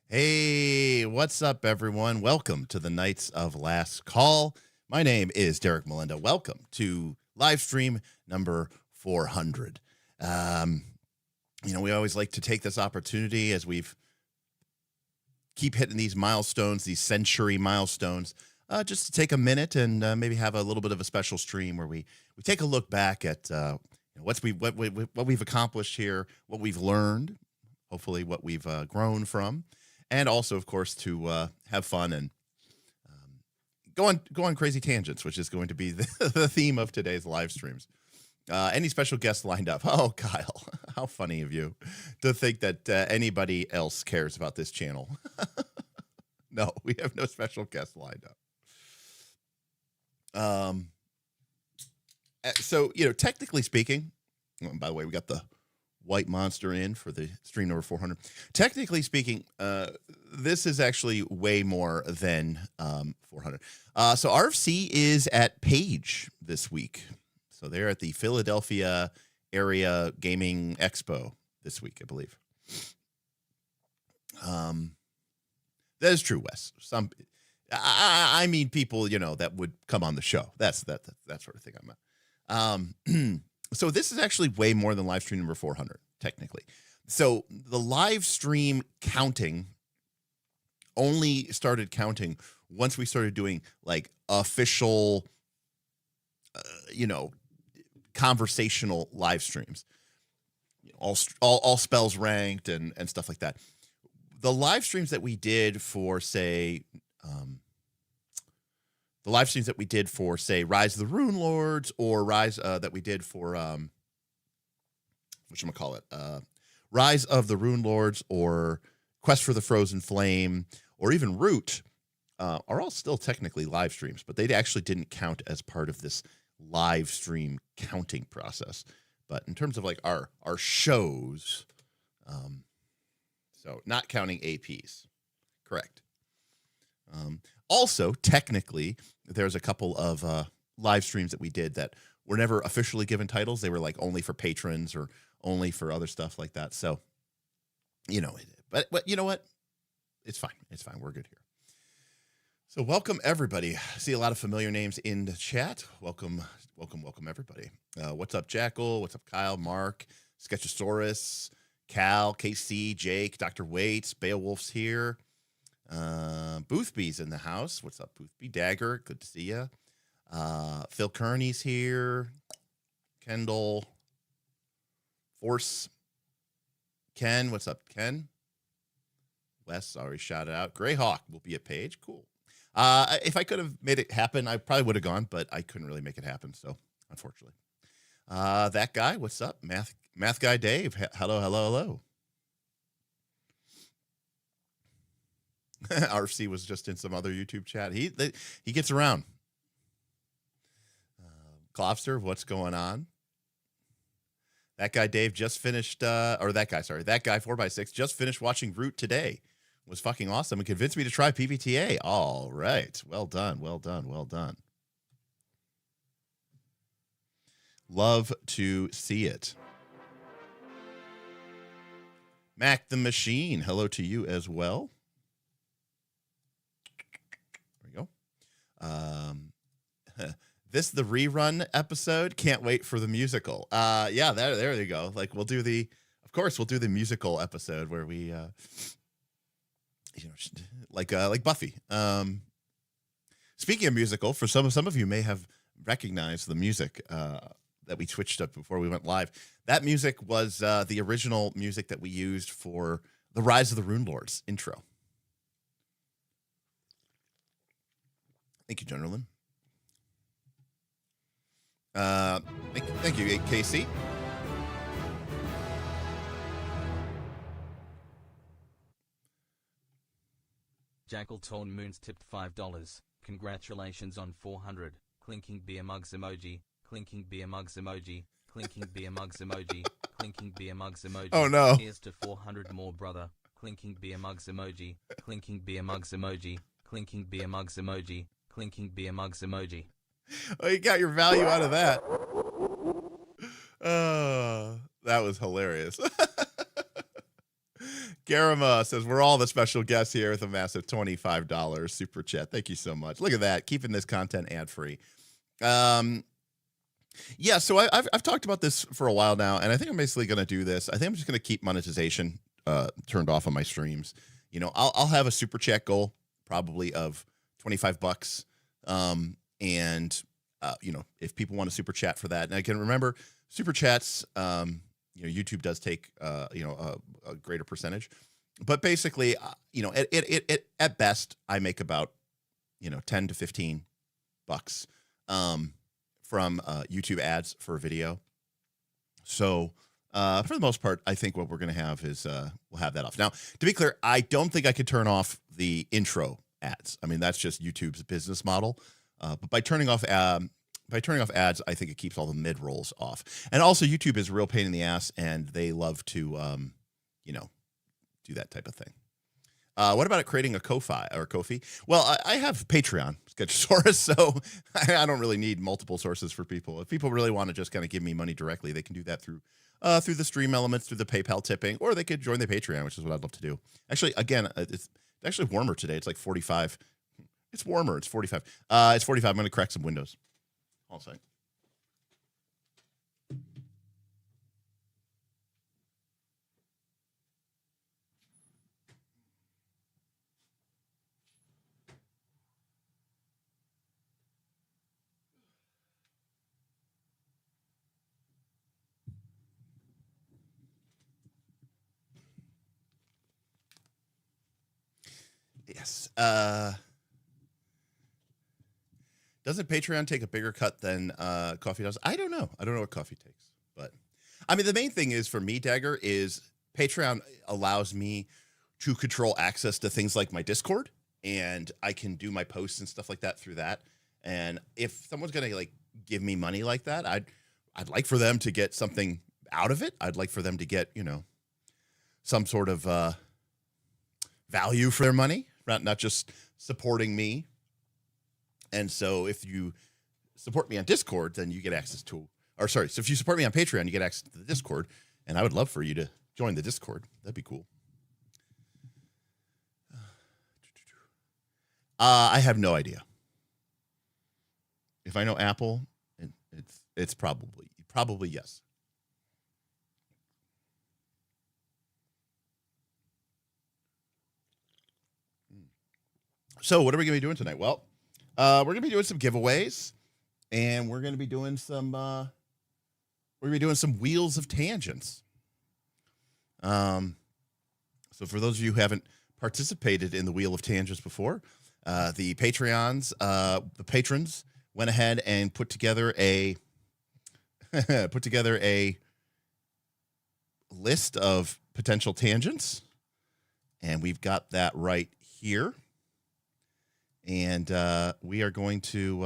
Hey, what's up, everyone? Welcome to the Knights of Last Call. My name is Derek Melinda. Welcome to Livestream number 400. We always like to take this opportunity as we've keep hitting these milestones, these century milestones, just to take a minute and maybe have a little bit of a special stream where we take a look back at what we've accomplished here, what we've learned, hopefully what we've grown from. And also, of course, to have fun and go on crazy tangents, which is going to be the theme of today's live streams. Any special guests lined up? Oh, Kyle, how funny of you to think that anybody else cares about this channel. No, we have no special guests lined up. So, technically speaking, by the way, we got the White Monster in for the stream number 400. Technically speaking, this is actually way more than 400. So RFC is at Page this week. So they're at the Philadelphia Area Gaming Expo this week, I believe. That is true, Wes. I mean people, that would come on the show. That sort of thing I'm at. So this is actually way more than live stream number 400, technically. So the live stream counting only started counting once we started doing like official, conversational live streams, all spells ranked and stuff like that. The live streams that we did for, say, Rise of the Rune Lords, or that we did for Rise of the Rune Lords, or Quest for the Frozen Flame, or even Root, are all still technically live streams, but they actually didn't count as part of this live stream counting process. But in terms of like our shows, so not counting APs, correct. Also, technically, there's a couple of live streams that we did that were never officially given titles. They were like only for patrons or only for other stuff like that. So, but you know what? It's fine. It's fine. We're good here. So welcome, everybody. I see a lot of familiar names in the chat. Welcome, everybody. What's up, Jackal? What's up, Kyle, Mark, Sketchosaurus, Cal, KC, Jake, Dr. Waits, Beowulf's here. Boothby's in the house. What's up, Boothby? Dagger, good to see you. Phil Kearney's here. Kendall, Force, Ken, what's up, Ken? Wes already shouted out. Greyhawk will be at Page. Cool. If I could have made it happen, I probably would have gone, but I couldn't really make it happen, so unfortunately. That guy, what's up? Math guy Dave. Hello. RFC was just in some other YouTube chat. He gets around. Klopster, what's going on? That guy Dave just finished, that guy 4x6 just finished watching Root today. It was fucking awesome and convinced me to try PBTA. All right. Well done. Love to see it. Mac the Machine, hello to you as well. There we go. This the rerun episode. Can't wait for the musical. Yeah, there you go. Like we'll do the musical episode where we like Buffy. Speaking of musical, for some of you may have recognized the music that we switched up before we went live. That music was the original music that we used for the Rise of the Rune Lords intro. Thank you, gentlemen. Thank you, KC. Jackal Torn Moons tipped $5. Congratulations on 400. Clinking beer mugs emoji. Clinking beer mugs emoji. Clinking beer mugs emoji. Clinking beer mugs emoji. Oh no. Here's to 400 more, brother. Clinking beer mugs emoji. Clinking beer mugs emoji. Clinking beer mugs emoji. Clinking beer mugs emoji. Oh, you got your value out of that. That was hilarious. Garama says, we're all the special guests here with a massive $25 super chat. Thank you so much. Look at that. Keeping this content ad-free. Yeah, so I've talked about this for a while now, and I think I'm basically going to do this. I think I'm just going to keep monetization turned off on my streams. You know, I'll have a super chat goal probably of $25. And you know, if people want to super chat for that, and I can remember super chats, you know, YouTube does take, you know, a greater percentage, but basically, you know, at best, I make about, you know, 10 to 15 bucks, from YouTube ads for a video. So, for the most part, I think what we're going to have is, we'll have that off. Now, to be clear, I don't think I could turn off the intro ads. I mean, that's just YouTube's business model. But by turning off ads, I think it keeps all the mid rolls off. And also, YouTube is a real pain in the ass, and they love to, you know, do that type of thing. What about creating a Ko-fi? Well, I have Patreon, Sketchosaurus, so I don't really need multiple sources for people. If people really want to just kind of give me money directly, they can do that through the stream elements, through the PayPal tipping, or they could join the Patreon, which is what I'd love to do. Actually, again, it's actually warmer today. It's like 45. It's warmer. It's 45. It's 45. I'm going to crack some windows. Hold on a second. Yes. Doesn't Patreon take a bigger cut than Coffee does? I don't know. I don't know what Coffee takes. But I mean, the main thing is for me, Dagger, is Patreon allows me to control access to things like my Discord, and I can do my posts and stuff like that through that. And if someone's gonna like give me money like that, I'd like for them to get something out of it. I'd like for them to get, you know, some sort of value for their money, not just supporting me. And so if you support me on Discord, then you get access to, or sorry, so if you support me on Patreon, you get access to the Discord, and I would love for you to join the Discord. That'd be cool. I have no idea. If I know Apple, it's probably yes. So what are we going to be doing tonight? Well, we're going to be doing some giveaways, and we're going to be doing some Wheels of Tangents. So for those of you who haven't participated in the Wheel of Tangents before, the patrons went ahead and put together a list of potential tangents, and we've got that right here. And we are going to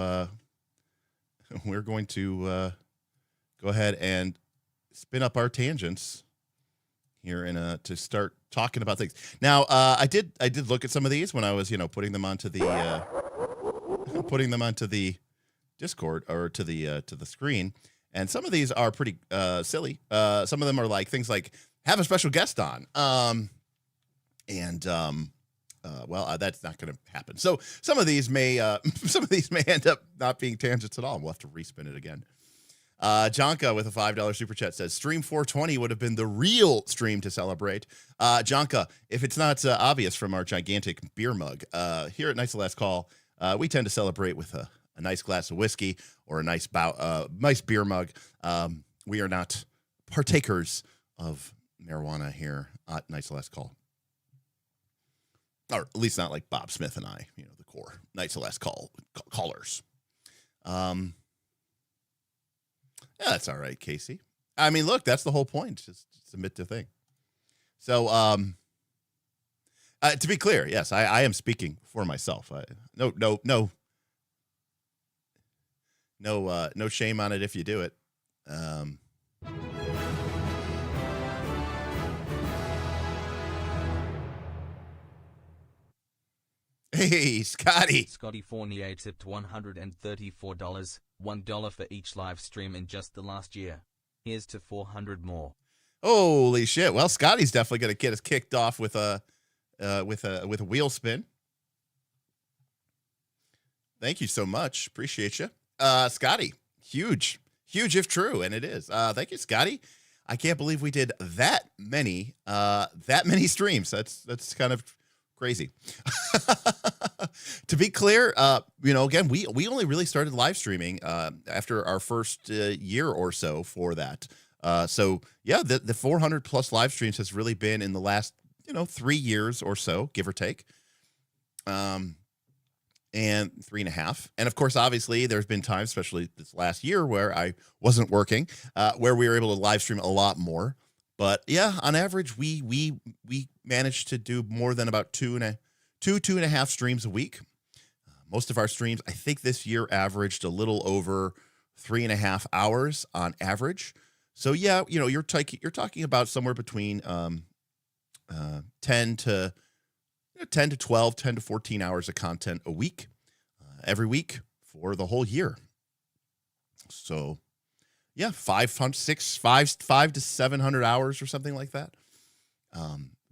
go ahead and spin up our tangents here to start talking about things. Now, I did look at some of these when I was, you know, putting them onto the Discord or to the screen, and some of these are pretty silly. Some of them are like things like have a special guest on, well, that's not going to happen. So some of these may end up not being tangents at all. We'll have to respin it again. Jonka with a $5 super chat says, Stream 420 would have been the real stream to celebrate. Jonka, if it's not obvious from our gigantic beer mug, here at Night's the Last Call, we tend to celebrate with a nice glass of whiskey or a nice beer mug. We are not partakers of marijuana here at Night's the Last Call. Or at least not like Bob Smith and I, you know, the core Night's the Last callers. Yeah, that's all right, Casey. I mean, look, that's the whole point. Just submit the thing. So, to be clear, yes, I am speaking for myself. No shame on it if you do it. Hey, Scotty. Scotty Fournier tipped $134, $1 for each live stream in just the last year. Here's to 400 more. Holy shit! Well, Scotty's definitely going to get us kicked off with a wheel spin. Thank you so much. Appreciate you, Scotty. Huge if true, and it is. Thank you, Scotty. I can't believe we did that many streams. That's kind of crazy. To be clear, again, we only really started live streaming after our first year or so for that. So yeah, the 400 plus live streams has really been in the last 3 years or so, give or take. And 3.5. And of course, obviously, there's been times, especially this last year, where I wasn't working, where we were able to live stream a lot more. But yeah, on average, we managed to do more than about 2.5 streams a week. Most of our streams, I think this year averaged a little over 3.5 hours on average. So yeah, you're talking about somewhere between 10 to 12, 10 to 14 hours of content a week, every week for the whole year. So yeah, 500 to 700 hours or something like that.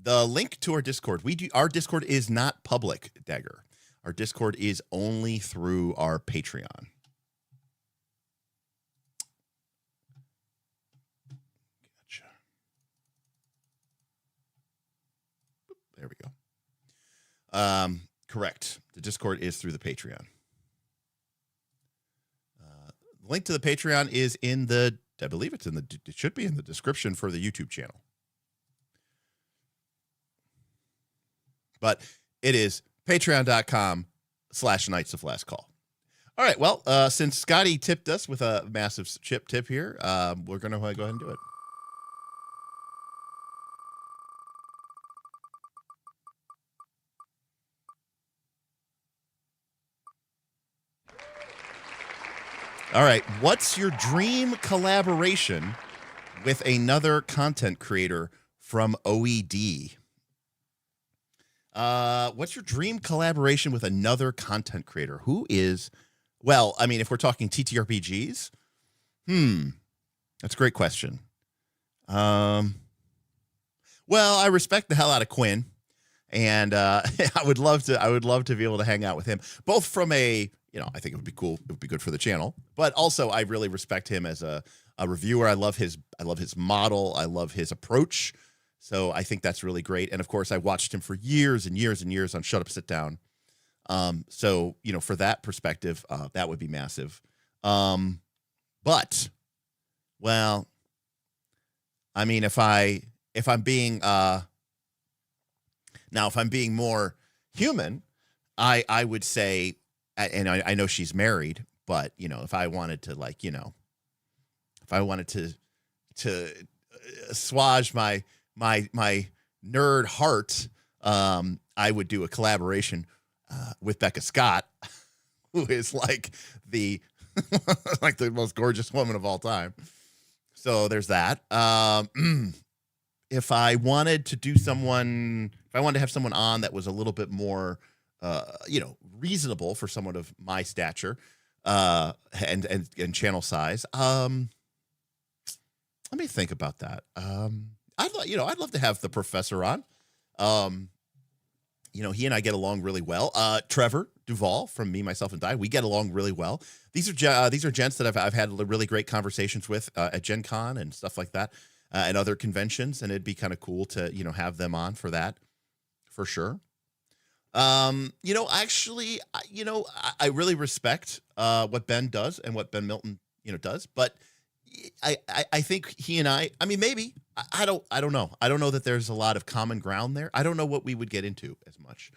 The link to our Discord, our Discord is not public, Dagger. Our Discord is only through our Patreon. Gotcha. There we go. Correct. The Discord is through the Patreon. The link to the Patreon is I believe it should be in the description for the YouTube channel. But it is patreon.com/Knights of Last Call. All right. Well, since Scotty tipped us with a massive chip tip here, we're going to go ahead and do it. All right. What's your dream collaboration with another content creator from OED? What's your dream collaboration with another content creator? Who is, well, I mean, if we're talking TTRPGs, that's a great question. Well, I respect the hell out of Quinn, and I would love to be able to hang out with him, both from a, I think it would be cool. It would be good for the channel, but also I really respect him as a reviewer. I love his model. I love his approach. So I think that's really great. And of course, I watched him for years and years and years on Shut Up, Sit Down. So, for that perspective, that would be massive. But, well, I mean, if I'm being more human, I would say, and I know she's married, but if I wanted to, to assuage my nerd heart, I would do a collaboration with Becca Scott, who is like the most gorgeous woman of all time. So there's that. If I wanted to have someone on that was a little bit more reasonable for someone of my stature and channel size, let me think about that. I'd love to have the professor on. He and I get along really well. Trevor Duvall from Me, Myself, and Die, we get along really well. These are gents that I've had really great conversations with at Gen Con and stuff like that, and other conventions, and it'd be kind of cool to have them on for that, for sure. Actually, I really respect what Ben does and what Ben Milton does, but I think he and I mean, maybe, I don't know. I don't know that there's a lot of common ground there. I don't know what we would get into as much.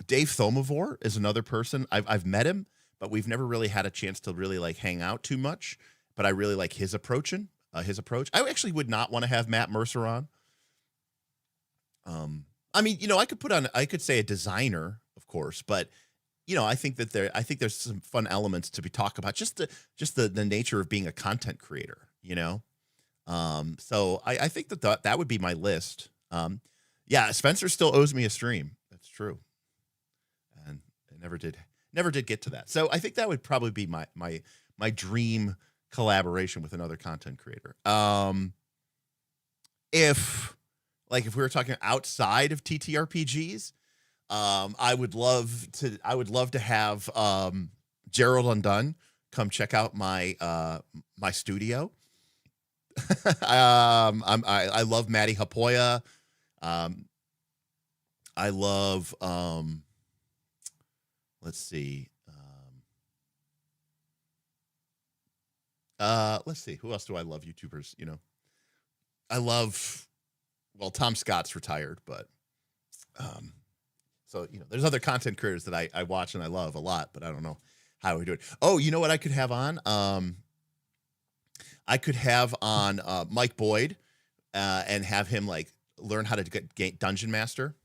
Dave Thomavor is another person. I've met him, but we've never really had a chance to really hang out too much, but I really like his approach. I actually would not want to have Matt Mercer on. I mean, I could say a designer, of course, but I think there's some fun elements to be talked about, just the nature of being a content creator, So I think that would be my list. Yeah, Spencer still owes me a stream. That's true. And I never did get to that. So I think that would probably be my dream collaboration with another content creator. if we were talking outside of TTRPGs, I would love to have Gerald Undone come check out my my studio. I love Matty Hapoya. I love let's see. Let's see. Who else do I love? YouTubers, I love, well, Tom Scott's retired, but so there's other content creators that I watch and I love a lot, but I don't know how we do it. Oh, you know what I could have on? I could have on Mike Boyd and have him like learn how to get Dungeon Master.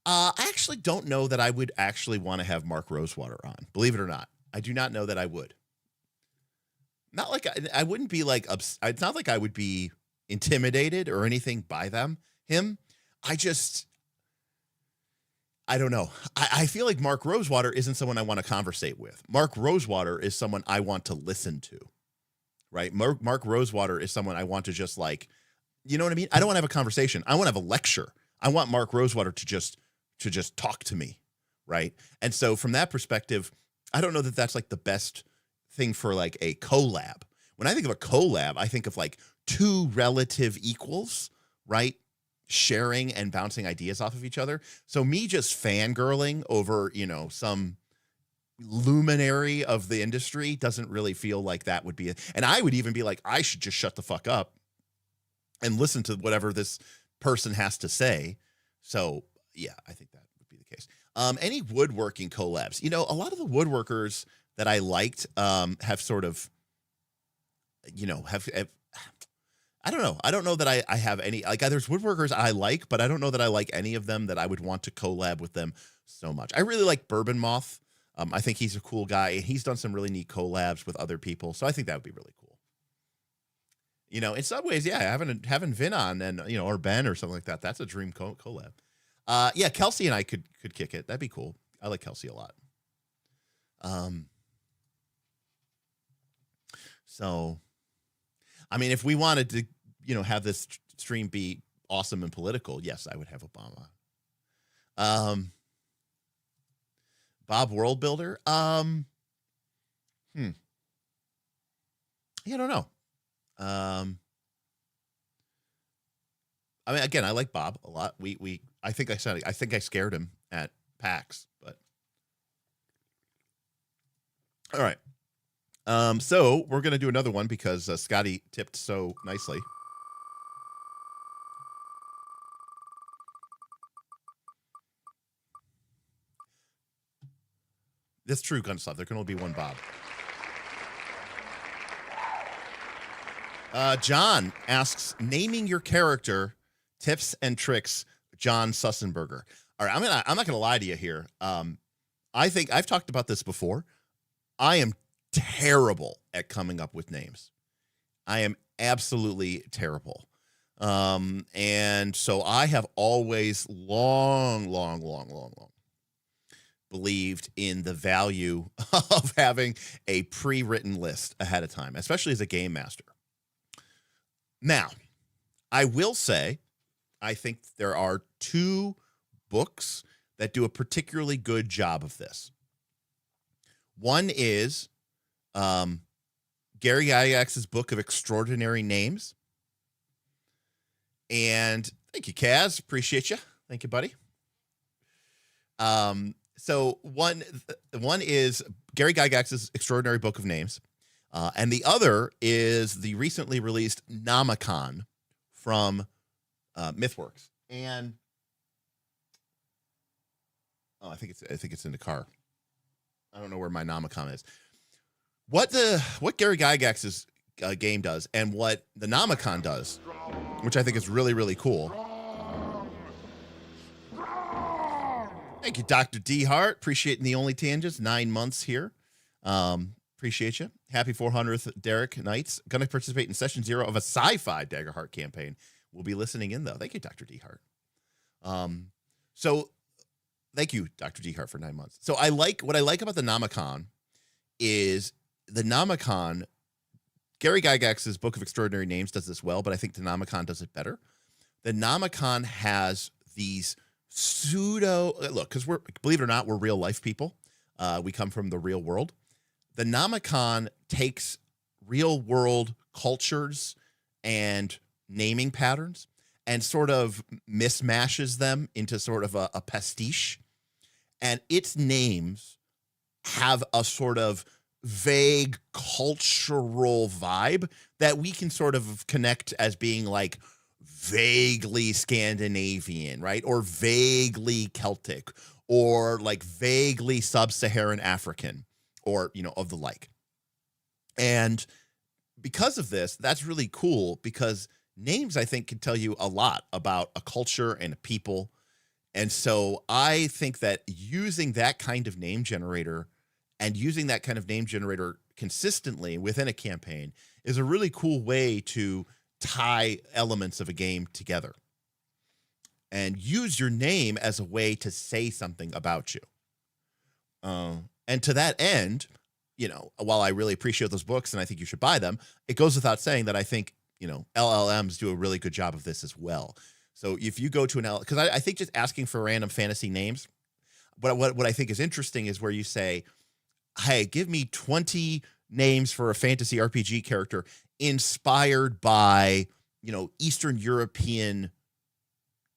I actually don't know that I would actually want to have Mark Rosewater on. Believe it or not, I do not know that I would. Not like I wouldn't be like it's not like I would be intimidated or anything by him. I don't know. I feel like Mark Rosewater isn't someone I want to conversate with. Mark Rosewater is someone I want to listen to, right? Mark Rosewater is someone I want to just like, you know what I mean? I don't want to have a conversation. I want to have a lecture. I want Mark Rosewater to just talk to me, right? And so from that perspective, I don't know that that's like the best thing for like a collab. When I think of a collab, I think of like two relative equals, right? Sharing and bouncing ideas off of each other. So me just fangirling over, some luminary of the industry doesn't really feel like that would be it. And I would even be like, I should just shut the fuck up and listen to whatever this person has to say. So yeah, I think that would be the case. Any woodworking collabs? A lot of the woodworkers that I liked have sort of, have I don't know. I don't know that I have any, like, there's woodworkers I like, but I don't know that I like any of them that I would want to collab with them so much. I really like Bourbon Moth. I think he's a cool guy, and he's done some really neat collabs with other people. So I think that would be really cool. In some ways, yeah, having Vin on and, or Ben or something like that, that's a dream collab. Yeah, Kelsey and I could kick it. That'd be cool. I like Kelsey a lot. So, I mean, if we wanted to, have this stream be awesome and political, yes, I would have Obama. Bob World Builder. Yeah, I don't know. I mean, again, I like Bob a lot. I think I scared him at PAX, but all right. So we're gonna do another one because Scotty tipped so nicely. That's true, Gunstuff. There can only be one Bob. John asks, naming your character, tips and tricks, John Sussenberger. All right, I'm not gonna lie to you here. I think I've talked about this before. I am terrible at coming up with names. I am absolutely terrible. And so I have always long believed in the value of having a pre-written list ahead of time, especially as a game master. Now, I will say, I think there are two books that do a particularly good job of this. One is Gary Gygax's book of extraordinary names. And thank you, Kaz. Appreciate you. Thank you, buddy. So one is Gary Gygax's extraordinary book of names. And the other is the recently released Nomicon from MythWorks. And I think it's in the car. I don't know where my Nomicon is. What Gary Gygax's game does and what the Nomicon does, which I think is really, really cool. Thank you, Dr. D Hart. Appreciating the OnlyTangents. 9 months here. Appreciate you. Happy 400th, Derek Knights. Going to participate in session 0 of a sci-fi Daggerheart campaign. We'll be listening in, though. Thank you, Dr. D Hart. So thank you, Dr. D Hart, for 9 months. So what I like about the Nomicon is the Nomicon Gary Gygax's Book of Extraordinary Names does this well, but I think the Nomicon does it better. The Nomicon has these look, because believe it or not, we're real life people. We come from the real world. The Nomicon takes real world cultures and naming patterns and sort of mismashes them into sort of a pastiche. And its names have a sort of vague cultural vibe that we can sort of connect as being like vaguely Scandinavian, right? Or vaguely Celtic, or like vaguely sub-Saharan African, or, of the like. And because of this, that's really cool, because names, I think, can tell you a lot about a culture and a people. And so I think that using that kind of name generator and using that kind of name generator consistently within a campaign is a really cool way to tie elements of a game together and use your name as a way to say something about you. And to that end, while I really appreciate those books and I think you should buy them, it goes without saying that I think, LLMs do a really good job of this as well. So if you go to because I think just asking for random fantasy names, but what I think is interesting is where you say, hey, give me 20 names for a fantasy RPG character inspired by, Eastern European,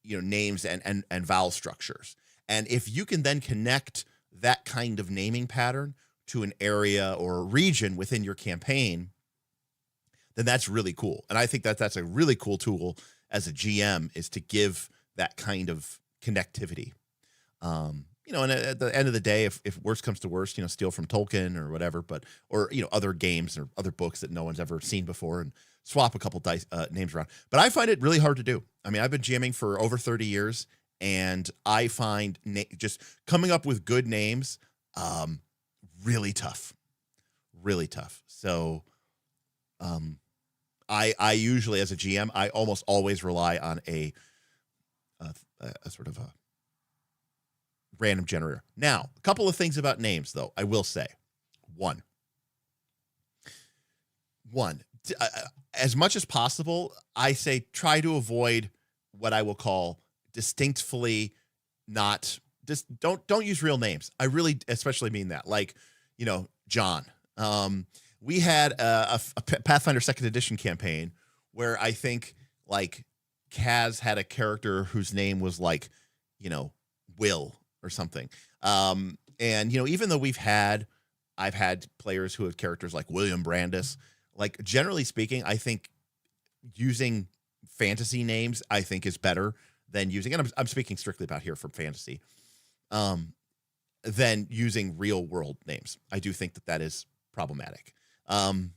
names and vowel structures. And if you can then connect that kind of naming pattern to an area or a region within your campaign, then that's really cool. And I think that that's a really cool tool as a GM, is to give that kind of connectivity. And at the end of the day, if worst comes to worst, steal from Tolkien or whatever, or other games or other books that no one's ever seen before and swap a couple names around. But I find it really hard to do. I mean, I've been GMing for over 30 years, and I find just coming up with good names really tough. So I usually, as a GM, I almost always rely on a sort of a random generator. Now, a couple of things about names, though, I will say. One, as much as possible, I say try to avoid what I will call distinctly not, just don't use real names. I really especially mean that. Like, John. We had a Pathfinder 2nd Edition campaign where I think, like, Kaz had a character whose name was like, Will or something. And, even though I've had players who have characters like William Brandis, like, generally speaking, I think using fantasy names, I think, is better than using, and I'm speaking strictly about here from fantasy, than using real world names. I do think that is problematic. And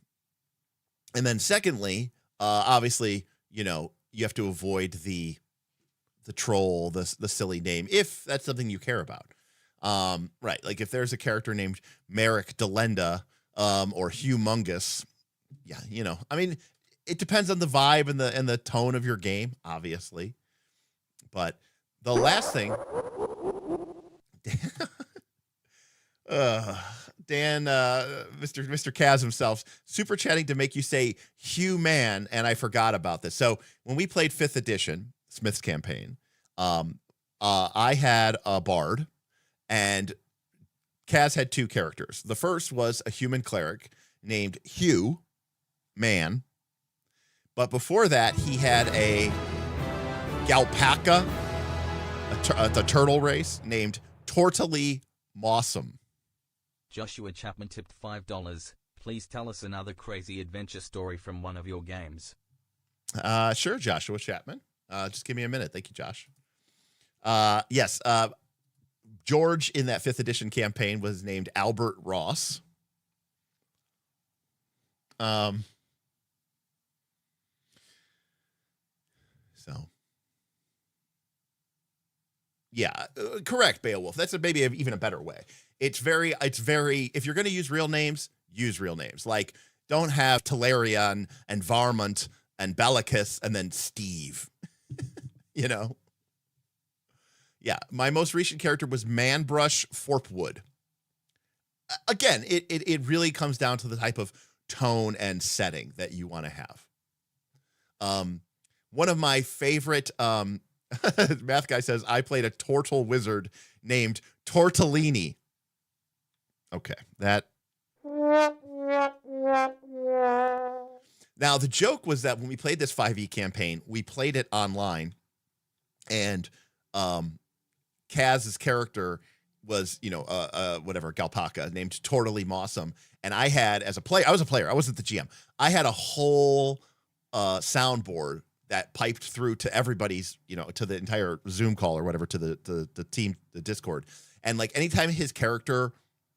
then secondly, obviously, you have to avoid the troll, the silly name, if that's something you care about. Right. Like if there's a character named Merrick Delenda, or Humongous, yeah, I mean, it depends on the vibe and the tone of your game, obviously. But the last thing, Dan, Mr. Kaz himself, super chatting to make you say human, and I forgot about this. So when we played 5th edition, Smith's campaign, I had a bard, and Kaz had 2 characters. The first was a human cleric named Hugh Man, but before that, he had a Galpaca, the turtle race, named Tortally Mossum. Joshua Chapman tipped $5. Please tell us another crazy adventure story from one of your games. Sure, Joshua Chapman. Just give me a minute. Thank you, Josh. Yes. George in that 5th edition campaign was named Albert Ross. Yeah, correct, Beowulf. That's maybe even a better way. It's very, if you're going to use real names, use real names. Like, don't have Talarion and Varmont and Bellicus and then Steve, Yeah, my most recent character was Manbrush Forpwood. Again, it really comes down to the type of tone and setting that you want to have. One of my favorite math guy says, I played a turtle wizard named Tortellini. Okay, that. Now, the joke was that when we played this 5e campaign, we played it online, and Kaz's character was, whatever, Galpaca, named Tortally Mossum. And I had, as a player, I was a player, I wasn't the GM. I had a whole soundboard that piped through to everybody's, to the entire Zoom call or whatever, to the team, the Discord. And like anytime his character,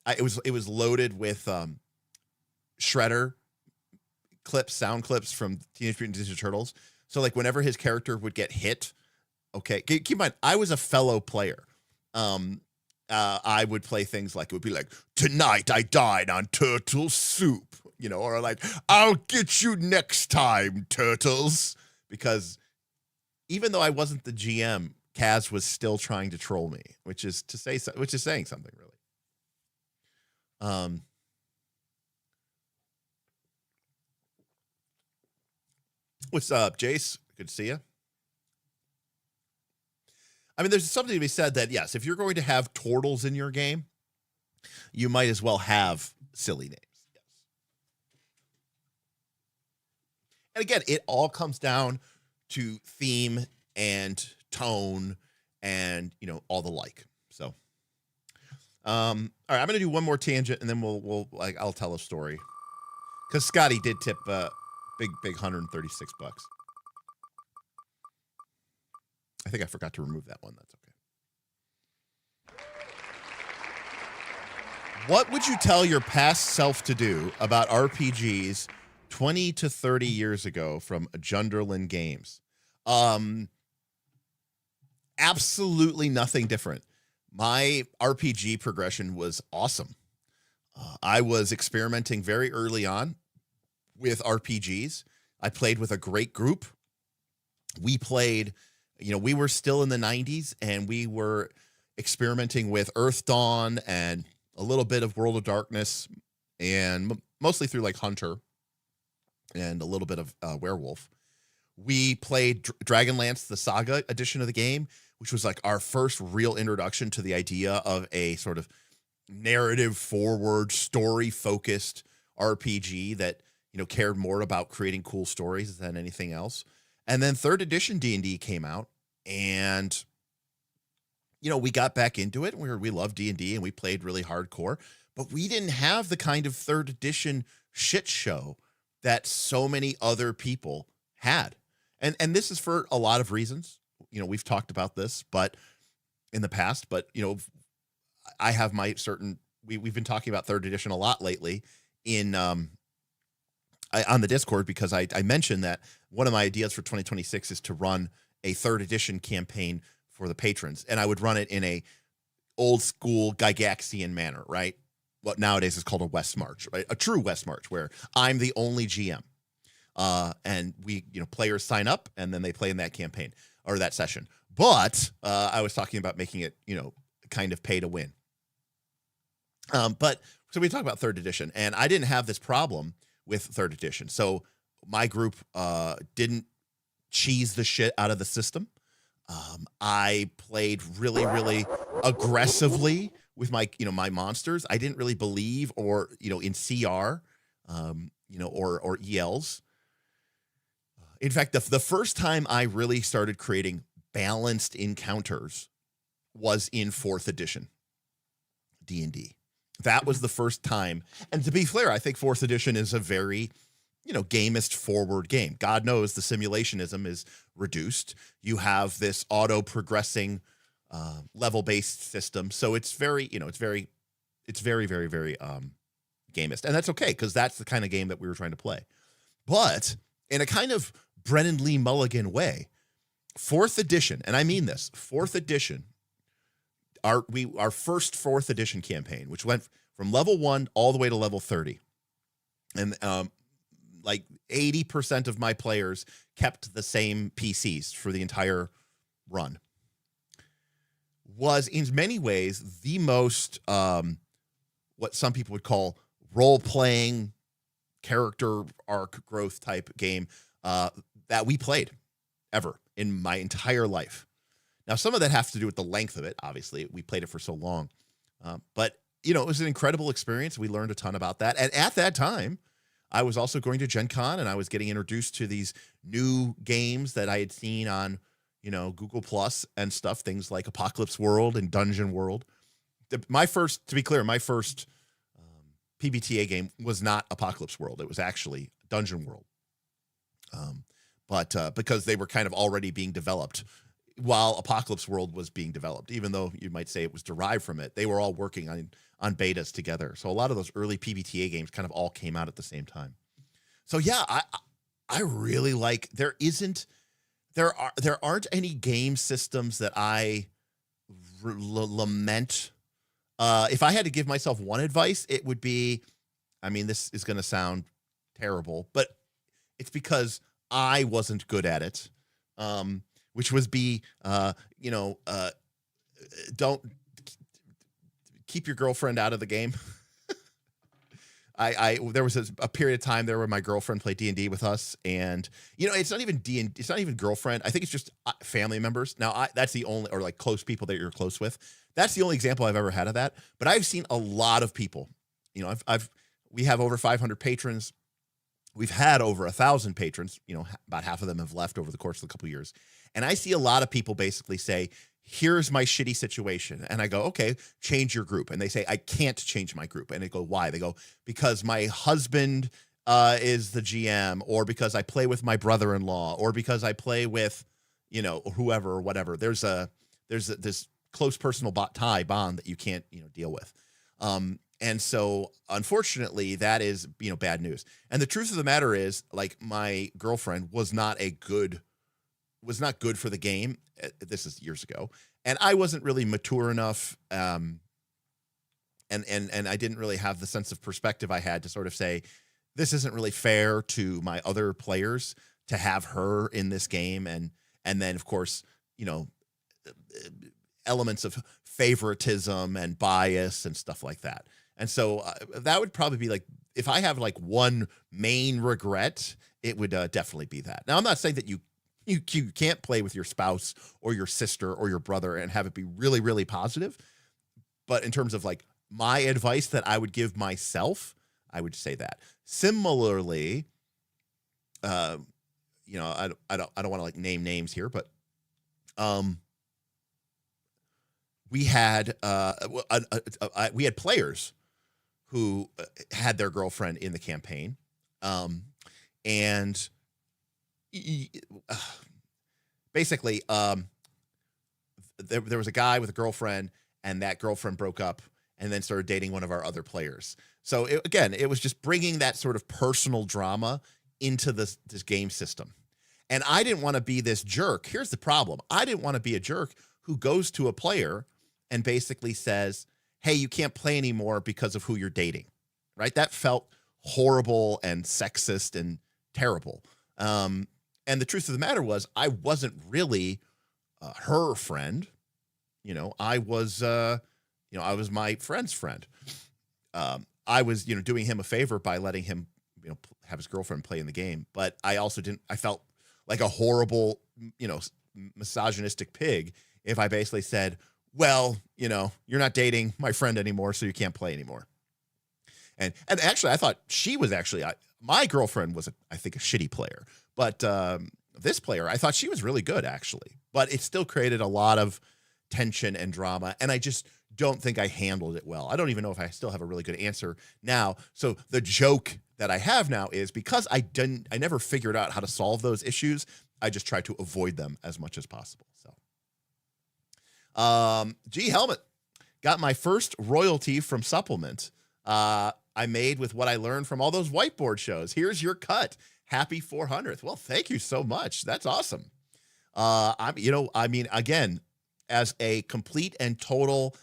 it was loaded with Shredder clips, sound clips from Teenage Mutant Ninja Turtles. So like whenever his character would get hit, okay, keep in mind, I was a fellow player. I would play things like, it would be like, tonight I died on turtle soup, or like, I'll get you next time, turtles. Because even though I wasn't the GM, Kaz was still trying to troll me, which is saying something, really. What's up, Jace? Good to see you. I mean, there's something to be said that, yes, if you're going to have turtles in your game, you might as well have silly names. Yes. And again, it all comes down to theme and tone and, all the like. So, all right, I'm going to do one more tangent and then I'll tell a story. Because Scotty did tip big 136 bucks. I think I forgot to remove that one. That's okay. What would you tell your past self to do about RPGs 20 to 30 years ago from Junderland Games? Absolutely nothing different. My RPG progression was awesome. I was experimenting very early on with RPGs. I played with a great group. We played, we were still in the 90s and we were experimenting with Earth Dawn and a little bit of World of Darkness and mostly through like Hunter and a little bit of Werewolf. We played Dragonlance, the Saga edition of the game, which was like our first real introduction to the idea of a sort of narrative forward, story focused RPG that, cared more about creating cool stories than anything else. And then 3rd edition D&D came out and, we got back into it. We loved D&D and we played really hardcore, but we didn't have the kind of 3rd edition shit show that so many other people had. And this is for a lot of reasons. We've talked about this, but in the past, but I have my certain, we've been talking about 3rd edition a lot lately on the Discord, because I mentioned that one of my ideas for 2026 is to run a 3rd edition campaign for the patrons. And I would run it in a old school Gygaxian manner, right? What nowadays is called a West March, right? A true West March where I'm the only GM. And we, players sign up and then they play in that campaign or that session. But I was talking about making it, kind of pay to win. But so we talk about 3rd edition, and I didn't have this problem with 3rd edition. So my group didn't cheese the shit out of the system. I played really, really aggressively with my, my monsters. I didn't really believe or, in CR, or ELs. In fact, the first time I really started creating balanced encounters was in 4th edition D&D. That was the first time. And to be clear, I think 4th edition is a very, gamist forward game. God knows the simulationism is reduced. You have this auto progressing level-based system. So it's very, it's very, very, very gamist. And that's okay, because that's the kind of game that we were trying to play. But in a kind of Brennan Lee Mulligan way, 4th edition, and I mean this, 4th edition, our first 4th edition campaign, which went from level 1 all the way to level 30. And like 80% of my players kept the same PCs for the entire run, was in many ways the most what some people would call role-playing character arc growth type game that we played ever in my entire life. Now, some of that has to do with the length of it. Obviously, we played it for so long. But, you know, it was an incredible experience. We learned a ton about that. And at that time, I was also going to Gen Con, and I was getting introduced to these new games that I had seen on, you know, Google Plus and stuff, things like Apocalypse World and Dungeon World. To be clear, my first PBTA game was not Apocalypse World. It was actually Dungeon World. But because they were kind of already being developed while Apocalypse World was being developed, even though you might say it was derived from it, they were all working on betas together. So a lot of those early PBTA games kind of all came out at the same time. So yeah, I really like, there aren't any game systems that I lament. If I had to give myself one advice, it would be, I mean, this is going to sound terrible, but it's because I wasn't good at it. Which was don't keep your girlfriend out of the game. There was a period of time there where my girlfriend played D&D with us, and you know, it's not even D&D, it's not even girlfriend. I think it's just family members. Now, that's the only, or like close people that you're close with. That's the only example I've ever had of that. But I've seen a lot of people. You know, we have over 500 patrons. We've had over 1,000 patrons. You know, about half of them have left over the course of a couple of years. And I see a lot of people basically say, here's my shitty situation. And I go, okay, change your group. And they say, I can't change my group. And they go, why? They go, because my husband is the GM, or because I play with my brother-in-law, or because I play with, you know, whoever or whatever. There's this close personal tie bond that you can't, you know, deal with. And so, unfortunately, that is, you know, bad news. And the truth of the matter is, like, my girlfriend was not good for the game. This is years ago, and I wasn't really mature enough, and I didn't really have the sense of perspective I had to sort of say, this isn't really fair to my other players to have her in this game, and then of course, you know, elements of favoritism and bias and stuff like that. And so that would probably be like, if I have like one main regret, it would definitely be that. Now, I'm not saying that you can't play with your spouse or your sister or your brother and have it be really, really positive. But in terms of like my advice that I would give myself, I would say that. Similarly, you know, I don't want to like name names here, but we had players who had their girlfriend in the campaign, and basically, there was a guy with a girlfriend, and that girlfriend broke up, and then started dating one of our other players. So it was just bringing that sort of personal drama into this game system. And I didn't want to be this jerk. Here's the problem. I didn't want to be a jerk who goes to a player and basically says, hey, you can't play anymore because of who you're dating, right? That felt horrible and sexist and terrible. And the truth of the matter was, I wasn't really her friend. You know, I was my friend's friend. I was, you know, doing him a favor by letting him, you know, have his girlfriend play in the game. But I also I felt like a horrible, you know, misogynistic pig if I basically said, well, you know, you're not dating my friend anymore, so you can't play anymore. And actually, I thought she was actually, my girlfriend was, I think, a shitty player. But this player, I thought she was really good, actually. But it still created a lot of tension and drama. And I just don't think I handled it well. I don't even know if I still have a really good answer now. So the joke that I have now is, because I never figured out how to solve those issues, I just try to avoid them as much as possible. So. G Helmet, got my first royalty from Supplement. I made with what I learned from all those whiteboard shows. Here's your cut. Happy 400th. Well, thank you so much. That's awesome. Again, as a complete and total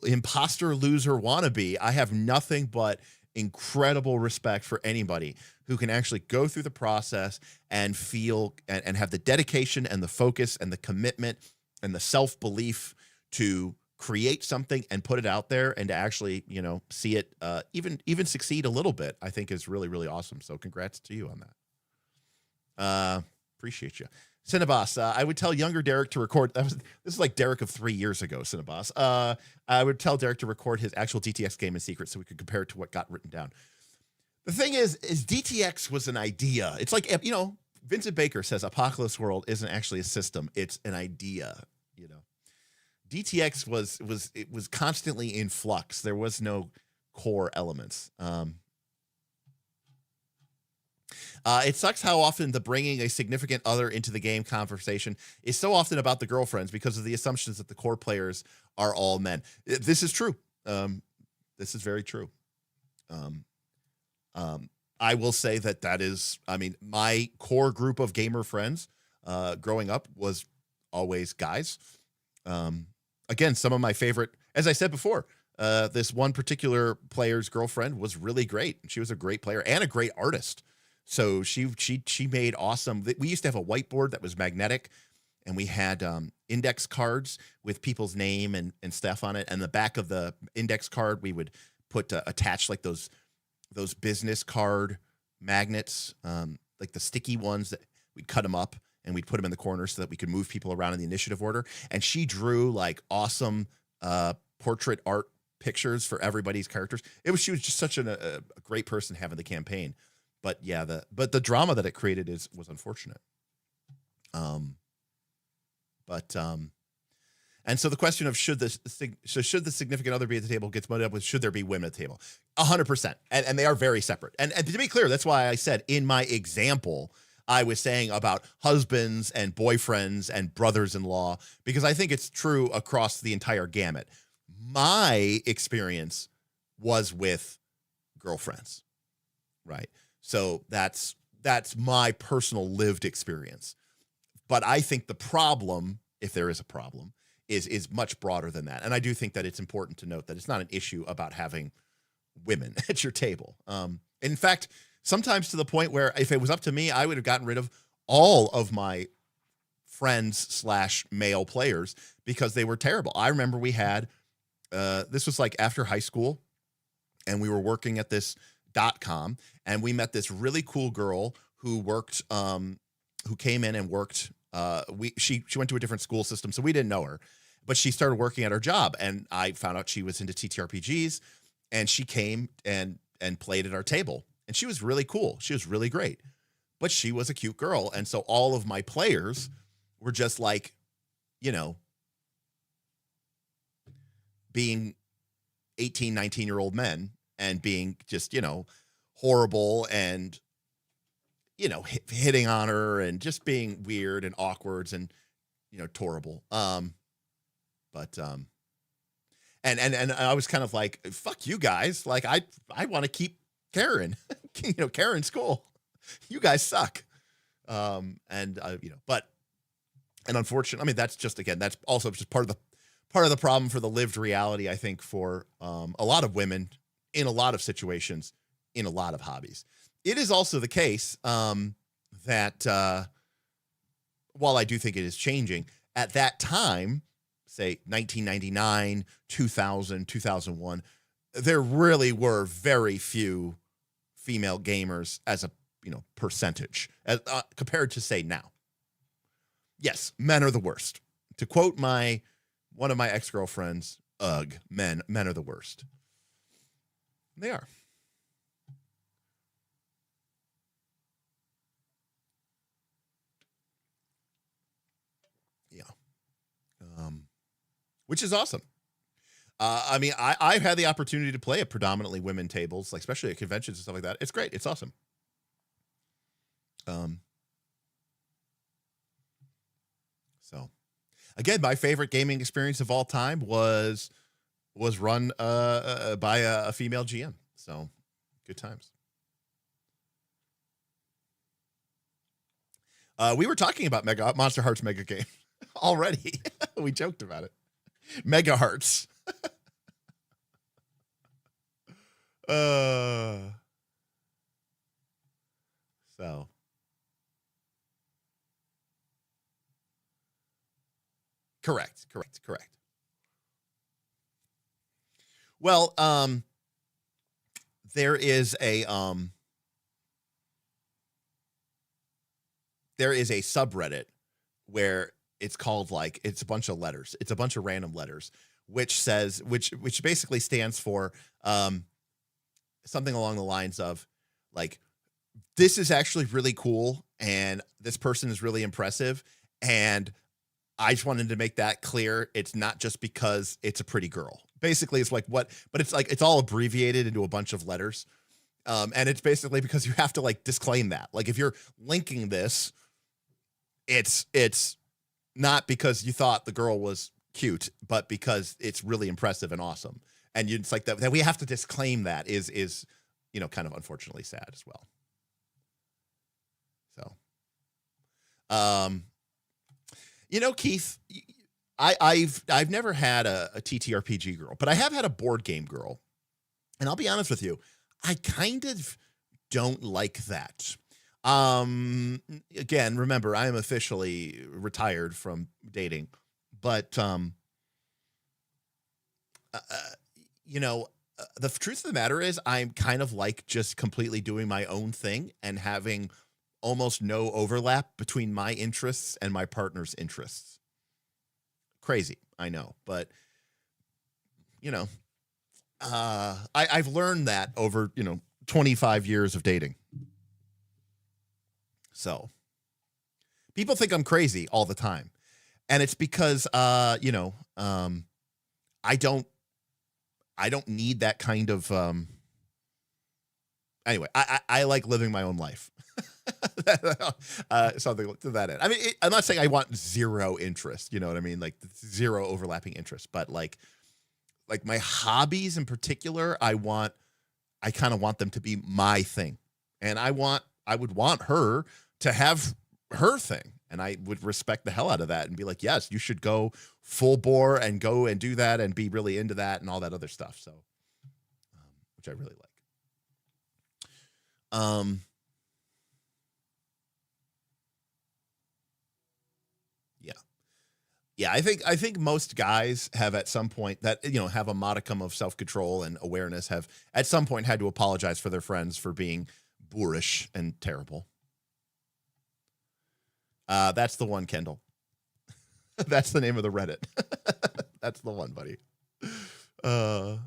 imposter loser wannabe, I have nothing but incredible respect for anybody who can actually go through the process and feel and have the dedication and the focus and the commitment and the self-belief to create something and put it out there, and to actually, see it even succeed a little bit, I think is really, really awesome. So congrats to you on that. Appreciate you. Cinnabos, I would tell younger Derek to record. This is like Derek of 3 years ago, Cinnabos. I would tell Derek to record his actual DTX game in secret so we could compare it to what got written down. The thing is DTX was an idea. It's like, Vincent Baker says Apocalypse World isn't actually a system. It's an idea, DTX was constantly in flux. There was no core elements. It sucks how often the bringing a significant other into the game conversation is so often about the girlfriends because of the assumptions that the core players are all men. This is true. This is very true. I will say that is, my core group of gamer friends growing up was always guys. Again, some of my favorite, as I said before, this one particular player's girlfriend was really great. She was a great player and a great artist. So she made awesome. We used to have a whiteboard that was magnetic, and we had index cards with people's name and stuff on it. And the back of the index card, we would put attach like those business card magnets, like the sticky ones that we'd cut them up and we'd put them in the corner so that we could move people around in the initiative order. And she drew like awesome portrait art pictures for everybody's characters. She was just such a great person having the campaign. But yeah, the drama that it created was unfortunate. And so the question of should the significant other be at the table gets muddied up with should there be women at the table? 100%. And they are very separate. And to be clear, that's why I said in my example, I was saying about husbands and boyfriends and brothers-in-law, because I think it's true across the entire gamut. My experience was with girlfriends, right? So that's my personal lived experience. But I think the problem, if there is a problem, is much broader than that. And I do think that it's important to note that it's not an issue about having women at your table. In fact, sometimes to the point where if it was up to me, I would have gotten rid of all of my friends / male players because they were terrible. I remember we had, this was like after high school, and we were working at this .com, and we met this really cool girl who worked, who came in and worked. She went to a different school system, so we didn't know her, but she started working at her job, and I found out she was into TTRPGs, and she came and played at our table, and she was really cool. She was really great, but she was a cute girl, and so all of my players were just like, being 18, 19-year-old men and being just, horrible and, hitting on her and just being weird and awkward and, torrible. And I was kind of like, fuck you guys. Like, I want to keep Karen, Karen's cool. You guys suck. But unfortunately, that's just, again, that's also just part of the problem for the lived reality, I think, for a lot of women in a lot of situations, in a lot of hobbies. It is also the case that while I do think it is changing, at that time, say 1999, 2000, 2001, there really were very few female gamers as a percentage as compared to say now. Yes, men are the worst. To quote one of my ex-girlfriends, ugh, men are the worst. They are. Yeah. Which is awesome. I've had the opportunity to play at predominantly women tables, like especially at conventions and stuff like that. It's great. It's awesome. So again, my favorite gaming experience of all time was run by a female GM. So good times. We were talking about Monster Hearts Mega Game already. We joked about it. Mega Hearts. So. Correct. Well, there is a subreddit where it's called, like, it's a bunch of letters. It's a bunch of random letters, which basically stands for something along the lines of, like, this is actually really cool and this person is really impressive, and I just wanted to make that clear. It's not just because it's a pretty girl. Basically, it's like but it's like it's all abbreviated into a bunch of letters. And it's basically because you have to, like, disclaim that. Like, if you're linking this, it's not because you thought the girl was cute, but because it's really impressive and awesome. And it's like that we have to disclaim that is kind of unfortunately sad as well. So, Keith, I've never had a TTRPG girl, but I have had a board game girl. And I'll be honest with you, I kind of don't like that. Again, remember, I am officially retired from dating, but the truth of the matter is I'm kind of like just completely doing my own thing and having almost no overlap between my interests and my partner's interests. Crazy, I know, but I've learned that over 25 years of dating. So people think I'm crazy all the time, and it's because I don't need that kind of anyway. I like living my own life. Something to that end. I mean, I'm not saying I want zero interest, you know what I mean? Like, zero overlapping interest, but like my hobbies in particular, I kind of want them to be my thing. And I would want her to have her thing. And I would respect the hell out of that and be like, yes, you should go full bore and go and do that and be really into that and all that other stuff. So, which I really like. Yeah, I think most guys have at some point that have a modicum of self-control and awareness have at some point had to apologize for their friends for being boorish and terrible. That's the one, Kendall. That's the name of the Reddit. That's the one, buddy. We're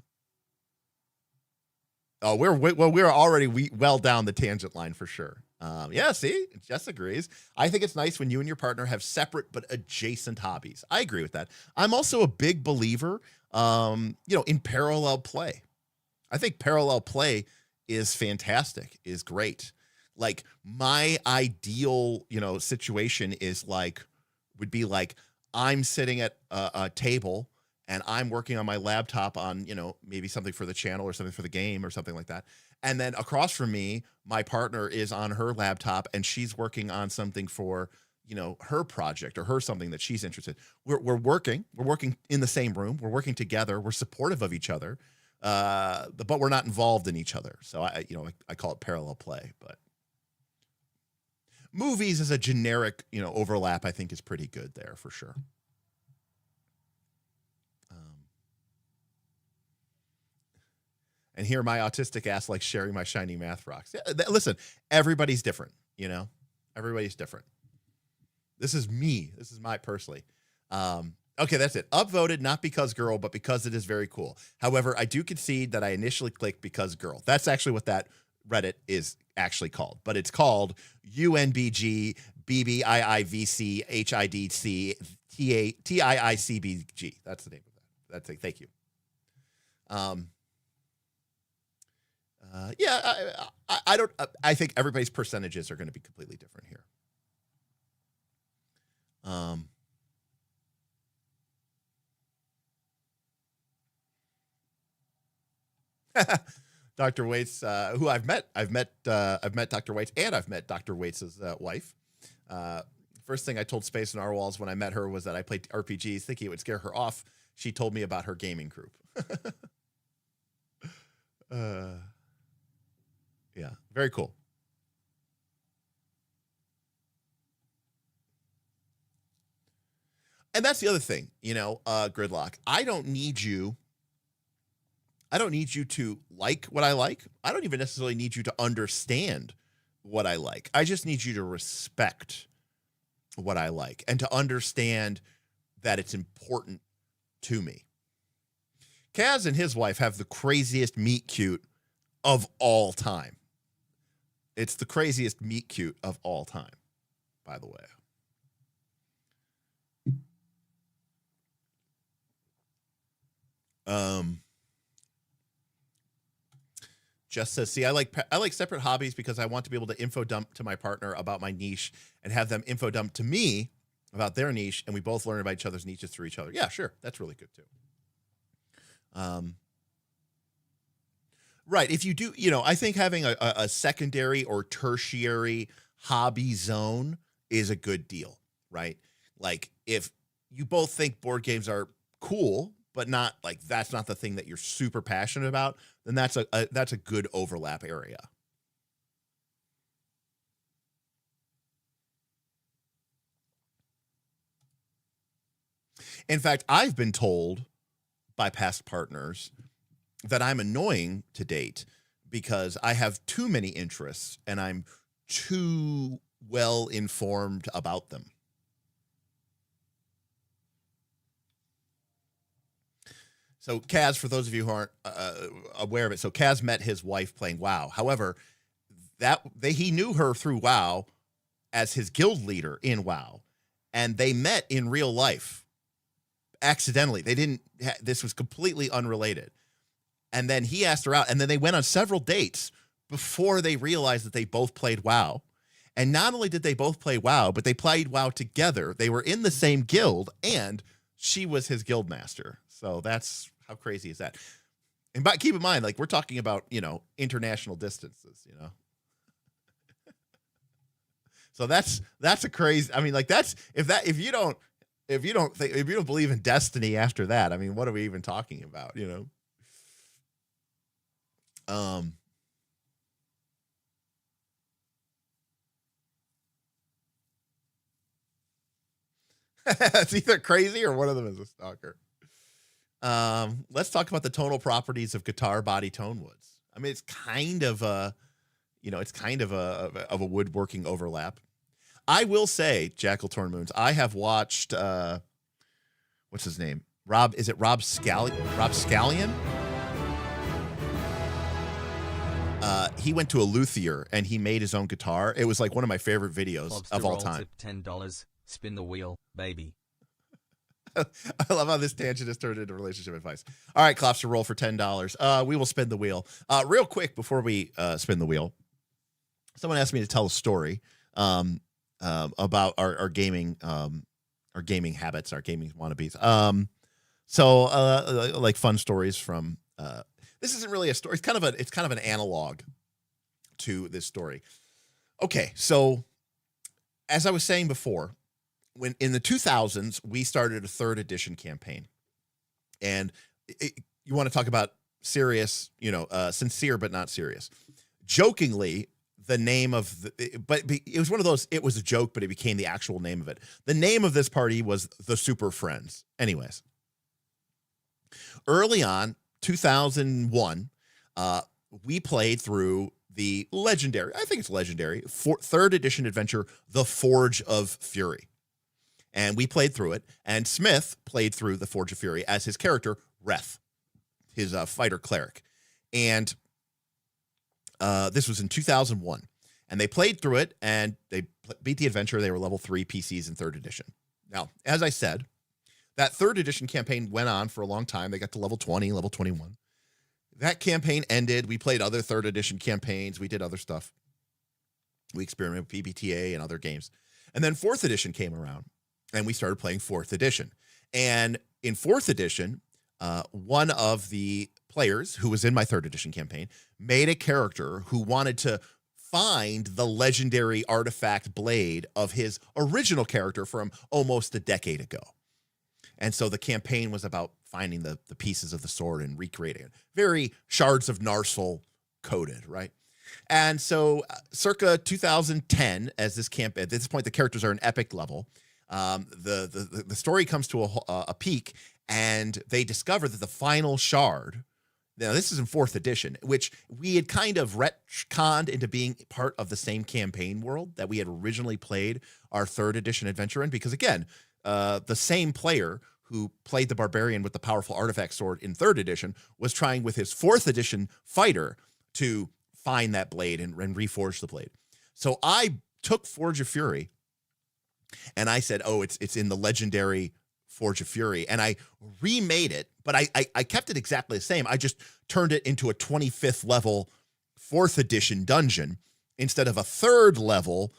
already well down the tangent line for sure. Yeah, see, Jess agrees. I think it's nice when you and your partner have separate but adjacent hobbies. I agree with that. I'm also a big believer, in parallel play. I think parallel play is fantastic, is great. Like, my ideal, situation would be like, I'm sitting at a table and I'm working on my laptop on, maybe something for the channel or something for the game or something like that. And then across from me, my partner is on her laptop and she's working on something for, her project or her something that she's interested in. We're working in the same room. We're working together. We're supportive of each other, but we're not involved in each other. So I call it parallel play. But movies as a generic, overlap, I think is pretty good there for sure. And here my autistic ass likes sharing my shiny math rocks. Yeah, listen, everybody's different, Everybody's different. This is me. This is my personally. Okay, that's it. Upvoted, not because girl, but because it is very cool. However, I do concede that I initially clicked because girl. That's actually what that Reddit is actually called. But it's called UNBG BBIIVC HIDC TIICBG. That's the name of that. That's it. Thank you. I don't. I think everybody's percentages are going to be completely different here. Dr. Waits, who I've met Dr. Waits, and I've met Dr. Waits' wife. First thing I told Space and Narwhals when I met her was that I played RPGs, thinking it would scare her off. She told me about her gaming group. Yeah, very cool. And that's the other thing, Gridlock. I don't need you I don't need you to like what I like. I don't even necessarily need you to understand what I like. I just need you to respect what I like and to understand that it's important to me. Kaz and his wife have the craziest meet cute of all time. It's the craziest meet cute of all time, by the way. Just says, see, I like separate hobbies because I want to be able to info dump to my partner about my niche and have them info dump to me about their niche, and we both learn about each other's niches through each other. Yeah, sure. That's really good too. Right. If you do, I think having a secondary or tertiary hobby zone is a good deal, right? Like if you both think board games are cool, but not like that's not the thing that you're super passionate about, then that's a good overlap area. In fact, I've been told by past partners that I'm annoying to date because I have too many interests and I'm too well informed about them. So Kaz, for those of you who aren't aware of it, so Kaz met his wife playing WoW. However, he knew her through WoW as his guild leader in WoW, and they met in real life accidentally. This was completely unrelated. And then he asked her out, and then they went on several dates before they realized that they both played WoW. And not only did they both play WoW, but they played WoW together. They were in the same guild, and she was his guild master. So that's how crazy is that? And but keep in mind, like we're talking about, international distances, So that's a crazy. I mean, like if you don't believe in destiny after that, I mean, what are we even talking about? It's either crazy or one of them is a stalker. Let's talk about the tonal properties of guitar body tone woods. I mean, it's kind of a woodworking overlap. I will say, Jackal Torn Moons, I have watched what's his name? Rob Scallion? He went to a luthier and he made his own guitar. It was like one of my favorite videos Lobster of all roll time. tip $10. Spin the wheel, baby. I love how this tangent has turned into relationship advice. All right, Klopster, roll for $10. We will spin the wheel. Real quick before we spin the wheel, someone asked me to tell a story about our gaming habits, our gaming wannabes. So like fun stories from. This isn't really a story. It's kind of an analog to this story. Okay, so as I was saying before, when in the 2000s we started a 3rd edition campaign, and you want to talk about serious, sincere but not serious. Jokingly, the name of but it was one of those. It was a joke, but it became the actual name of it. The name of this party was the Super Friends. Anyways, early on, 2001, we played through the legendary, I think it's legendary, 3rd edition adventure, The Forge of Fury. And we played through it, and Smith played through The Forge of Fury as his character, Reth, his fighter cleric. And this was in 2001. And they played through it, and they beat the adventure. They were level 3 PCs in 3rd edition. Now, as I said, that 3rd edition campaign went on for a long time. They got to level 20, level 21. That campaign ended. We played other 3rd edition campaigns. We did other stuff. We experimented with PBTA and other games. And then 4th edition came around, and we started playing 4th edition. And in 4th edition, one of the players who was in my 3rd edition campaign made a character who wanted to find the legendary artifact blade of his original character from almost a decade ago. And so the campaign was about finding the pieces of the sword and recreating it. Very Shards of Narsil coded, right? And so circa 2010, at this point, the characters are an epic level. The story comes to a peak, and they discover that the final shard Now, this is in 4th edition, which we had kind of retconned into being part of the same campaign world that we had originally played our 3rd edition adventure in. Because, again, the same player who played the barbarian with the powerful artifact sword in 3rd edition was trying with his 4th edition fighter to find that blade and reforge the blade. So I took Forge of Fury and I said, oh, it's in the legendary Forge of Fury. And I remade it, but I kept it exactly the same. I just turned it into a 25th level 4th edition dungeon instead of a 3rd level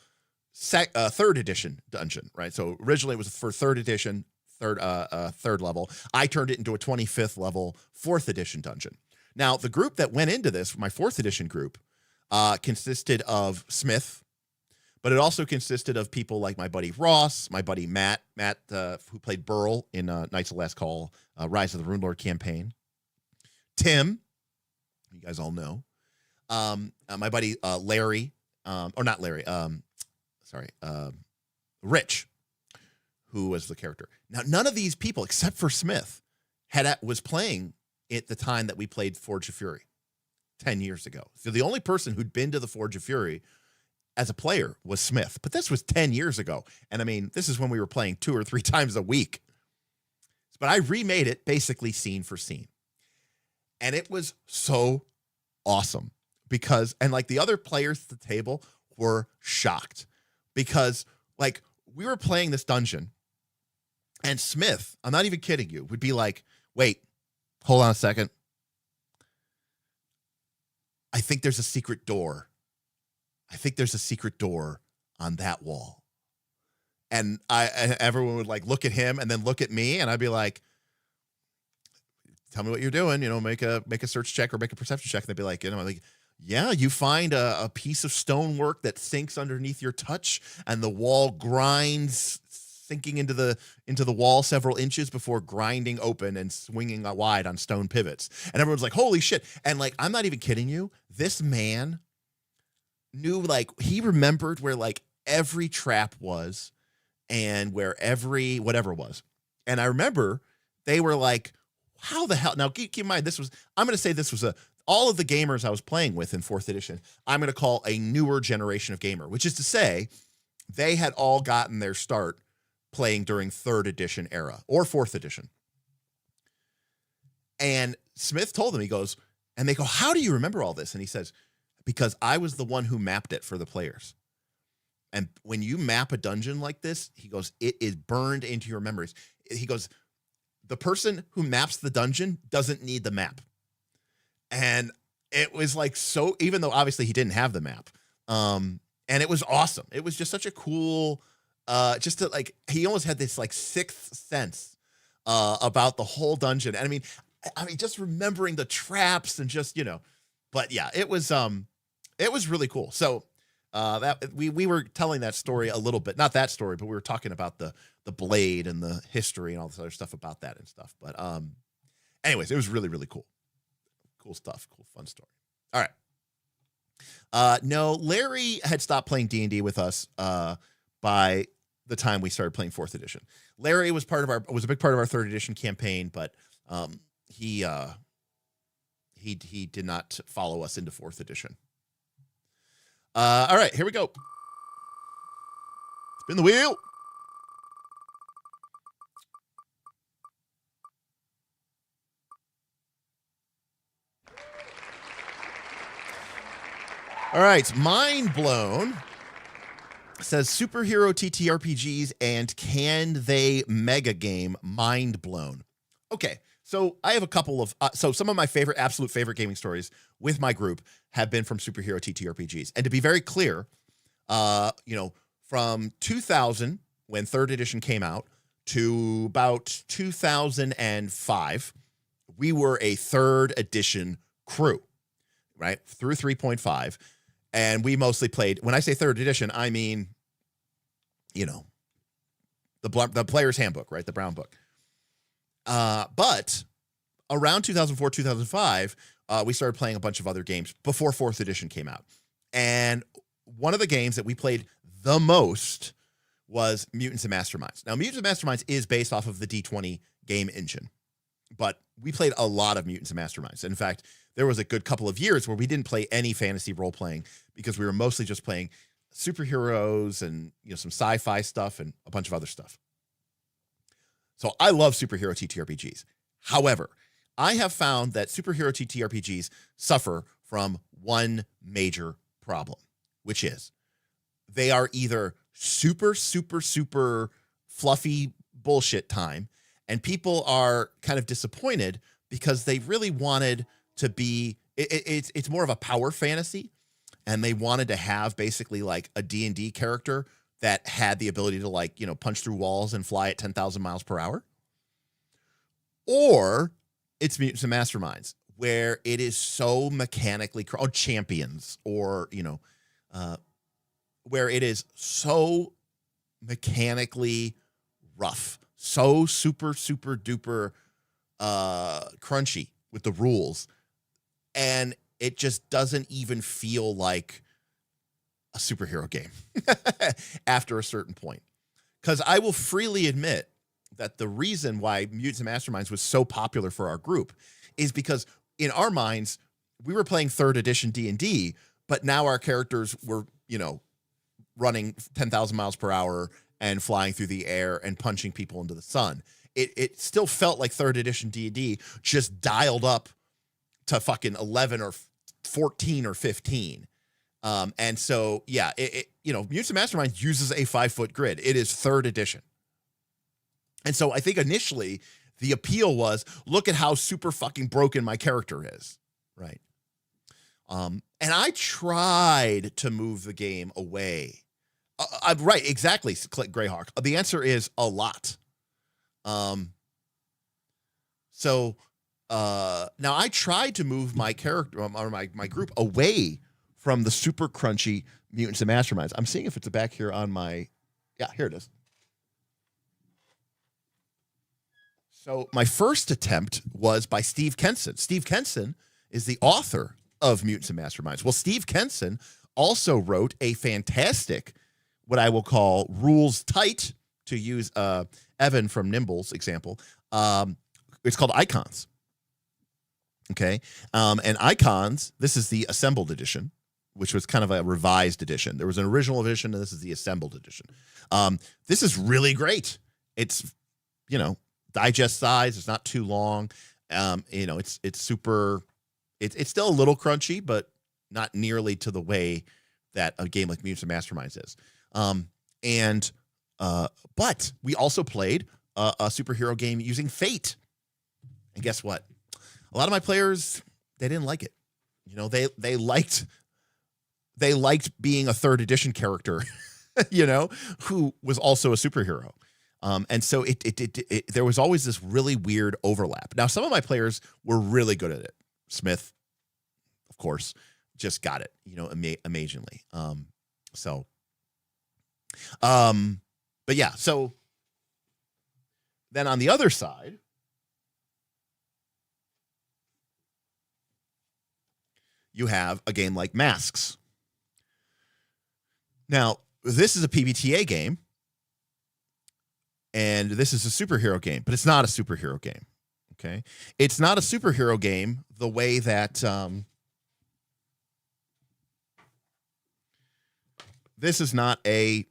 3rd edition dungeon, right? So originally it was for 3rd edition, third level. I turned it into a 25th level 4th edition dungeon. Now, the group that went into this, my 4th edition group, consisted of Smith, but it also consisted of people like my buddy Ross, my buddy Matt, who played Burl in Knights of Last Call, Rise of the Runelord campaign. Tim, you guys all know. My buddy Larry, or not Larry, Rich, who was the character. Now, none of these people, except for Smith, was playing at the time that we played Forge of Fury 10 years ago. So the only person who'd been to the Forge of Fury as a player was Smith, but this was 10 years ago. And I mean, this is when we were playing 2 or 3 times a week. But I remade it basically scene for scene. And it was so awesome because, and like the other players at the table were shocked because like we were playing this dungeon and Smith, I'm not even kidding you, would be like, wait, hold on a second. I think there's a secret door. I think there's a secret door on that wall. And everyone would like look at him and then look at me, and I'd be like, tell me what you're doing, make a search check or make a perception check. And they'd be like, like, yeah, you find a piece of stonework that sinks underneath your touch and the wall grinds, sinking into the wall several inches before grinding open and swinging wide on stone pivots. And everyone's like, holy shit. And like, I'm not even kidding you. This man knew, like, he remembered where like every trap was and where every whatever was. And I remember they were like, how the hell? Now keep in mind, I'm going to say this was all of the gamers I was playing with in 4th edition, I'm going to call a newer generation of gamer, which is to say they had all gotten their start playing during 3rd edition era or 4th edition. And Smith told them, he goes, and they go, how do you remember all this? And he says, because I was the one who mapped it for the players. And when you map a dungeon like this, he goes, it is burned into your memories. He goes, the person who maps the dungeon doesn't need the map. And it was like, so, even though obviously he didn't have the map, and it was awesome. It was just such a cool, just to like, he almost had this like 6th sense about the whole dungeon. And I mean, just remembering the traps and just, but yeah, it was really cool. So that we were telling that story a little bit, not that story, but we were talking about the blade and the history and all this other stuff about that and stuff. But anyways, it was really, really cool. Cool stuff. Cool, fun story. All right. No, Larry had stopped playing D&D with us by the time we started playing 4th edition. Larry was a big part of our 3rd edition campaign, but he did not follow us into 4th edition. All right, here we go. Spin the wheel. All right, Mind Blown says superhero TTRPGs and can they mega game Mind Blown? Okay, so I have a couple of some of my absolute favorite gaming stories with my group have been from superhero TTRPGs. And to be very clear, from 2000 when 3rd edition came out to about 2005, we were a 3rd edition crew, right? Through 3.5. And we mostly played, when I say 3rd edition, I mean, the player's handbook, right? The brown book. But around 2004, 2005, we started playing a bunch of other games before 4th edition came out. And one of the games that we played the most was Mutants and Masterminds. Now, Mutants and Masterminds is based off of the D20 game engine, but we played a lot of Mutants and Masterminds. In fact, there was a good couple of years where we didn't play any fantasy role playing because we were mostly just playing superheroes and some sci-fi stuff and a bunch of other stuff. So I love superhero TTRPGs. However, I have found that superhero TTRPGs suffer from one major problem, which is they are either super, super, super fluffy bullshit time, and people are kind of disappointed because they really wanted to be, it's more of a power fantasy, and they wanted to have basically like a D&D character that had the ability to punch through walls and fly at 10,000 miles per hour. Or it's Mutants and Masterminds, where it is so mechanically, Champions, or, where it is so mechanically rough, so super, super duper crunchy with the rules. And it just doesn't even feel like a superhero game after a certain point. Because I will freely admit that the reason why Mutants and Masterminds was so popular for our group is because in our minds, we were playing 3rd edition D&D, but now our characters were, running 10,000 miles per hour and flying through the air and punching people into the sun. It still felt like 3rd edition D&D, just dialed up to fucking 11 or 14 or 15. And so, yeah, Mutants and Masterminds uses a 5-foot grid. It is 3rd edition. And so I think initially the appeal was, look at how super fucking broken my character is, right? And I tried to move the game away. Right, exactly, Greyhawk. The answer is a lot. So now I tried to move my character or my group away from the super crunchy Mutants and Masterminds. I'm seeing if it's back here on my, yeah, here it is. So my first attempt was by Steve Kenson. Steve Kenson is the author of Mutants and Masterminds. Well, Steve Kenson also wrote a fantastic, what I will call rules tight, to use Evan from Nimble's example. It's called Icons. Okay. And Icons, this is the assembled edition, which was kind of a revised edition. There was an original edition, and this is the assembled edition. This is really great. It's, digest size. It's not too long. It's super, it's still a little crunchy, but not nearly to the way that a game like Mutants and Masterminds is. But we also played a superhero game using Fate. And guess what? A lot of my players, they didn't like it. They liked being a 3rd edition character, who was also a superhero. And so there was always this really weird overlap. Now, some of my players were really good at it. Smith, of course, just got it, amazingly. But yeah, so then on the other side, you have a game like Masks. Now, this is a PBTA game, and this is a superhero game, but it's not a superhero game, okay? It's not a superhero game the way that this is not a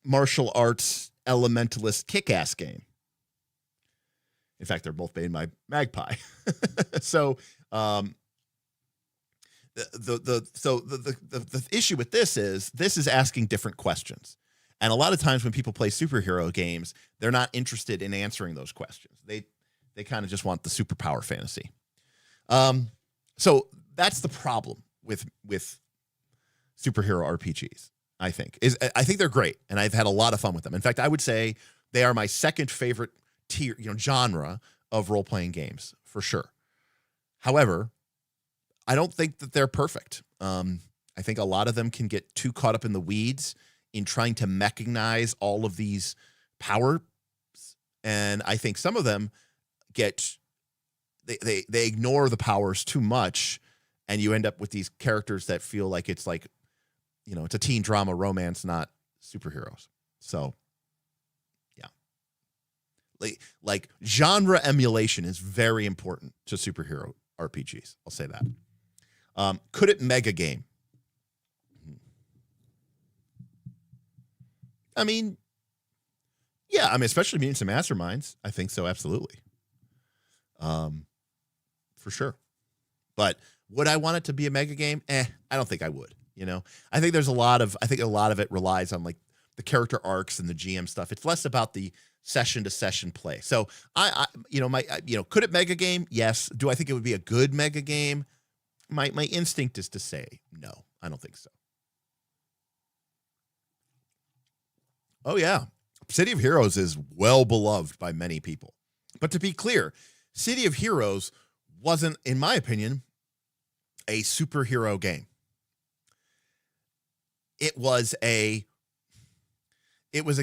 martial arts elementalist kick-ass game. In fact, they're both made by Magpie. So the issue with this is asking different questions. And a lot of times when people play superhero games, they're not interested in answering those questions. They kind of just want the superpower fantasy. So that's the problem with superhero RPGs, I think. I think they're great, and I've had a lot of fun with them. In fact, I would say they are my second favorite tier, genre of role-playing games, for sure. However, I don't think that they're perfect. I think a lot of them can get too caught up in the weeds in trying to mechanize all of these powers. And I think some of them they ignore the powers too much, and you end up with these characters that feel like it's like, it's a teen drama romance, not superheroes. So, yeah. Like genre emulation is very important to superhero RPGs. I'll say that. Could it mega game? I mean, yeah. I mean, especially Mutants and Masterminds. I think so. Absolutely. For sure. But would I want it to be a mega game? I don't think I would. You know, I think a lot of it relies on like the character arcs and the GM stuff. It's less about the session to session play. So could it mega game? Yes. Do I think it would be a good mega game? My instinct is to say no. I don't think so. Oh yeah, City of Heroes is well beloved by many people. But to be clear, City of Heroes wasn't, in my opinion, a superhero game. It was a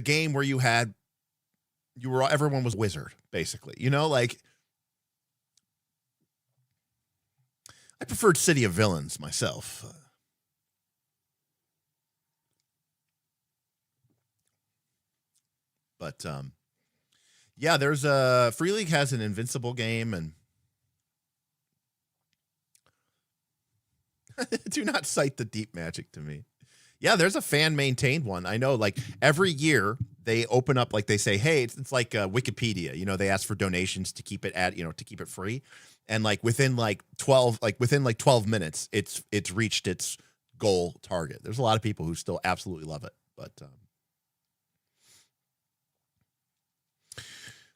game where everyone was wizard, basically. You know, like I preferred City of Villains myself. But yeah, there's Free League has an Invincible game, and do not cite the Deep Magic to me. Yeah, there's a fan maintained one. I know, like every year they open up, like they say, hey, it's like Wikipedia. You know, they ask for donations to keep it to keep it free, and like within 12 minutes, it's reached its goal target. There's a lot of people who still absolutely love it, but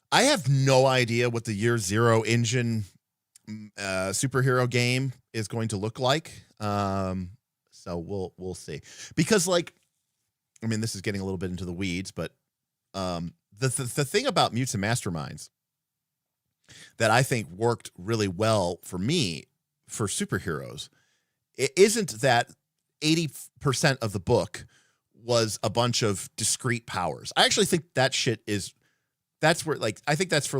I have no idea what the Year Zero engine superhero game is going to look like. So we'll see. Because this is getting a little bit into the weeds, but the thing about Mutants and Masterminds that I think worked really well for me for superheroes, it isn't that 80% of the book was a bunch of discrete powers. I actually think that shit that's where I think that's for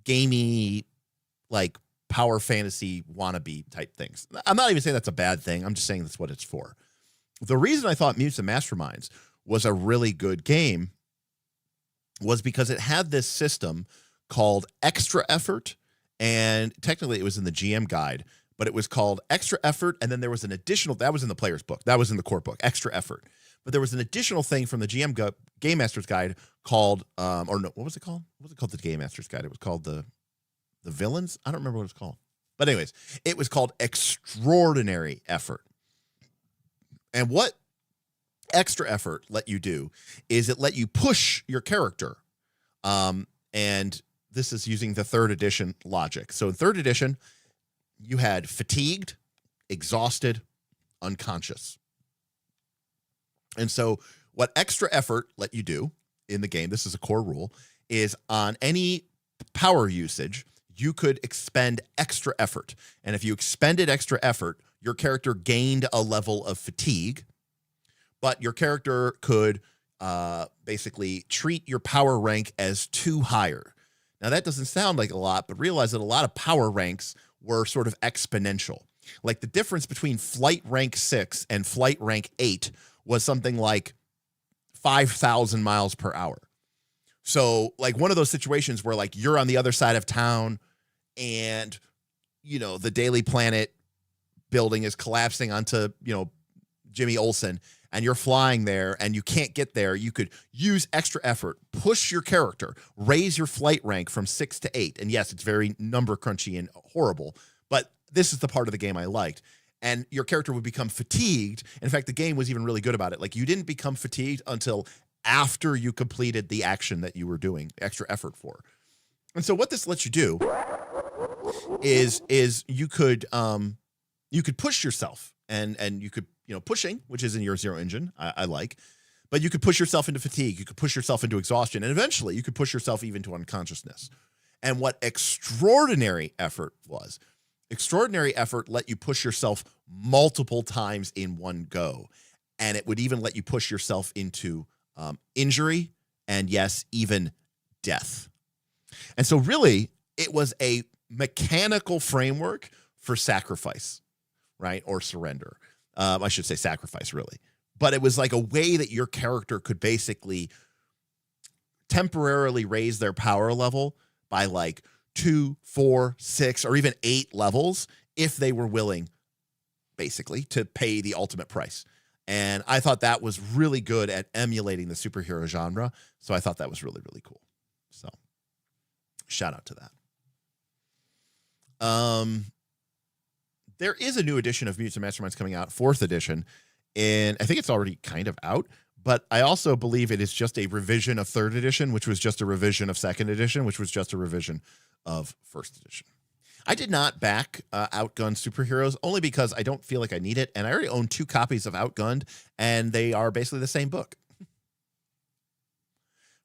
gamey, power fantasy wannabe type things. I'm not even saying that's a bad thing. I'm just saying that's what it's for. The reason I thought Mutants and Masterminds was a really good game was because it had this system called Extra Effort, and technically it was in the GM guide, but it was called Extra Effort, and then there was an additional, that was in the player's book, that was in the core book, Extra Effort. But there was an additional thing from the Game Master's Guide called, what was it called? What was it called, the Game Master's Guide? It was called the Villains? I don't remember what it was called. But anyways, it was called Extraordinary Effort. And what Extra Effort let you do is it let you push your character. And this is using the 3rd edition logic. So in 3rd edition, you had fatigued, exhausted, unconscious. And so what Extra Effort let you do in the game, this is a core rule, is on any power usage, you could expend extra effort. And if you expended extra effort, your character gained a level of fatigue, but your character could basically treat your power rank as 2 higher. Now, that doesn't sound like a lot, but realize that a lot of power ranks were sort of exponential. Like the difference between flight rank 6 and flight rank 8 was something like 5,000 miles per hour. So one of those situations where you're on the other side of town and, the Daily Planet building is collapsing onto, Jimmy Olsen, and you're flying there and you can't get there, you could use Extra Effort, push your character, raise your flight rank from 6 to 8. And yes, it's very number crunchy and horrible, but this is the part of the game I liked. And your character would become fatigued. In fact, the game was even really good about it. You didn't become fatigued until after you completed the action that you were doing Extra Effort for. And so what this lets you do is you could push yourself and you could, pushing, which is in your Zero engine, I like, but you could push yourself into fatigue, you could push yourself into exhaustion, and eventually you could push yourself even to unconsciousness. And what Extraordinary Effort was, Extraordinary Effort let you push yourself multiple times in one go. And it would even let you push yourself into injury and, yes, even death. And so really, it was a mechanical framework for sacrifice, right? Or surrender. I should say sacrifice, really. But it was like a way that your character could basically temporarily raise their power level by like 2, 4, 6, or even 8 levels if they were willing, basically, to pay the ultimate price. And I thought that was really good at emulating the superhero genre. So I thought that was really, really cool. So shout out to that. There is a new edition of Mutants and Masterminds coming out, 4th edition, and I think it's already kind of out. But I also believe it is just a revision of 3rd edition, which was just a revision of 2nd edition, which was just a revision of 1st edition. I did not back Outgunned Superheroes only because I don't feel like I need it. And I already own 2 copies of Outgunned, and they are basically the same book.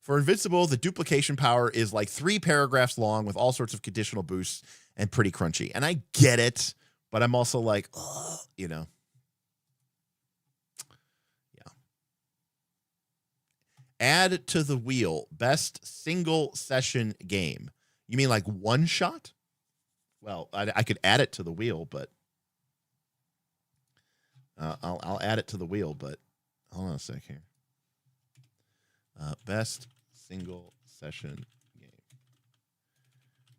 For Invincible, the duplication power is like 3 paragraphs long with all sorts of conditional boosts and pretty crunchy. And I get it, but I'm also like, oh, you know. Yeah. Add to the wheel, best single session game. You mean like one shot? Well, I could add it to the wheel, but I'll add it to the wheel. But hold on a sec here. Best single session game.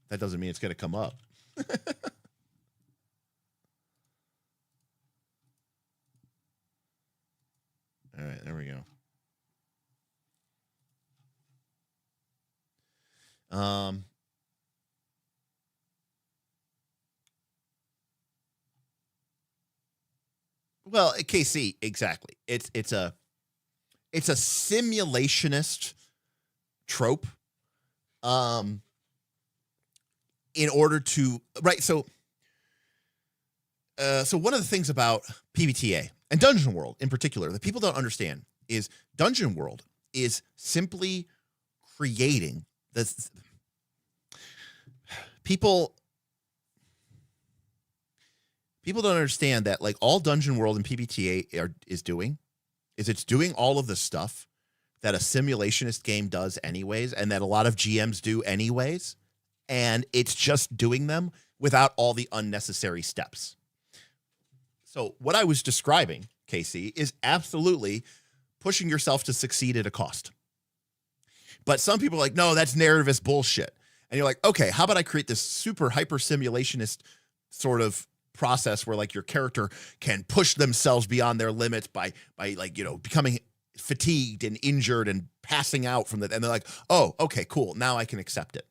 That doesn't mean it's going to come up. All right, there we go. Well, KC, exactly. It's a simulationist trope. In order to so one of the things about PBTA and Dungeon World in particular that people don't understand is Dungeon World is simply creating this. People don't understand that like all Dungeon World and PBTA is doing is it's doing all of the stuff that a simulationist game does anyways, and that a lot of GMs do anyways, and it's just doing them without all the unnecessary steps. So what I was describing, Casey, is absolutely pushing yourself to succeed at a cost. But some people are like, no, that's narrativist bullshit. And you're like, okay, how about I create this super hyper simulationist sort of process where like your character can push themselves beyond their limits by like, you know, becoming fatigued and injured and passing out from that. And they're like, oh, okay, cool. Now I can accept it.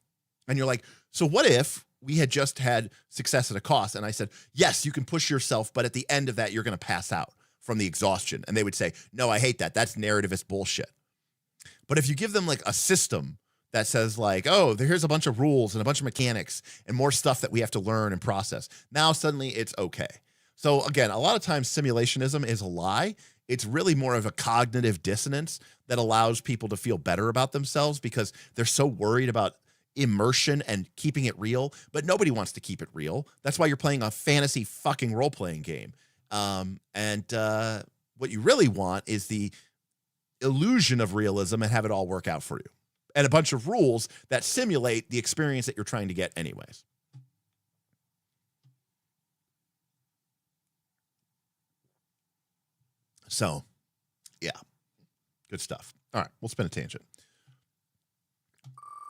And you're like, so what if we had just had success at a cost? And I said, yes, you can push yourself, but at the end of that, you're going to pass out from the exhaustion. And they would say, no, I hate that. That's narrativist bullshit. But if you give them like a system that says like, oh, here's a bunch of rules and a bunch of mechanics and more stuff that we have to learn and process, now suddenly it's okay. So again, a lot of times simulationism is a lie. It's really more of a cognitive dissonance that allows people to feel better about themselves because they're so worried about immersion and keeping it real, but nobody wants to keep it real. That's why you're playing a fantasy fucking role-playing game. What you really want is the illusion of realism and have it all work out for you. And a bunch of rules that simulate the experience that you're trying to get anyways. So, yeah, good stuff. All right, we'll spin a tangent.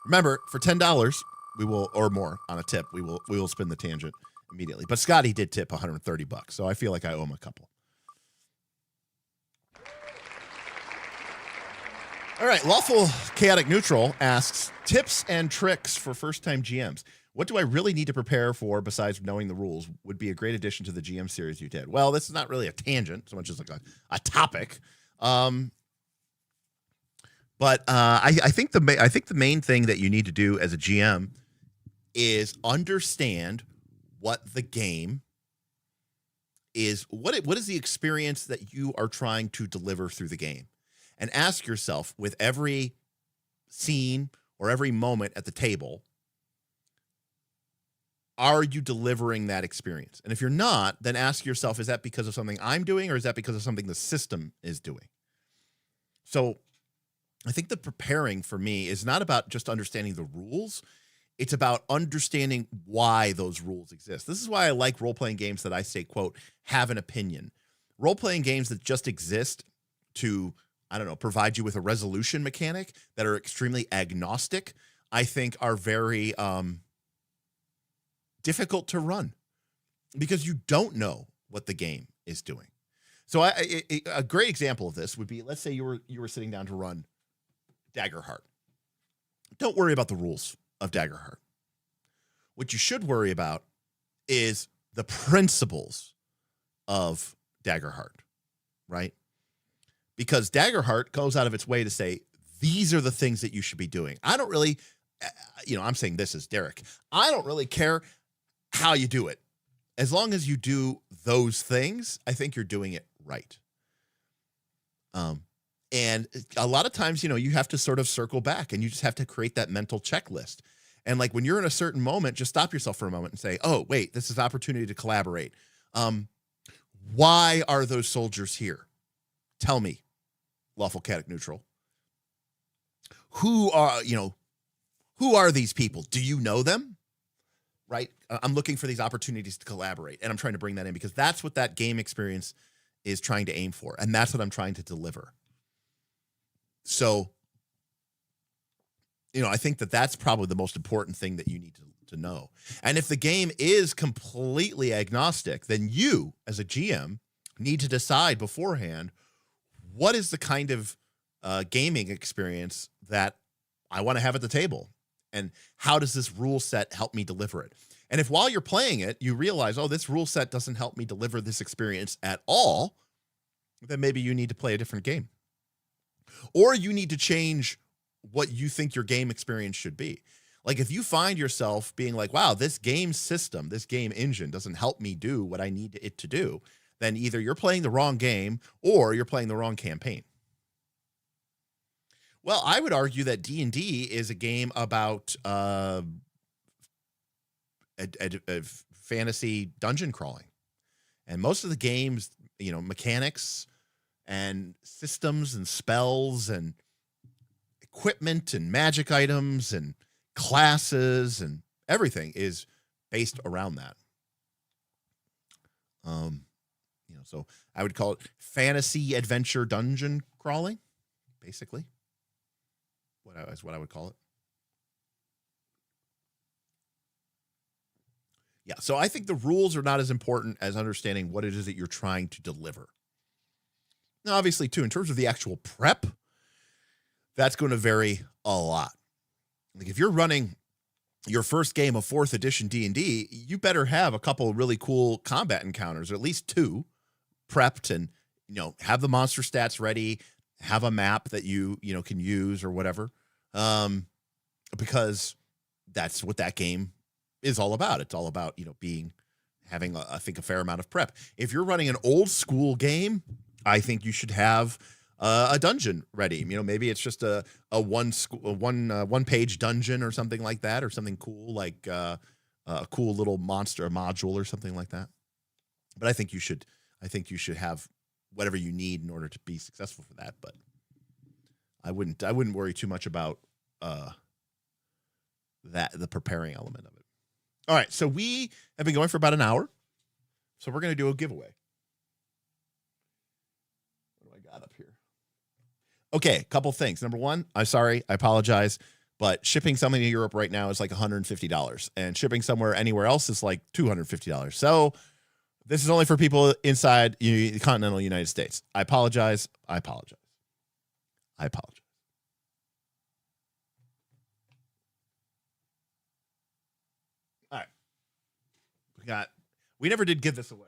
Remember, for $10, we will, or more on a tip, we will spin the tangent immediately. But Scotty did tip $130, so I feel like I owe him a couple. All right, Lawful Chaotic Neutral asks, tips and tricks for first-time GMs. What do I really need to prepare for besides knowing the rules? Would be a great addition to the GM series you did. Well, this is not really a tangent, so much as like a topic. But I think the main thing that you need to do as a GM is understand what the game is. What is the experience that you are trying to deliver through the game? And ask yourself with every scene or every moment at the table, are you delivering that experience? And if you're not, then ask yourself, is that because of something I'm doing or is that because of something the system is doing? So I think the preparing for me is not about just understanding the rules. It's about understanding why those rules exist. This is why I like role-playing games that I say, quote, have an opinion. Role-playing games that just exist to I don't know, provide you with a resolution mechanic that are extremely agnostic, I think are very difficult to run because you don't know what the game is doing. So a great example of this would be, let's say you were sitting down to run Daggerheart. Don't worry about the rules of Daggerheart. What you should worry about is the principles of Daggerheart, right? Because Daggerheart goes out of its way to say, these are the things that you should be doing. I don't really, I'm saying this as Derek. I don't really care how you do it. As long as you do those things, I think you're doing it right. And a lot of times, you have to sort of circle back and you just have to create that mental checklist. And like when you're in a certain moment, just stop yourself for a moment and say, oh, wait, this is opportunity to collaborate. Why are those soldiers here? Tell me, lawful chaotic neutral. Who are these people? Do you know them? Right? I'm looking for these opportunities to collaborate, and I'm trying to bring that in because that's what that game experience is trying to aim for, and that's what I'm trying to deliver. So, I think that that's probably the most important thing that you need to know. And if the game is completely agnostic, then you, as a GM, need to decide beforehand, what is the kind of gaming experience that I want to have at the table? And how does this rule set help me deliver it? And if while you're playing it, you realize, oh, this rule set doesn't help me deliver this experience at all, then maybe you need to play a different game. Or you need to change what you think your game experience should be. Like if you find yourself being like, wow, this game system, this game engine doesn't help me do what I need it to do, then either you're playing the wrong game or you're playing the wrong campaign. Well, I would argue that D&D is a game about a fantasy dungeon crawling. And most of the games, mechanics and systems and spells and equipment and magic items and classes and everything is based around that. So I would call it fantasy adventure dungeon crawling, basically. Is what I would call it. Yeah, so I think the rules are not as important as understanding what it is that you're trying to deliver. Now, obviously, too, in terms of the actual prep, that's going to vary a lot. Like if you're running your first game of 4th edition D&D, you better have a couple of really cool combat encounters, or at least 2, prepped and, have the monster stats ready, have a map that you can use or whatever. Because that's what that game is all about. It's all about, having I think a fair amount of prep. If you're running an old school game, I think you should have a dungeon ready. Maybe it's just a one page dungeon or something like that, or something cool like a cool little monster module or something like that. But I think you should have whatever you need in order to be successful for that. But I wouldn't worry too much about the preparing element of it. All right, so we have been going for about an hour, so we're going to do a giveaway. What do I got up here? Okay, a couple things. Number one, I'm sorry, I apologize, but shipping something to Europe right now is like $150, and shipping somewhere anywhere else is like $250. So this is only for people inside the continental United States. I apologize. All right. We never did give this away.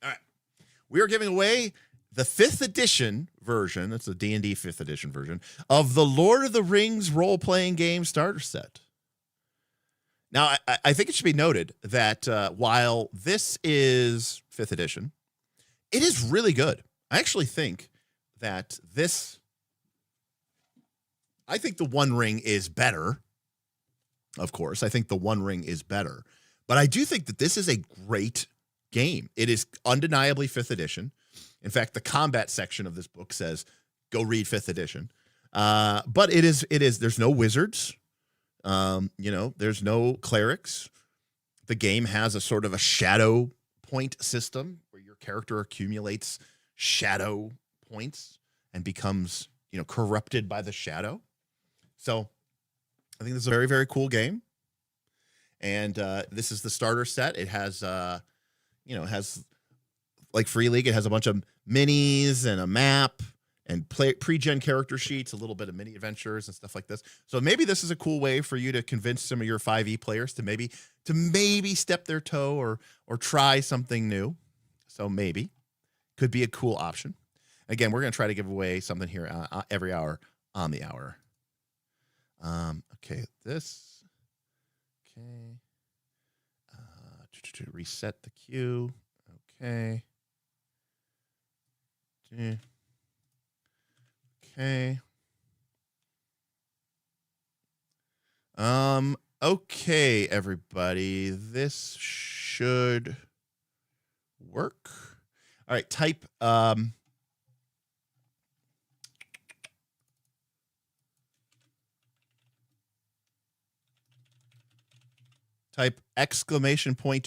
All right. We are giving away the 5th edition version. That's the D&D 5th edition version of the Lord of the Rings role-playing game starter set. Now, I think it should be noted that while this is 5th edition, it is really good. I actually think that I think the One Ring is better. Of course, I think the One Ring is better. But I do think that this is a great game. It is undeniably 5th edition. In fact, the combat section of this book says, go read 5th edition. But it is, there's no wizards. There's no clerics. The game has a sort of a shadow point system where you're your character accumulates shadow points and becomes, corrupted by the shadow. So I think this is a very, very cool game. And this is the starter set. It has, it has like Free League. It has a bunch of minis and a map and pre-gen character sheets, a little bit of mini adventures and stuff like this. So maybe this is a cool way for you to convince some of your 5e players to maybe step their toe or try something new. So maybe could be a cool option. Again, we're going to try to give away something here every hour on the hour. Okay, this. Okay. To reset the queue. Okay. Okay. Okay, everybody. This should work. All right, type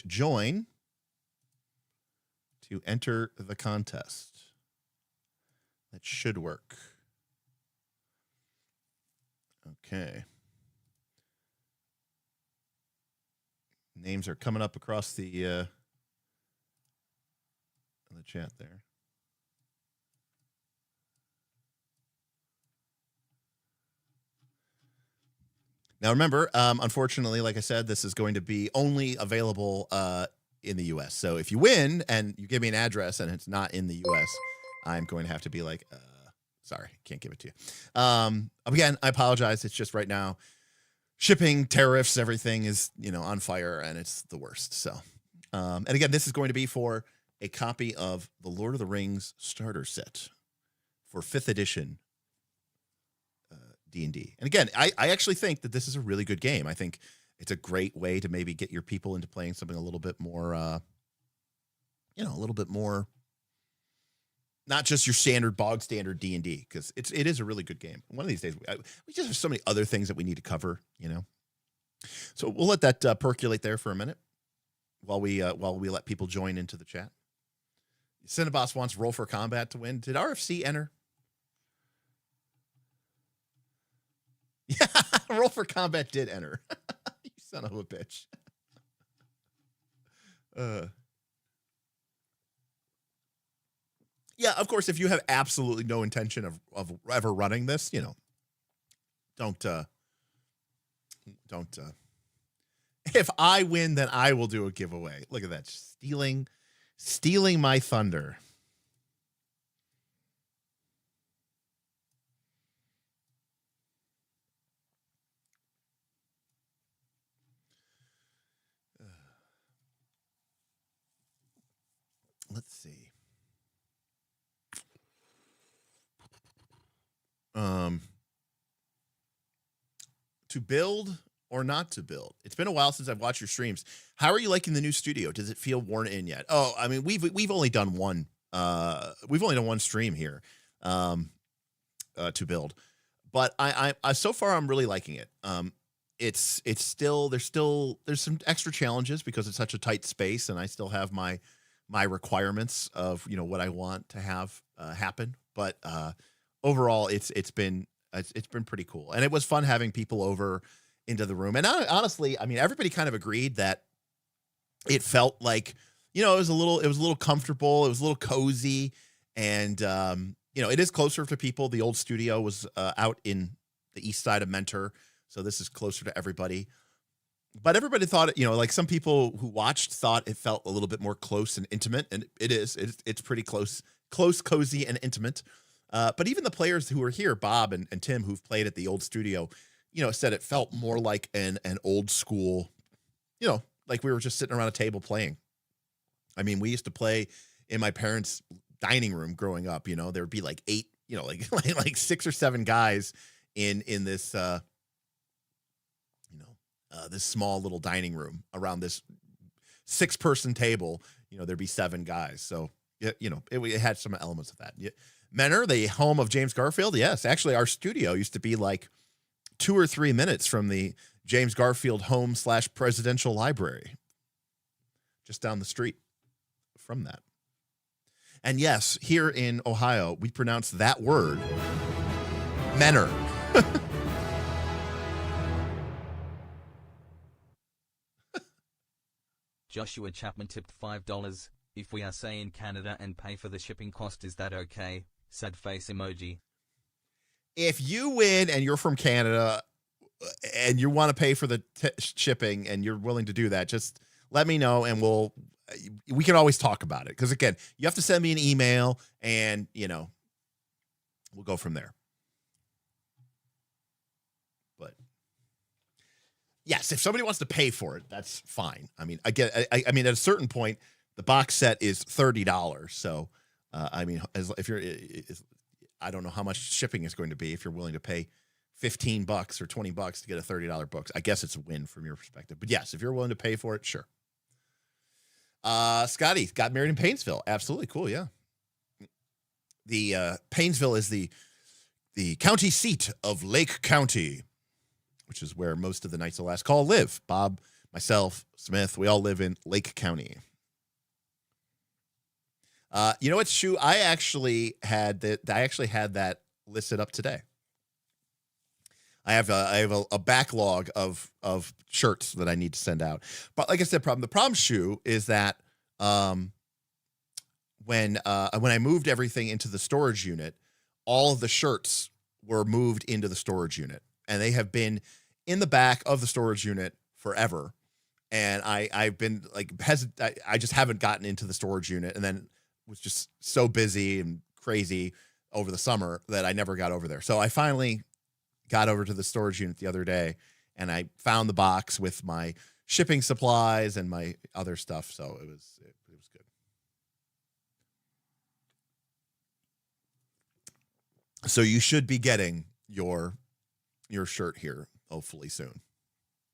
!join to enter the contest. That should work. Okay. Names are coming up across the chat there. Now, remember, unfortunately, like I said, this is going to be only available in the U.S. So if you win and you give me an address and it's not in the U.S., I'm going to have to be like, sorry, can't give it to you. Again, I apologize. It's just right now, shipping, tariffs, everything is, on fire, and it's the worst. So, and again, this is going to be for a copy of the Lord of the Rings starter set for 5th edition D&D. And again, I actually think that this is a really good game. I think it's a great way to maybe get your people into playing something a little bit more, a little bit more, not just your standard bog standard D&D, because it is a really good game. One of these days, we just have so many other things that we need to cover, So we'll let that percolate there for a minute while we let people join into the chat. Cinnabos wants Roll for Combat to win. Did RFC enter? Yeah, Roll for Combat did enter. You son of a bitch. Yeah, of course, if you have absolutely no intention of ever running this, don't. If I win, then I will do a giveaway. Look at that, stealing my thunder. Let's see. To build or not to build? It's been a while since I've watched your streams. How are you liking the new studio? Does it feel worn in yet? Oh, I mean, we've only done one. We've only done one stream here, to build, but I so far I'm really liking it. It's still there's some extra challenges because it's such a tight space, and I still have my requirements of what I want to have happen. But overall, it's been pretty cool, and it was fun having people over into the room. And honestly, I mean, everybody kind of agreed that it felt like it was a little comfortable, it was a little cozy, and it is closer to people. The old studio was out in the east side of Mentor, so this is closer to everybody. But everybody thought, like some people who watched thought it felt a little bit more close and intimate, and it is. It's pretty close, cozy, and intimate. But even the players who were here, Bob and Tim, who've played at the old studio, said it felt more like an old school, like we were just sitting around a table playing. I mean, we used to play in my parents' dining room growing up. There would be like 8, like 6 or 7 guys in this, this small little dining room around this 6-person table. There'd be 7 guys. So, it had some elements of that. Menor, the home of James Garfield. Yes, actually, our studio used to be like 2 or 3 minutes from the James Garfield home / presidential library, just down the street from that. And yes, here in Ohio, we pronounce that word menor. Joshua Chapman tipped $5. If we are saying Canada and pay for the shipping cost, is that okay? Sad face emoji. If you win and you're from Canada and you want to pay for the shipping and you're willing to do that, just let me know and we can always talk about it. Because again, you have to send me an email and, we'll go from there. But yes, if somebody wants to pay for it, that's fine. I mean, I mean, at a certain point, the box set is $30. So, I mean, I don't know how much shipping is going to be if you're willing to pay $15 or $20 to get a $30 box. I guess it's a win from your perspective. But yes, if you're willing to pay for it, sure. Scotty got married in Painesville. Absolutely cool. Yeah. The Painesville is the county seat of Lake County, which is where most of the Knights of the Last Call live. Bob, myself, Smith, we all live in Lake County. You know what, Shu? I actually had that listed up today. I have a backlog of shirts that I need to send out. But like I said, the problem, Shu, is that when I moved everything into the storage unit, all of the shirts were moved into the storage unit, and they have been in the back of the storage unit forever. And I've been like I just haven't gotten into the storage unit, and then was just so busy and crazy over the summer that I never got over there. So I finally got over to the storage unit the other day, and I found the box with my shipping supplies and my other stuff. So it was good. So you should be getting your shirt here hopefully soon.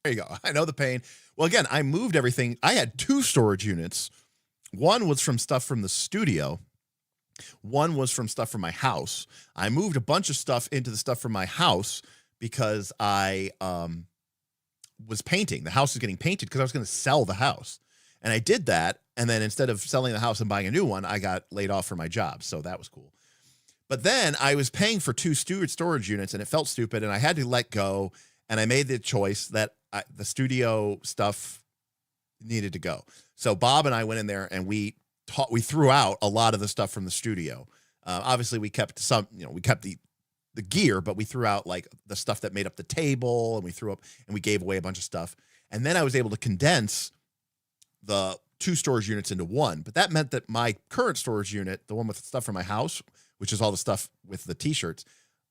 There you go. I know the pain. Well, again, I moved everything. I had 2 storage units. One was from stuff from the studio. One was from stuff from my house. I moved a bunch of stuff into the stuff from my house because I was painting. The house was getting painted because I was going to sell the house. And I did that. And then instead of selling the house and buying a new one, I got laid off from my job. So that was cool. But then I was paying for 2 storage units, and it felt stupid, and I had to let go. And I made the choice that the studio stuff needed to go. So Bob and I went in there and we threw out a lot of the stuff from the studio. Obviously we kept some, we kept the gear, but we threw out like the stuff that made up the table, and we gave away a bunch of stuff. And then I was able to condense the 2 storage units into one. But that meant that my current storage unit, the one with the stuff from my house, which is all the stuff with the t-shirts,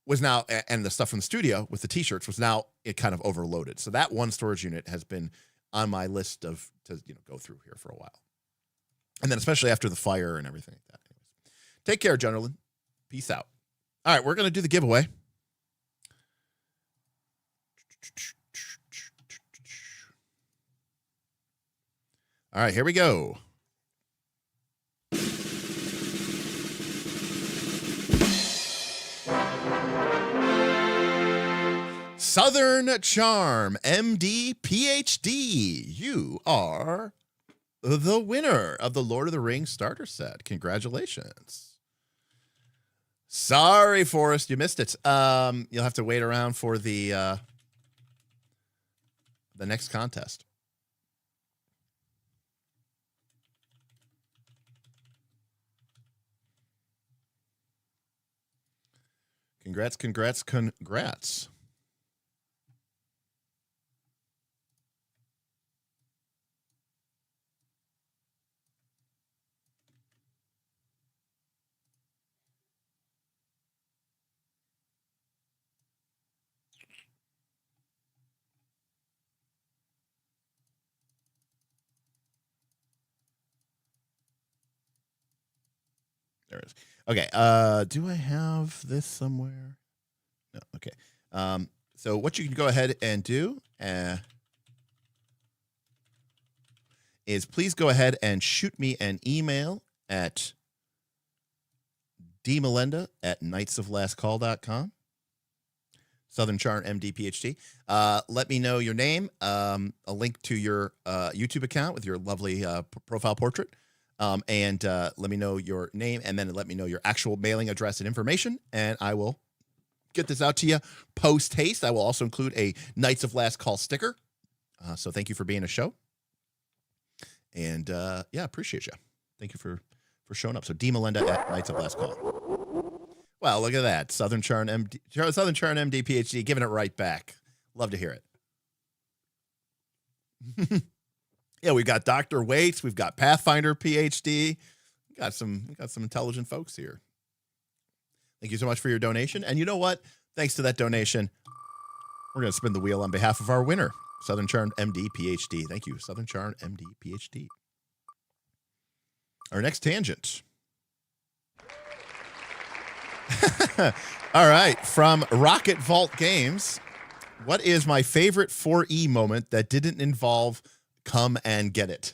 was now, and the stuff from the studio with the t-shirts was now it kind of overloaded. So that one storage unit has been on my list to go through here for a while. And then especially after the fire and everything like that. Anyways, take care, gentlemen. Peace out. All right, we're going to do the giveaway. All right, here we go. Southern Charm, MD, PhD. You are the winner of the Lord of the Rings starter set. Congratulations. Sorry, Forrest, you missed it. You'll have to wait around for the next contest. Congrats. There it is. Okay. Do I have this somewhere? No. Okay. So what you can go ahead and do is please go ahead and shoot me an email at dmelenda@knightsoflastcall.com. Southern Charm, MD, PhD. Let me know your name, a link to your YouTube account with your lovely profile portrait, and let me know your name, and then let me know your actual mailing address and information, and I will get this out to you post haste. I will also include a Knights of Last Call sticker. So thank you for being a show. And yeah, appreciate you. Thank you for showing up. So D Melinda at Knights of Last Call. Well, look at that. Southern Charn MD PhD giving it right back. Love to hear it. Yeah, we've got Dr. Waits, we've got Pathfinder PhD. We got some intelligent folks here. Thank you so much for your donation. And you know what? Thanks to that donation, we're going to spin the wheel on behalf of our winner, Southern Charm MD PhD. Thank you, Southern Charm MD PhD. Our next tangent. All right, from Rocket Vault Games. What is my favorite 4E moment that didn't involve come and get it?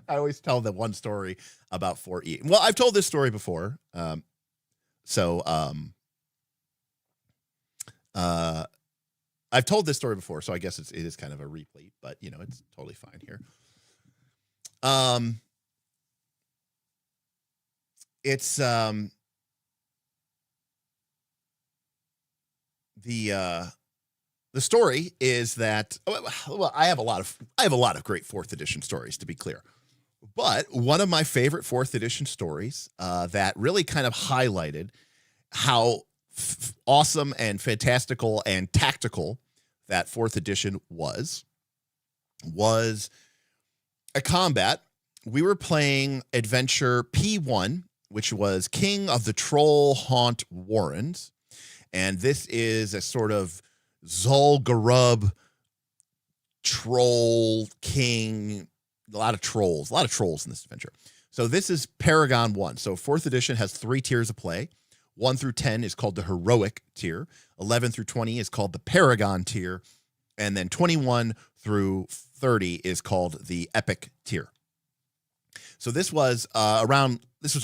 I always tell the one story about 4E. Well, I've told this story before. I've told this story before, so I guess it is kind of a replete, but you know, it's totally fine here. The story is that, well, I have a lot of great 4th edition stories, to be clear. But one of my favorite 4th edition stories that really kind of highlighted how awesome and fantastical and tactical that 4th edition was a combat. We were playing adventure P1, which was King of the Troll Haunt Warrens. And this is a sort of Zul'Gurub troll king, a lot of trolls in this adventure. So this is Paragon 1. So 4th edition has 3 tiers of play. 1 through 10 is called the heroic tier. 11 through 20 is called the Paragon tier. And then 21 through 30 is called the epic tier. So this was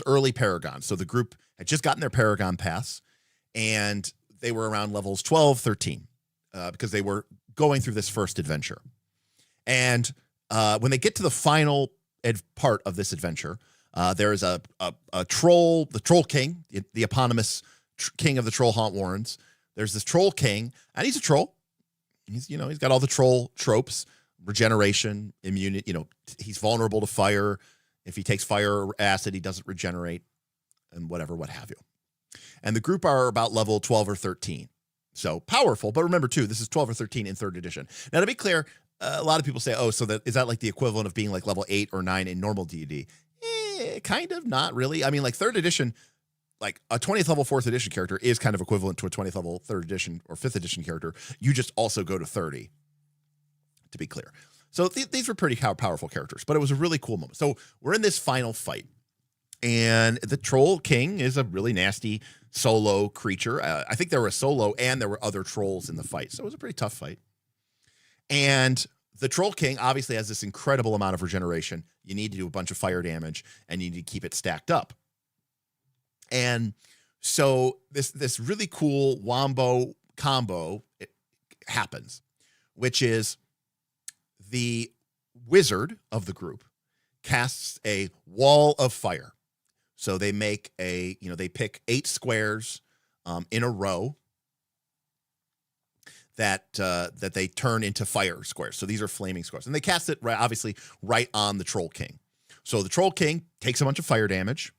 early Paragon. So the group had just gotten their Paragon pass, and they were around levels 12, 13, because they were going through this first adventure. And when they get to the final part of this adventure, there is a troll, the Troll King, the eponymous king of the Troll Haunt Warrens. There's this Troll King, and he's a troll. He's got all the troll tropes, regeneration, immunity. He's vulnerable to fire. If he takes fire or acid, he doesn't regenerate, and what have you. And the group are about level 12 or 13. So powerful. But remember, too, this is 12 or 13 in 3rd edition. Now, to be clear, a lot of people say, oh, so is that like the equivalent of being like level 8 or 9 in normal D&D? Kind of, not really. I mean, like 3rd edition, like a 20th level 4th edition character is kind of equivalent to a 20th level 3rd edition or 5th edition character. You just also go to 30, to be clear. So these were pretty powerful characters, but it was a really cool moment. So we're in this final fight. And the Troll King is a really nasty solo creature. I think there were a solo and there were other trolls in the fight. So it was a pretty tough fight. And the Troll King obviously has this incredible amount of regeneration. You need to do a bunch of fire damage, and you need to keep it stacked up. And so this really cool wombo combo happens, which is the wizard of the group casts a wall of fire. So they make they pick 8 squares in a row that they turn into fire squares. So these are flaming squares. And they cast it obviously right on the Troll King. So the Troll King takes a bunch of fire damage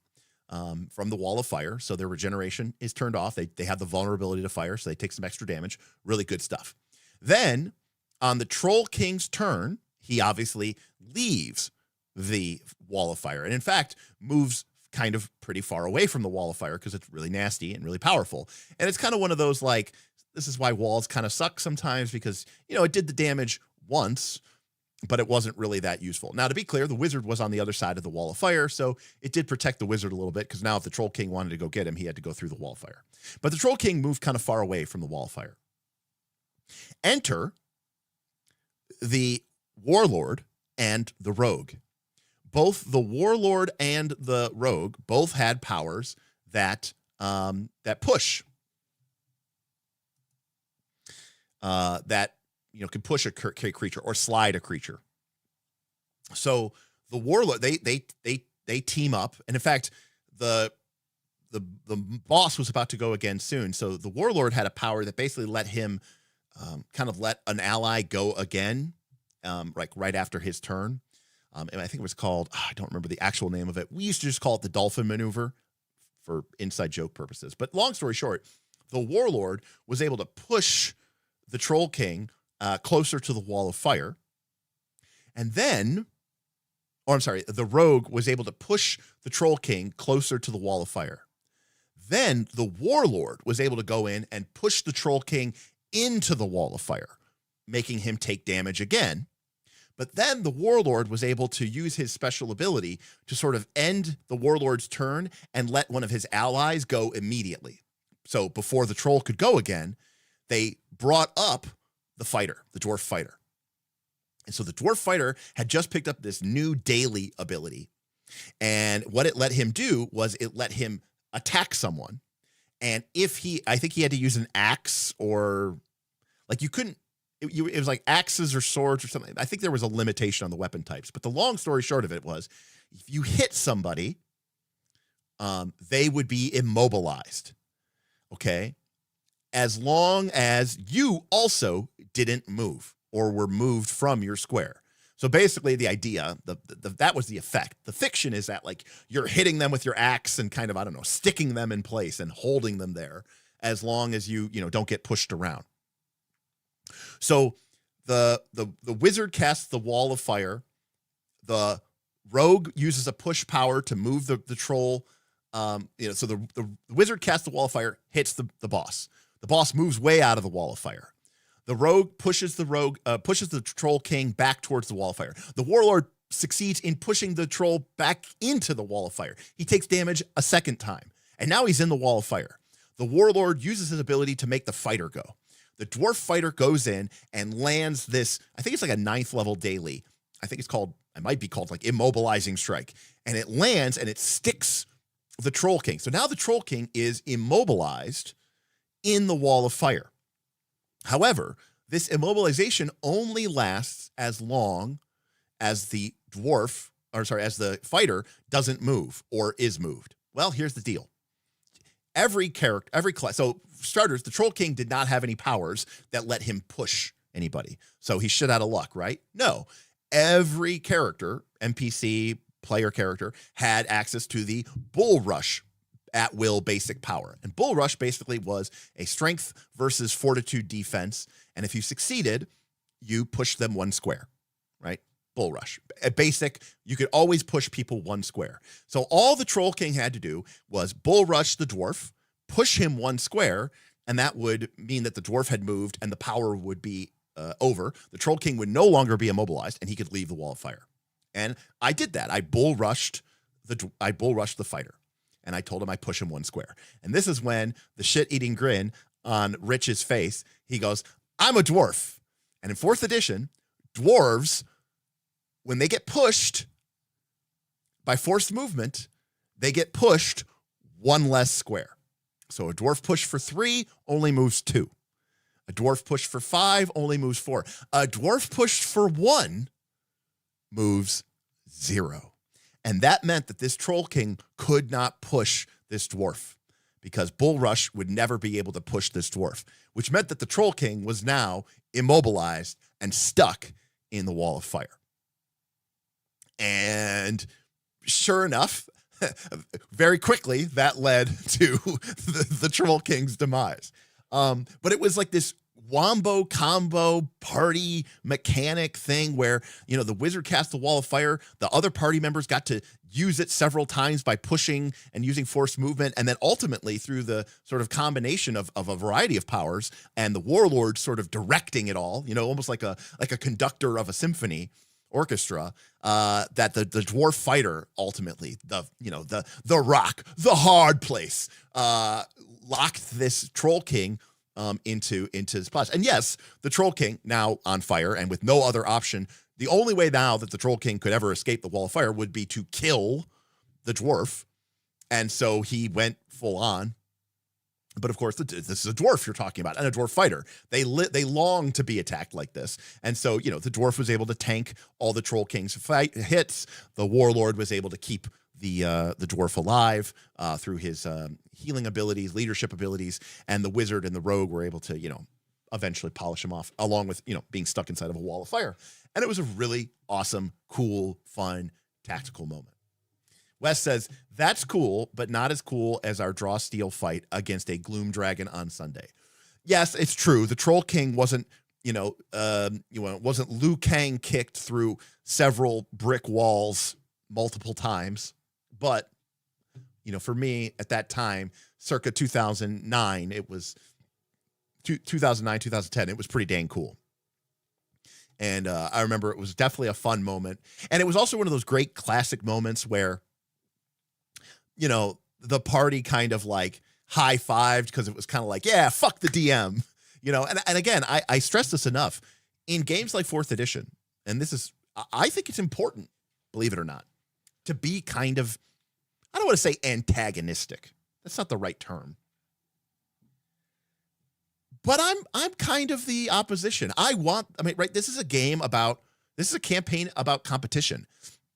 from the wall of fire. So their regeneration is turned off. They have the vulnerability to fire, so they take some extra damage. Really good stuff. Then on the Troll King's turn, he obviously leaves the wall of fire. And in fact, moves kind of pretty far away from the wall of fire because it's really nasty and really powerful. And it's kind of one of those, like, this is why walls kind of suck sometimes, because, it did the damage once, but it wasn't really that useful. Now, to be clear, the wizard was on the other side of the wall of fire, so it did protect the wizard a little bit, because now if the Troll King wanted to go get him, he had to go through the wall of fire. But the Troll King moved kind of far away from the wall of fire. Enter the Warlord and the Rogue. Both the Warlord and the Rogue both had powers that push. That can push a creature or slide a creature. So the Warlord, they they team up, and in fact, the boss was about to go again soon. So the warlord had a power that basically let him kind of let an ally go again, like right after his turn. And I think it was called, I don't remember the actual name of it. We used to just call it the dolphin maneuver for inside joke purposes. But long story short, the warlord was able to push the Troll King closer to the wall of fire. And then, the rogue was able to push the Troll King closer to the wall of fire. Then the warlord was able to go in and push the Troll King into the wall of fire, making him take damage again. But then the warlord was able to use his special ability to sort of end the warlord's turn and let one of his allies go immediately. So before the troll could go again, they brought up the fighter, the dwarf fighter. And so the dwarf fighter had just picked up this new daily ability. And what it let him do was it let him attack someone. And I think he had to use an axe, or like you couldn't, it was like axes or swords or something. I think there was a limitation on the weapon types, but the long story short of it was if you hit somebody, they would be immobilized. Okay. As long as you also didn't move or were moved from your square. So basically the idea, that was the effect. The fiction is that like you're hitting them with your axe and kind of, I don't know, sticking them in place and holding them there as long as you don't get pushed around. So the wizard casts the wall of fire. The rogue uses a push power to move the troll. So the wizard casts the wall of fire, hits the boss. The boss moves way out of the wall of fire. The rogue pushes the Troll King back towards the wall of fire. The warlord succeeds in pushing the troll back into the wall of fire. He takes damage a second time, and now he's in the wall of fire. The warlord uses his ability to make the fighter go. The dwarf fighter goes in and lands this, I think it's like a 9th level daily. I think it might be called like immobilizing strike. And it lands and it sticks the Troll King. So now the Troll King is immobilized in the wall of fire. However, this immobilization only lasts as long as the fighter doesn't move or is moved. Well, here's the deal. Every class, so starters, the Troll King did not have any powers that let him push anybody. So he's shit out of luck, right? No. Every character, NPC, player character, had access to the Bull Rush at will basic power. And Bull Rush basically was a strength versus fortitude defense. And if you succeeded, you pushed them one square, right? Bull Rush. At basic, you could always push people one square. So all the Troll King had to do was Bull Rush the dwarf, push him one square, and that would mean that the dwarf had moved and the power would be over. The Troll King would no longer be immobilized and he could leave the wall of fire. And I did that. I bull rushed the fighter. And I told him I push him one square. And this is when the shit-eating grin on Rich's face, he goes, I'm a dwarf. And in 4th edition, dwarves, when they get pushed by forced movement, they get pushed one less square. So a dwarf push for 3 only moves 2. A dwarf push for 5 only moves 4. A dwarf push for 1 moves 0. And that meant that this Troll King could not push this dwarf because Bull Rush would never be able to push this dwarf, which meant that the Troll King was now immobilized and stuck in the wall of fire. And sure enough, very quickly, that led to the Troll King's demise. But it was like this wombo combo party mechanic thing where, the wizard cast the wall of fire. The other party members got to use it several times by pushing and using forced movement. And then ultimately through the sort of combination of a variety of powers and the warlord sort of directing it all, almost like a conductor of a symphony orchestra, that the dwarf fighter ultimately, the rock, the hard place, locked this Troll King into his place. And yes, the Troll King, now on fire and with no other option, the only way now that the Troll King could ever escape the wall of fire would be to kill the dwarf. And so he went full on. But of course, this is a dwarf you're talking about, and a dwarf fighter. They long to be attacked like this. And so, the dwarf was able to tank all the Troll King's hits. The warlord was able to keep the dwarf alive through his healing abilities, leadership abilities, and the wizard and the rogue were able to, eventually polish him off, along with, being stuck inside of a wall of fire. And it was a really awesome, cool, fun, tactical moment. Wes says, that's cool, but not as cool as our draw steel fight against a Gloom Dragon on Sunday. Yes, it's true. The Troll King wasn't, wasn't Liu Kang kicked through several brick walls multiple times. But, for me at that time, circa 2009, it was 2009, 2010, it was pretty dang cool. And I remember it was definitely a fun moment. And it was also one of those great classic moments where, the party kind of like high-fived because it was kind of like, yeah, fuck the DM, and again, I stress this enough in games like 4th edition. And this is, I think it's important, believe it or not, to be kind of, I don't want to say antagonistic. That's not the right term. But I'm kind of the opposition. Right? This is a campaign about competition.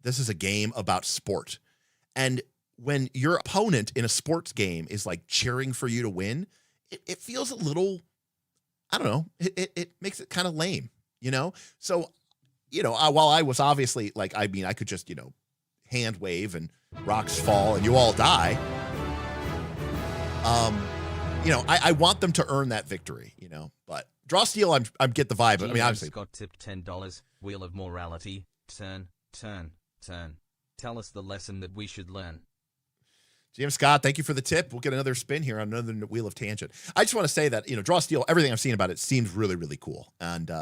This is a game about sport. And when your opponent in a sports game is like cheering for you to win, it feels a little, I don't know, it makes it kind of lame, So, while I was obviously like, I could just, hand wave and rocks fall and you all die. I want them to earn that victory, but draw steel, I'm get the vibe. GM Obviously. Scott tipped $10. Wheel of Morality. Turn. Tell us the lesson that we should learn. GM Scott, thank you for the tip. We'll get another spin here on another Wheel of Tangent. I just want to say that, draw steel, everything I've seen about it seems really, really cool. And,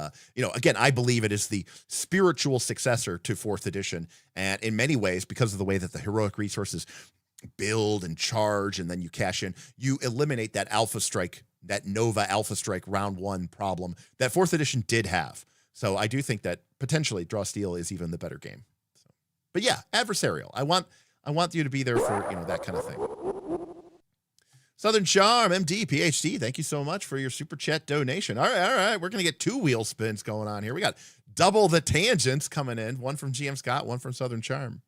again, I believe it is the spiritual successor to 4th edition. And in many ways, because of the way that the heroic resources build and charge, and then you cash in, you eliminate that alpha strike, that Nova alpha strike round 1 problem that 4th edition did have. So I do think that potentially draw steel is even the better game. So, but yeah, adversarial. I want you to be there for, that kind of thing. Southern Charm, MD, PhD, thank you so much for your super chat donation. All right. We're going to get 2 wheel spins going on here. We got double the tangents coming in. One from GM Scott, one from Southern Charm.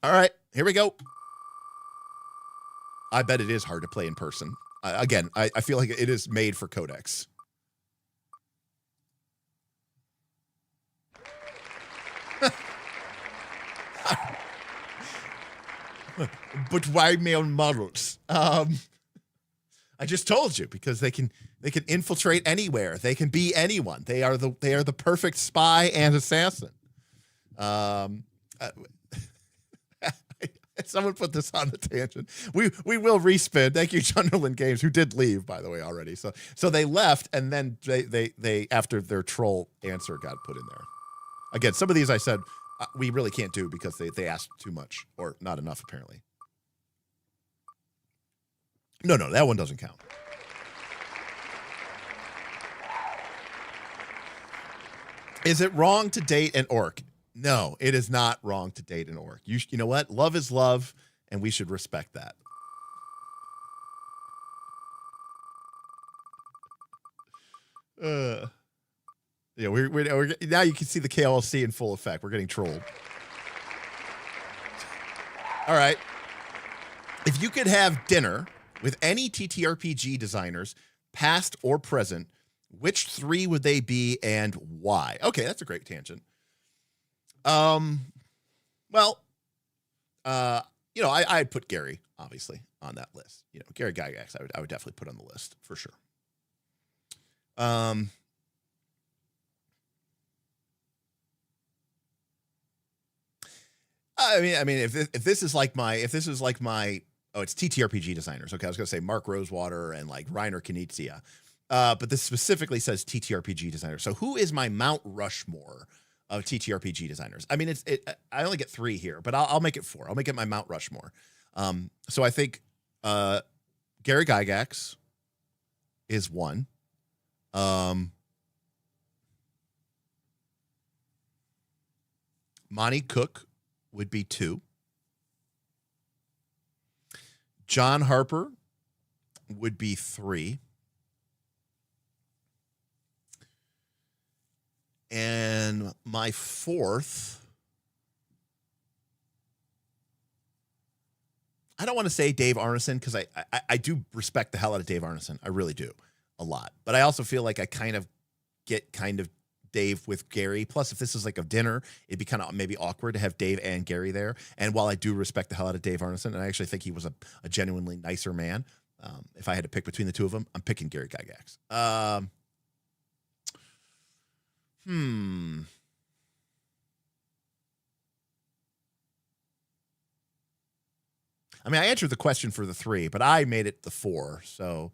All right, here we go. I bet it is hard to play in person. Again, I feel like it is made for Codex. But why male models? I just told you, because they can infiltrate anywhere. They can be anyone. They are the perfect spy and assassin. Someone put this on the tangent. We will respin. Thank you, Junderland Games, who did leave, by the way, already. So they left, and then they after their troll answer got put in there. Again, some of these I said we really can't do because they asked too much or not enough, apparently. No, that one doesn't count. Is it wrong to date an orc? No, it is not wrong to date an orc. You know what? Love is love, and we should respect that. Yeah, we're now you can see the KLC in full effect. We're getting trolled. All right. If you could have dinner with any TTRPG designers, past or present, which 3 would they be and why? Okay, that's a great tangent. I'd put Gary, obviously, on that list. Gary Gygax, I would definitely put on the list for sure. If this is like my, oh, it's TTRPG designers. Okay, I was gonna say Mark Rosewater and like Reiner Knizia, but this specifically says TTRPG designers. So who is my Mount Rushmore of TTRPG designers? I only get 3 here, but I'll make it 4. I'll make it my Mount Rushmore. So I think Gary Gygax is 1. Monty Cook would be 2. John Harper would be 3. And my 4th I don't want to say Dave Arneson because I do respect the hell out of Dave Arneson. I really do a lot. But I also feel like I kind of get Dave with Gary. Plus, if this is like a dinner, it'd be kind of maybe awkward to have Dave and Gary there. And while I do respect the hell out of Dave Arneson, and I actually think he was a genuinely nicer man, if I had to pick between the two of them, I'm picking Gary Gygax. I mean, I answered the question for the 3, but I made it the 4. So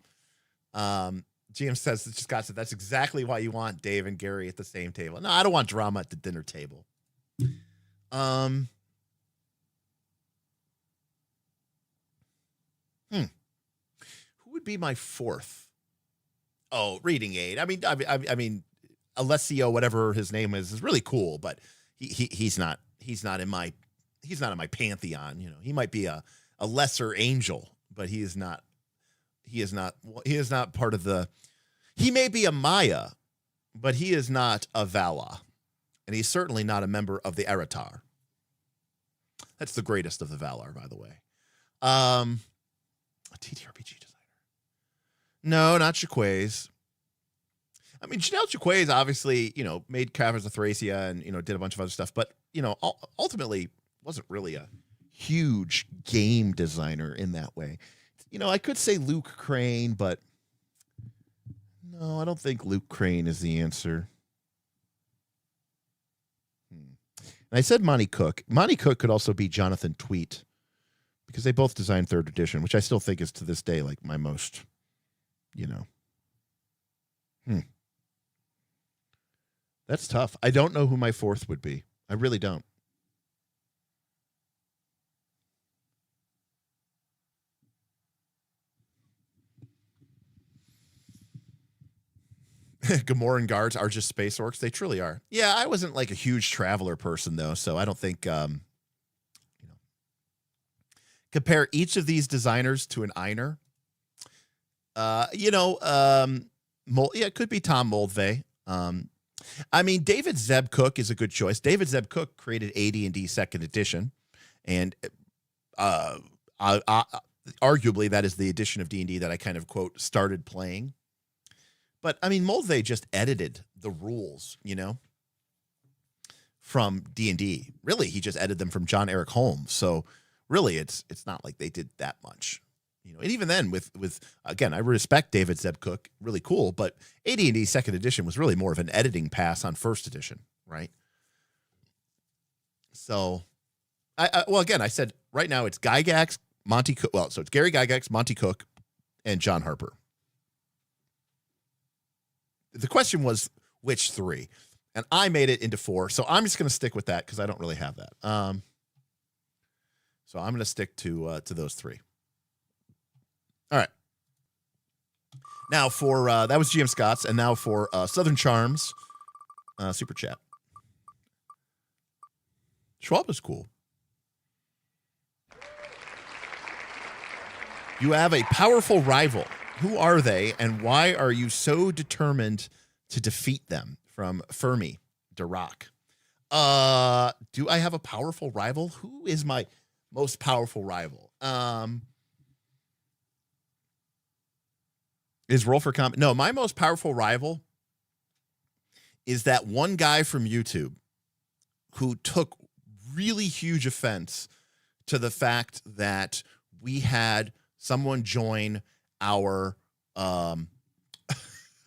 GM says, Scott said, that's exactly why you want Dave and Gary at the same table. No, I don't want drama at the dinner table. Who would be my 4th? Oh, reading aid. I mean, Alessio, whatever his name is really cool, but he's not in my pantheon. You know, he might be a lesser angel, but he is not part of the. He may be a Maya, but he is not a Vala, and he's certainly not a member of the Aratar. That's the greatest of the Valar, by the way. A TTRPG designer. No, not Jaquays. I mean, Janelle Jaquays obviously, made Caverns of Thracia and, did a bunch of other stuff, but, ultimately wasn't really a huge game designer in that way. I could say Luke Crane, but no, I don't think Luke Crane is the answer. And I said Monty Cook. Monty Cook could also be Jonathan Tweet because they both designed 3rd edition, which I still think is to this day like my most, That's tough. I don't know who my 4th would be. I really don't. Gamoran guards are just space orcs. They truly are. Yeah, I wasn't like a huge traveler person though, so I don't think compare each of these designers to an Einer. It could be Tom Moldvay. I mean, David Zeb Cook is a good choice. David Zeb Cook created AD&D 2nd edition, and arguably that is the edition of D&D that I kind of quote started playing. But I mean, Moldvay just edited the rules, from D&D. Really, he just edited them from John Eric Holmes. So really, it's not like they did that much, And even then, with again, I respect David Zeb Cook, really cool. But AD&D 2nd edition was really more of an editing pass on 1st edition, right? So, I said right now it's Gygax, Monty Cook. Well, so it's Gary Gygax, Monty Cook, and John Harper. The question was which 3, and I made it into 4. So I'm just going to stick with that because I don't really have that. So I'm going to stick to those 3. All right. Now for that was GM Scott's, and now for Southern Charms super chat. Schwab is cool. You have a powerful rival. Who are they, and why are you so determined to defeat them? From Fermi Dirac. Do I have a powerful rival? Who is my most powerful rival? Is Roll for Comment? No, my most powerful rival is that one guy from YouTube who took really huge offense to the fact that we had someone join our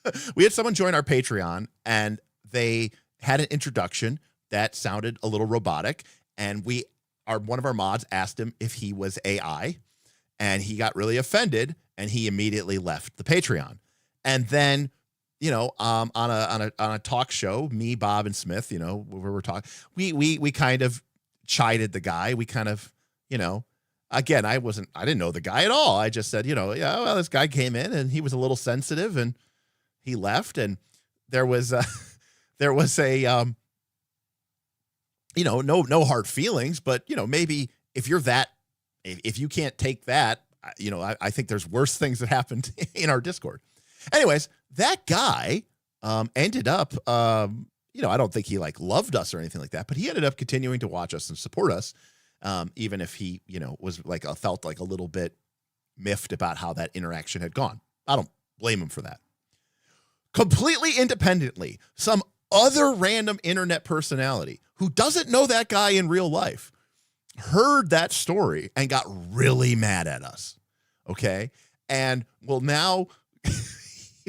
Patreon, and they had an introduction that sounded a little robotic, and one of our mods asked him if he was AI, and he got really offended, and he immediately left the Patreon. And then, on a talk show, me, Bob, and Smith, where we're talking, we kind of chided the guy. We kind of, again, I didn't know the guy at all. I just said, this guy came in and he was a little sensitive and he left. And there was a no hard feelings, but, maybe if you can't take that, I think there's worse things that happened in our Discord. Anyways, that guy ended up, I don't think he loved us or anything like that, but he ended up continuing to watch us and support us. even if he, was like felt like a little bit miffed about how that interaction had gone. I don't blame him for that. Completely independently, some other random internet personality who doesn't know that guy in real life heard that story and got really mad at us. Okay. And will now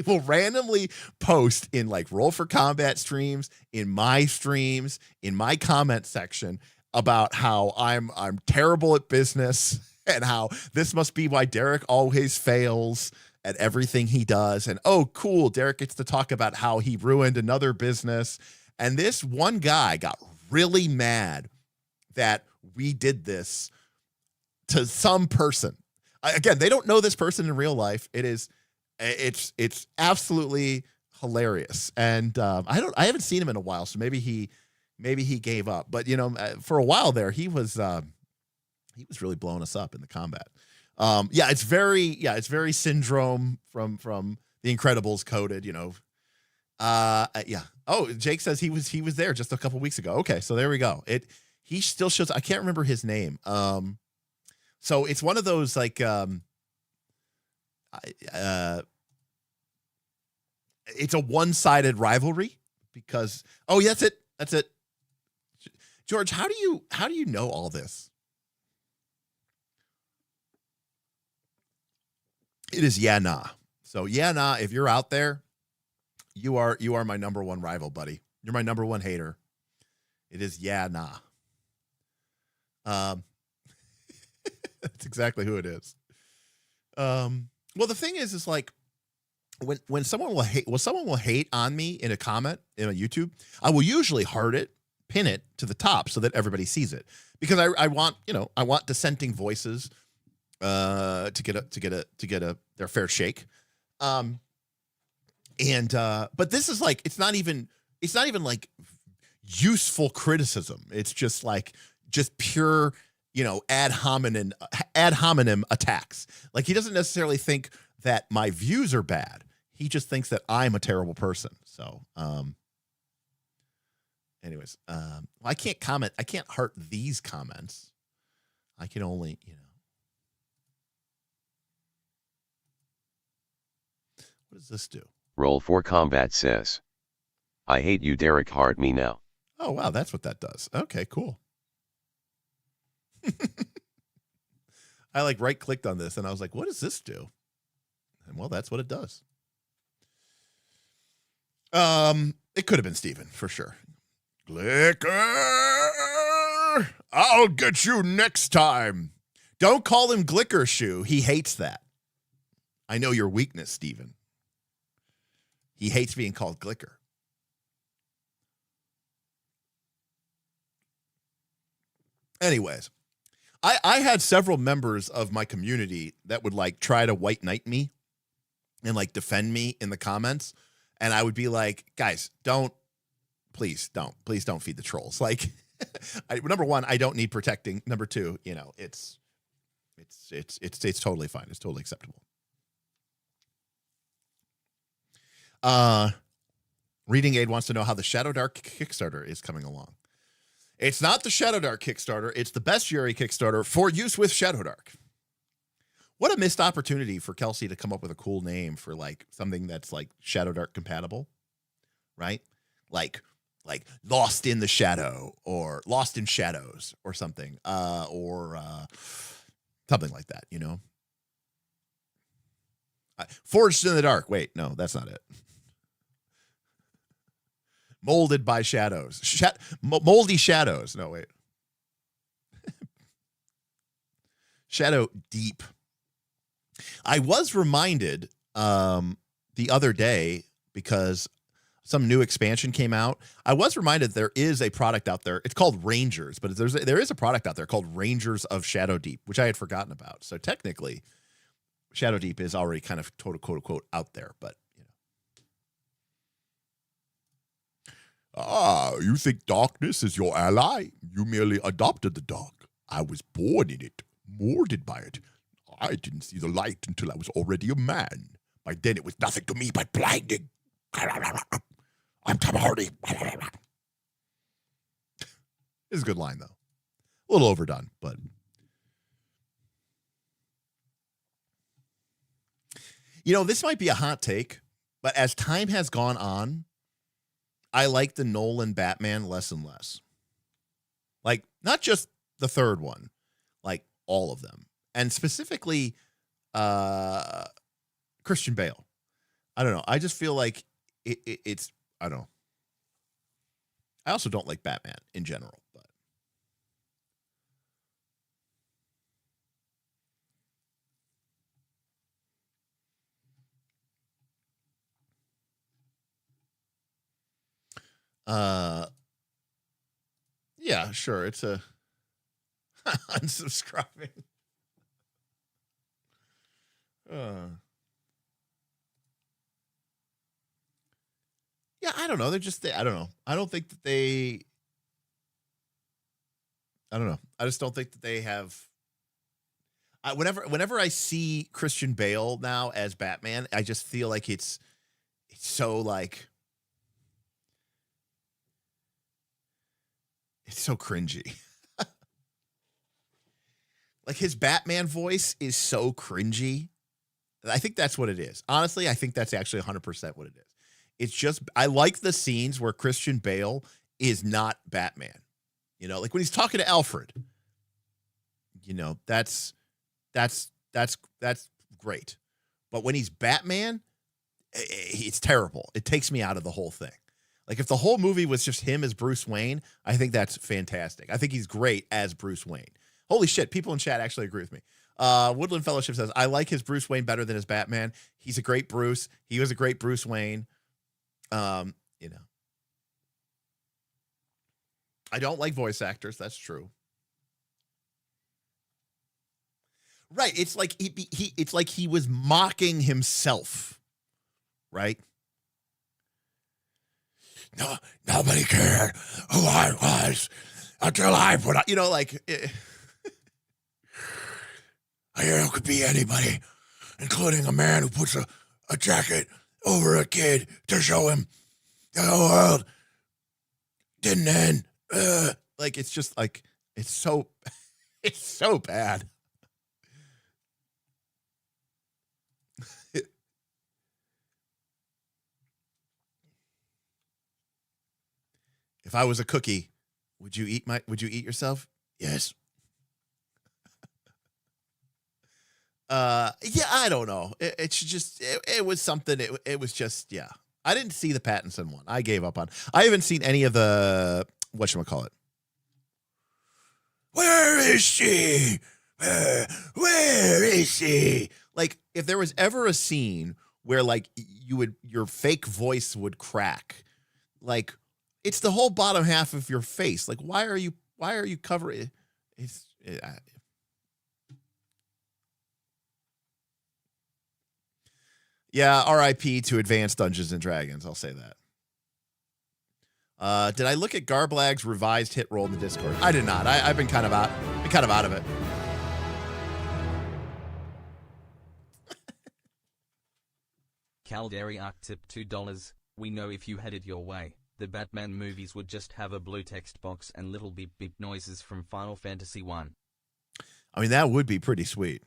will randomly post in like Roll for Combat streams, in my streams, in my comment section about how I'm terrible at business and how this must be why Derek always fails at everything he does. And oh, cool, Derek gets to talk about how he ruined another business. And this one guy got really mad that we did this to some person. Again, they don't know this person in real life. It's absolutely hilarious. And I haven't seen him in a while, so maybe he gave up. But for a while there, he was really blowing us up in the combat. It's very Syndrome from The Incredibles coded, yeah. Oh, Jake says he was there just a couple weeks ago. Okay, so there we go. He still shows. I can't remember his name. So it's one of those like it's a one-sided rivalry because yeah, that's it. George, how do you know all this? It is yeah nah. So yeah nah, if you're out there, you are my number one rival, buddy. You're my number one hater. It is yeah nah. That's exactly who it is. Well, the thing is like when someone will hate on me in a comment in a YouTube, I will usually pin it to the top so that everybody sees it because I want dissenting voices to get their fair shake. But this is like it's not even like useful criticism. It's just pure ad hominem attacks. Like he doesn't necessarily think that my views are bad. He just thinks that I'm a terrible person. So anyways, I can't comment. I can't heart these comments. I can only what does this do? Roll for Combat says, I hate you, Derek, heart me now. Oh, wow. That's what that does. Okay, cool. I right clicked on this and I was like, what does this do? And well, that's what it does. It could have been Steven for sure. Glicker, I'll get you next time. Don't call him Glicker Shoe. He hates that. I know your weakness, Steven. He hates being called Glicker. Anyways, I had several members of my community that would try to white knight me and defend me in the comments. And I would be like, guys, please don't feed the trolls. Number one, I don't need protecting. Number two, it's totally fine. It's totally acceptable. Reading Aid wants to know how the Shadow Dark Kickstarter is coming along. It's not the Shadow Dark Kickstarter. It's the Bestiary Kickstarter for use with Shadow Dark. What a missed opportunity for Kelsey to come up with a cool name for something that's Shadow Dark compatible, right? Like Lost in the Shadow or Lost in Shadows or something, or something like that, Forged in the Dark. Wait, no, that's not it. Molded by Shadows. Moldy Shadows. No, wait. Shadow Deep. I was reminded the other day because some new expansion came out. I was reminded there is a product out there. It's called Rangers, but there is a product out there called Rangers of Shadow Deep, which I had forgotten about. So technically, Shadow Deep is already kind of quote unquote out there, but you think darkness is your ally? You merely adopted the dark. I was born in it, molded by it. I didn't see the light until I was already a man. By then it was nothing to me but blinding. I'm Tom Hardy. It's a good line, though. A little overdone, but this might be a hot take, but as time has gone on, I like the Nolan Batman less and less. Like, not just the third one, like all of them. And specifically, Christian Bale. I don't know. I just feel like it's, I don't know. I also don't like Batman in general, but. Yeah, sure. It's a unsubscribing. Yeah, I don't know. They're just, I don't know. I don't think that I don't know. I just don't think that they have. Whenever I see Christian Bale now as Batman, I just feel like it's so like. It's so cringy. Like his Batman voice is so cringy. I think that's what it is. Honestly, I think that's actually 100% what it is. It's just, I like the scenes where Christian Bale is not Batman. Like when he's talking to Alfred. That's great. But when he's Batman, it's terrible. It takes me out of the whole thing. Like if the whole movie was just him as Bruce Wayne, I think that's fantastic. I think he's great as Bruce Wayne. Holy shit, people in chat actually agree with me. Woodland Fellowship says, I like his Bruce Wayne better than his Batman. He's a great Bruce. He was a great Bruce Wayne. I don't like voice actors. That's true. Right. It's like it's like he was mocking himself. Right. No, nobody cared who I was until I put out, I could be anybody, including a man who puts a jacket over a kid to show him the whole world didn't end. Like, it's just like, it's so bad. If I was a cookie, would you eat yourself? Yes. Yeah, I don't know. It's just, it was something. It was just, yeah. I didn't see the Pattinson one. I gave up on. I haven't seen any of the, whatchamacallit. Where is she? Where is she? Like, if there was ever a scene where like your fake voice would crack, like, it's the whole bottom half of your face. Like, why are you covering it? Yeah, RIP to Advanced Dungeons and Dragons. I'll say that. Did I look at Garblag's revised hit roll in the Discord? I did not. I've been kind of out of it. Calderiac tip $2. We know if you had it your way, the Batman movies would just have a blue text box and little beep beep noises from Final Fantasy 1. I mean, that would be pretty sweet.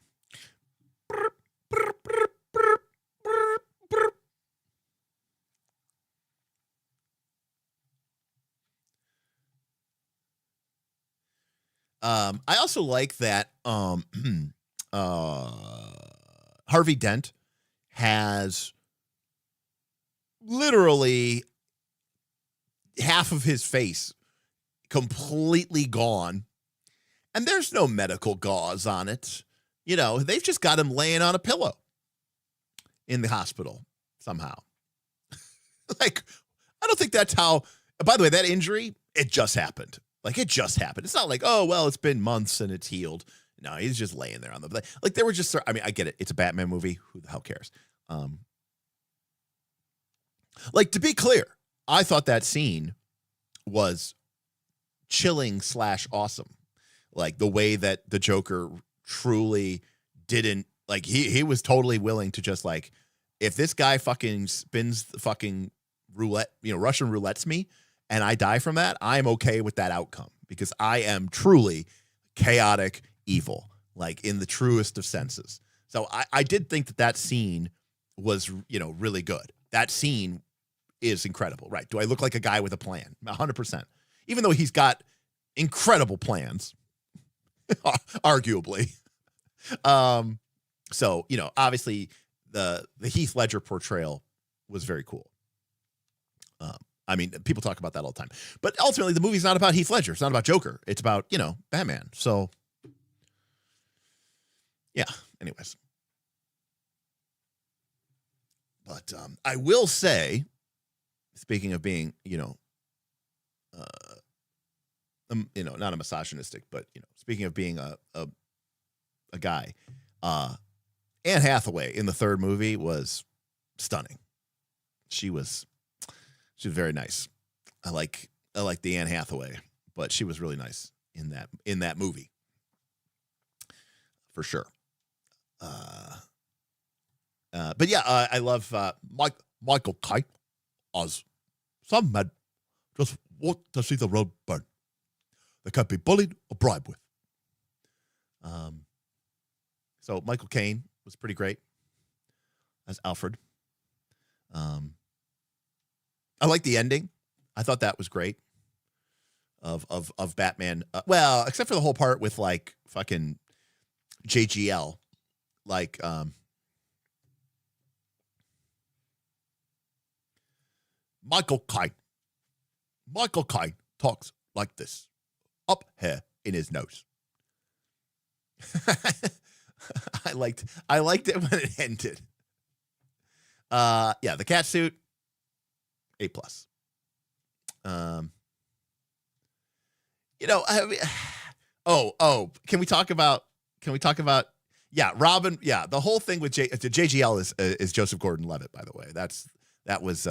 I also like that Harvey Dent has literally half of his face completely gone, and there's no medical gauze on it. They've just got him laying on a pillow in the hospital somehow. Like, I don't think that's how, by the way, that injury, it just happened. Like, it just happened. It's not like, oh, well, it's been months and it's healed. No, he's just laying there on the, like, there were just, I mean, I get it. It's a Batman movie. Who the hell cares? Like, to be clear, I thought that scene was chilling / awesome. Like, the way that the Joker truly didn't, like, he was totally willing to just, like, if this guy fucking spins the fucking roulette, Russian roulette's me, and I die from that, I'm okay with that outcome, because I am truly chaotic evil, like in the truest of senses. So I did think that scene was, really good. That scene is incredible, right? Do I look like a guy with a plan? 100%. Even though he's got incredible plans, arguably. So, obviously the Heath Ledger portrayal was very cool. I mean, people talk about that all the time. But ultimately, the movie's not about Heath Ledger. It's not about Joker. It's about, Batman. So, yeah, anyways. But I will say, speaking of being, not a misogynistic, but, speaking of being a guy, Anne Hathaway in the third movie was stunning. She was very nice. I like the Anne Hathaway, but she was really nice in that movie, for sure. But yeah, I love Michael Caine as some men just want to see the road burn. They can't be bullied or bribed with. So Michael Caine was pretty great as Alfred. I like the ending. I thought that was great of Batman. Well, except for the whole part with like fucking JGL, like Michael Caine talks like this, up here in his nose. I liked it when it ended. Yeah, the cat suit, A+. Can we talk about yeah, Robin, yeah, the whole thing with JGL is Joseph Gordon-Levitt, by the way. That was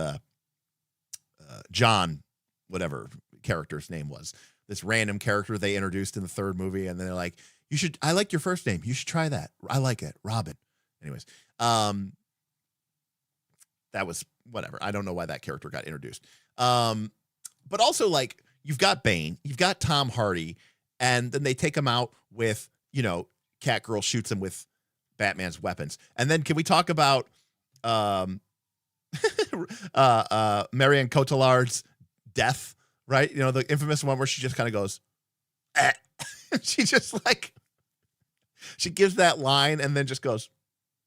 John, whatever character's name was. This random character they introduced in the third movie, and then they're like, I like your first name. You should try that. I like it. Robin. Anyways, that was whatever. I don't know why that character got introduced. But also, like, you've got Bane, you've got Tom Hardy, and then they take him out with, Catgirl shoots him with Batman's weapons. And then can we talk about Marion Cotillard's death, right? The infamous one where she just kind of goes, eh. She just like, she gives that line and then just goes,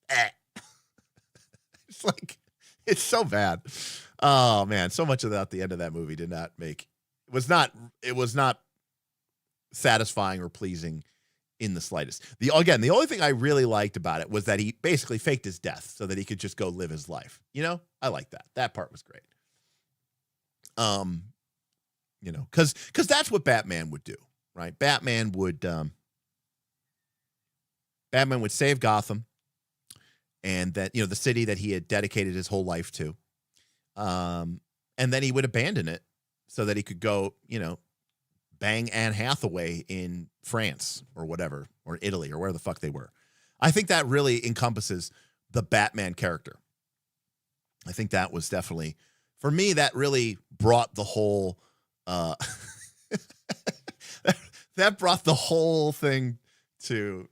eh. It's like, it's so bad. Oh man, so much of that at the end of that movie it was not satisfying or pleasing in the slightest. The only thing I really liked about it was that he basically faked his death so that he could just go live his life. I like that. That part was great. Because that's what Batman would do, right? Batman would save Gotham, and that, the city that he had dedicated his whole life to. And then he would abandon it so that he could go, bang Anne Hathaway in France or whatever, or Italy or where the fuck they were. I think that really encompasses the Batman character. I think that was definitely, for me, that really brought the whole, that brought the whole thing to,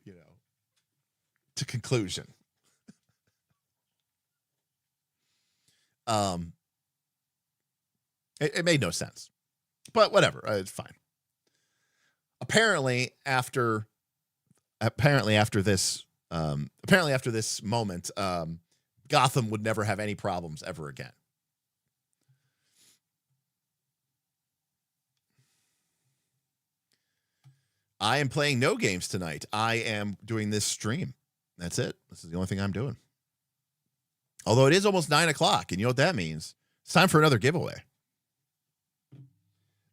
to conclusion. It made no sense, but whatever. It's fine. Apparently after this moment, Gotham would never have any problems ever again. I am playing no games tonight. I am doing this stream. That's it. This is the only thing I'm doing. Although it is almost 9:00, and you know what that means? It's time for another giveaway.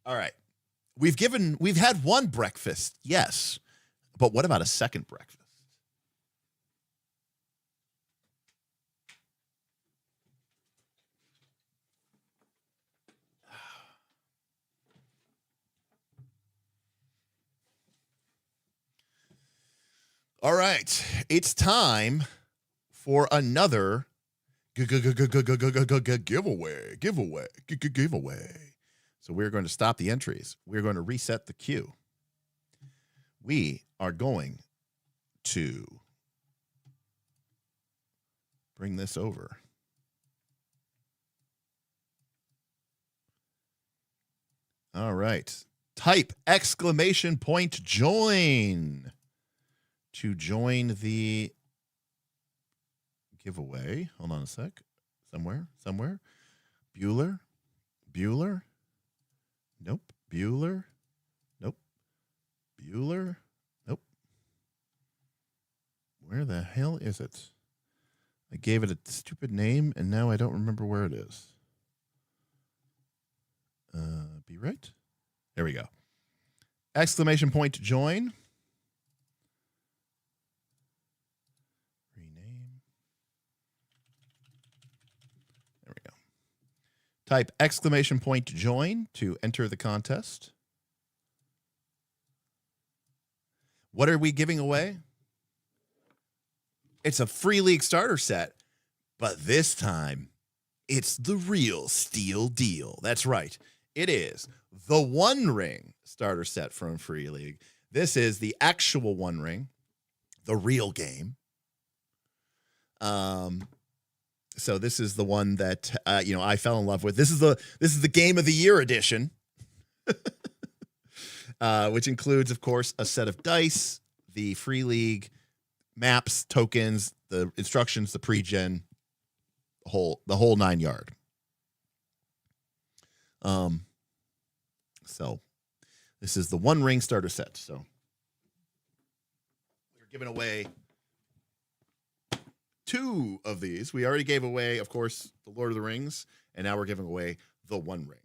All right. We've had one breakfast, yes. But what about a second breakfast? All right. It's time for another giveaway. So we're going to stop the entries. We're going to reset the queue. we are going to bring this over. All right. Type !join to join the giveaway. Hold on a sec. Somewhere. Bueller. Nope. Bueller. Nope. Where the hell is it? I gave it a stupid name, and now I don't remember where it is. Be right. There we go. !join. Rename. There we go. Type !join to enter the contest. What are we giving away? It's a free league starter set, but this time it's the real steel deal. That's right. It is the One Ring starter set from Free League. This is the actual One Ring, the real game. So this is the one that I fell in love with. This is the Game of the Year edition, which includes, of course, a set of dice, the Free League maps, tokens, the instructions, the pre-gen, the whole 9 yard. So this is the One Ring starter set. So we're giving away 2 of these. We already gave away, of course, the Lord of the Rings, and now we're giving away the One Ring.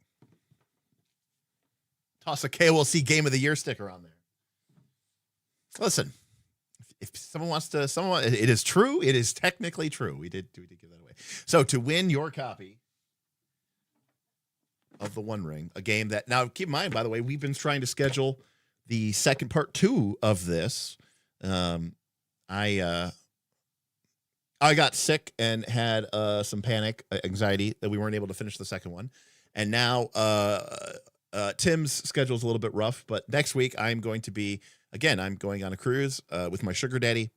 Toss a KOLC Game of the Year sticker on there. Listen, if someone wants to, it is true. It is technically true. We did give that away. So to win your copy of the One Ring, a game that, now keep in mind, by the way, we've been trying to schedule the second part 2 of this. I got sick and had some panic, anxiety that we weren't able to finish the second one. And now Tim's schedule is a little bit rough, but next week I'm going on a cruise with my sugar daddy.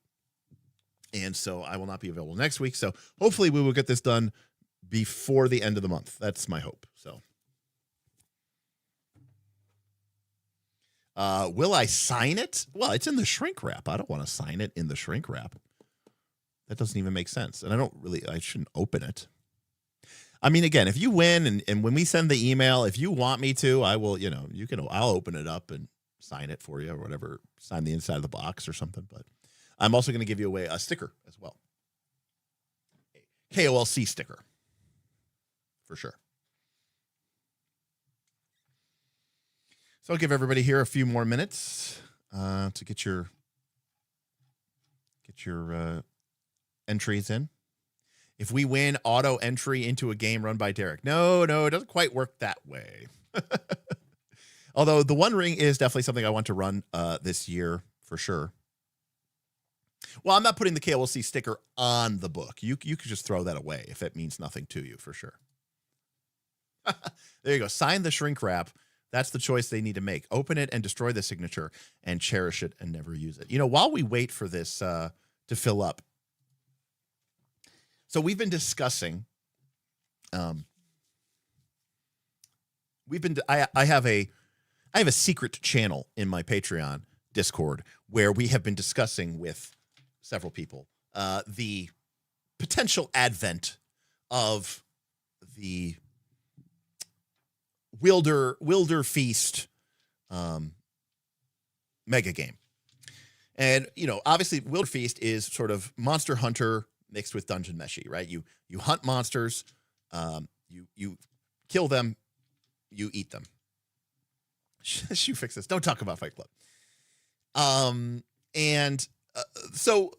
And so I will not be available next week. So hopefully we will get this done before the end of the month. That's my hope. So will I sign it? Well, it's in the shrink wrap. I don't want to sign it in the shrink wrap. That doesn't even make sense. And I shouldn't open it. I mean, again, if you win and when we send the email, if you want me to, I will, I'll open it up and sign it for you or whatever, sign the inside of the box or something. But I'm also going to give you away a sticker as well. A KOLC sticker. For sure. So I'll give everybody here a few more minutes to get your entries in. If we win, auto entry into a game run by Derek. No, it doesn't quite work that way. Although the One Ring is definitely something I want to run this year for sure. Well, I'm not putting the KOLC sticker on the book. You could just throw that away if it means nothing to you for sure. There you go. Sign the shrink wrap. That's the choice they need to make. Open it and destroy the signature and cherish it and never use it. While we wait for this to fill up. So we've been discussing, I have a secret channel in my Patreon Discord where we have been discussing with several people the potential advent of the Wilder Feast mega game. And, obviously Wilder Feast is sort of Monster Hunter mixed with Dungeon Meshi, right? You hunt monsters, you kill them, you eat them. Shoe fix this. Don't talk about Fight Club. So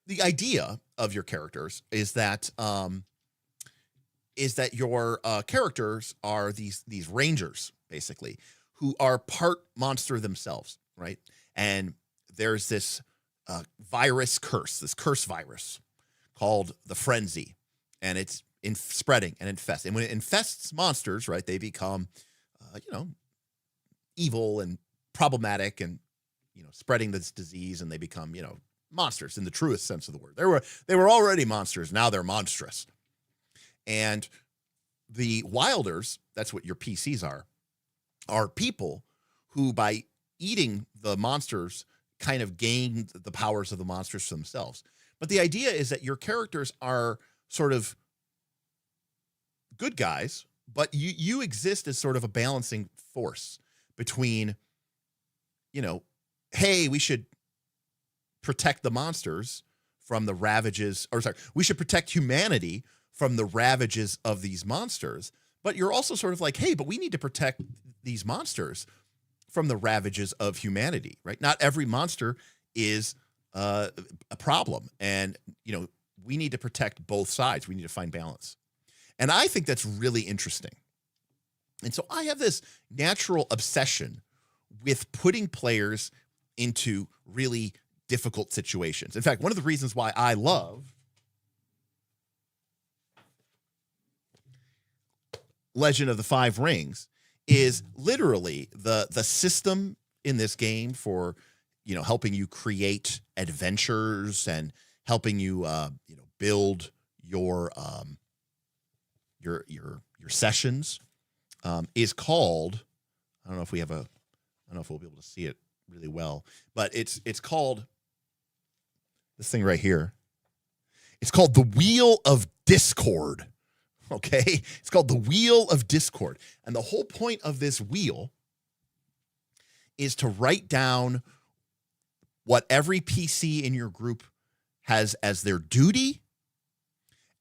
the idea of your characters is that your characters are these rangers basically who are part monster themselves, right? And there's this this curse virus called the Frenzy, and it's spreading and infesting. And when it infests monsters, right, they become, evil and problematic and, spreading this disease, and they become, monsters in the truest sense of the word. They were already monsters. Now they're monstrous. And the wilders, that's what your PCs are people who, by eating the monsters, kind of gain the powers of the monsters themselves. But the idea is that your characters are sort of good guys, but you exist as sort of a balancing force between, hey, we should protect the monsters from the ravages, we should protect humanity from the ravages of these monsters. But you're also sort of like, hey, but we need to protect these monsters from the ravages of humanity, right? Not every monster is a problem. And, we need to protect both sides. We need to find balance. And I think that's really interesting. And so I have this natural obsession with putting players into really difficult situations. In fact, one of the reasons why I love Legend of the Five Rings is literally the system in this game for, helping you create adventures and helping you, build your sessions, is called, I don't know if we'll be able to see it really well, but it's called this thing right here. It's called the Wheel of Discord. Okay. It's called the Wheel of Discord. And the whole point of this wheel is to write down what every PC in your group has as their duty,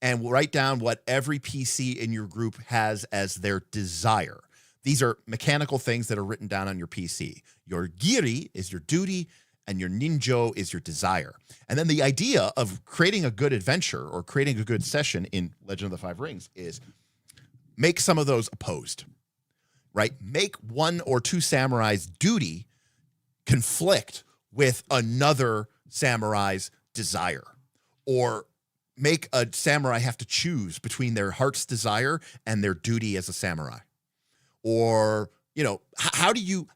and write down what every PC in your group has as their desire. These are mechanical things that are written down on your PC. Your giri is your duty, and your ninjo is your desire. And then the idea of creating a good adventure or creating a good session in Legend of the Five Rings is make some of those opposed, right? Make one or two samurais' duty conflict with another samurai's desire, or make a samurai have to choose between their heart's desire and their duty as a samurai. Or, how do you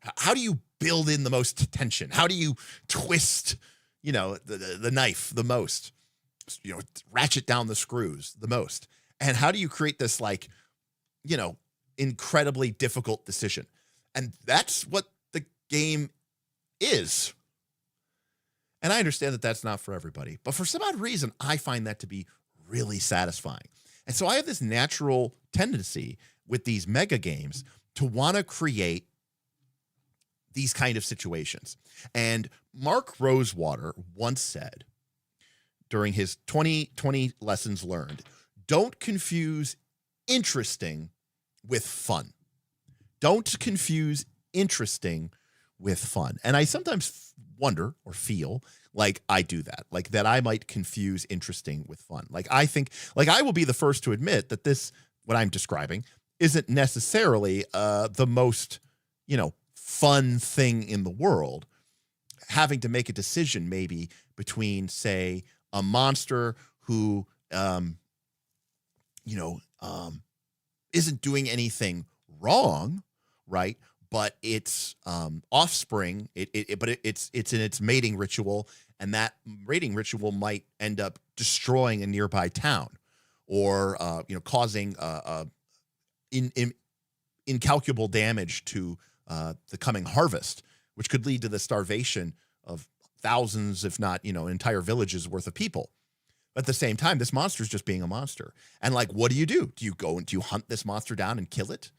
build in the most tension? How do you twist, the knife the most, ratchet down the screws the most? And how do you create this incredibly difficult decision? And that's what the game is. And I understand that that's not for everybody, but for some odd reason, I find that to be really satisfying. And so I have this natural tendency with these mega games to want to create these kind of situations. And Mark Rosewater once said during his 2020 lessons learned, don't confuse interesting with fun. Don't confuse interesting with fun. And I sometimes wonder or feel like I do that, like that I might confuse interesting with fun. Like I think, I will be the first to admit that this, what I'm describing, isn't necessarily the most, fun thing in the world. Having to make a decision maybe between, say, a monster who, isn't doing anything wrong, right? But its offspring, it's in its mating ritual, and that mating ritual might end up destroying a nearby town, or causing incalculable damage to the coming harvest, which could lead to the starvation of thousands, if not entire villages worth of people. But at the same time, this monster is just being a monster, and what do you do? Do you go and do you hunt this monster down and kill it?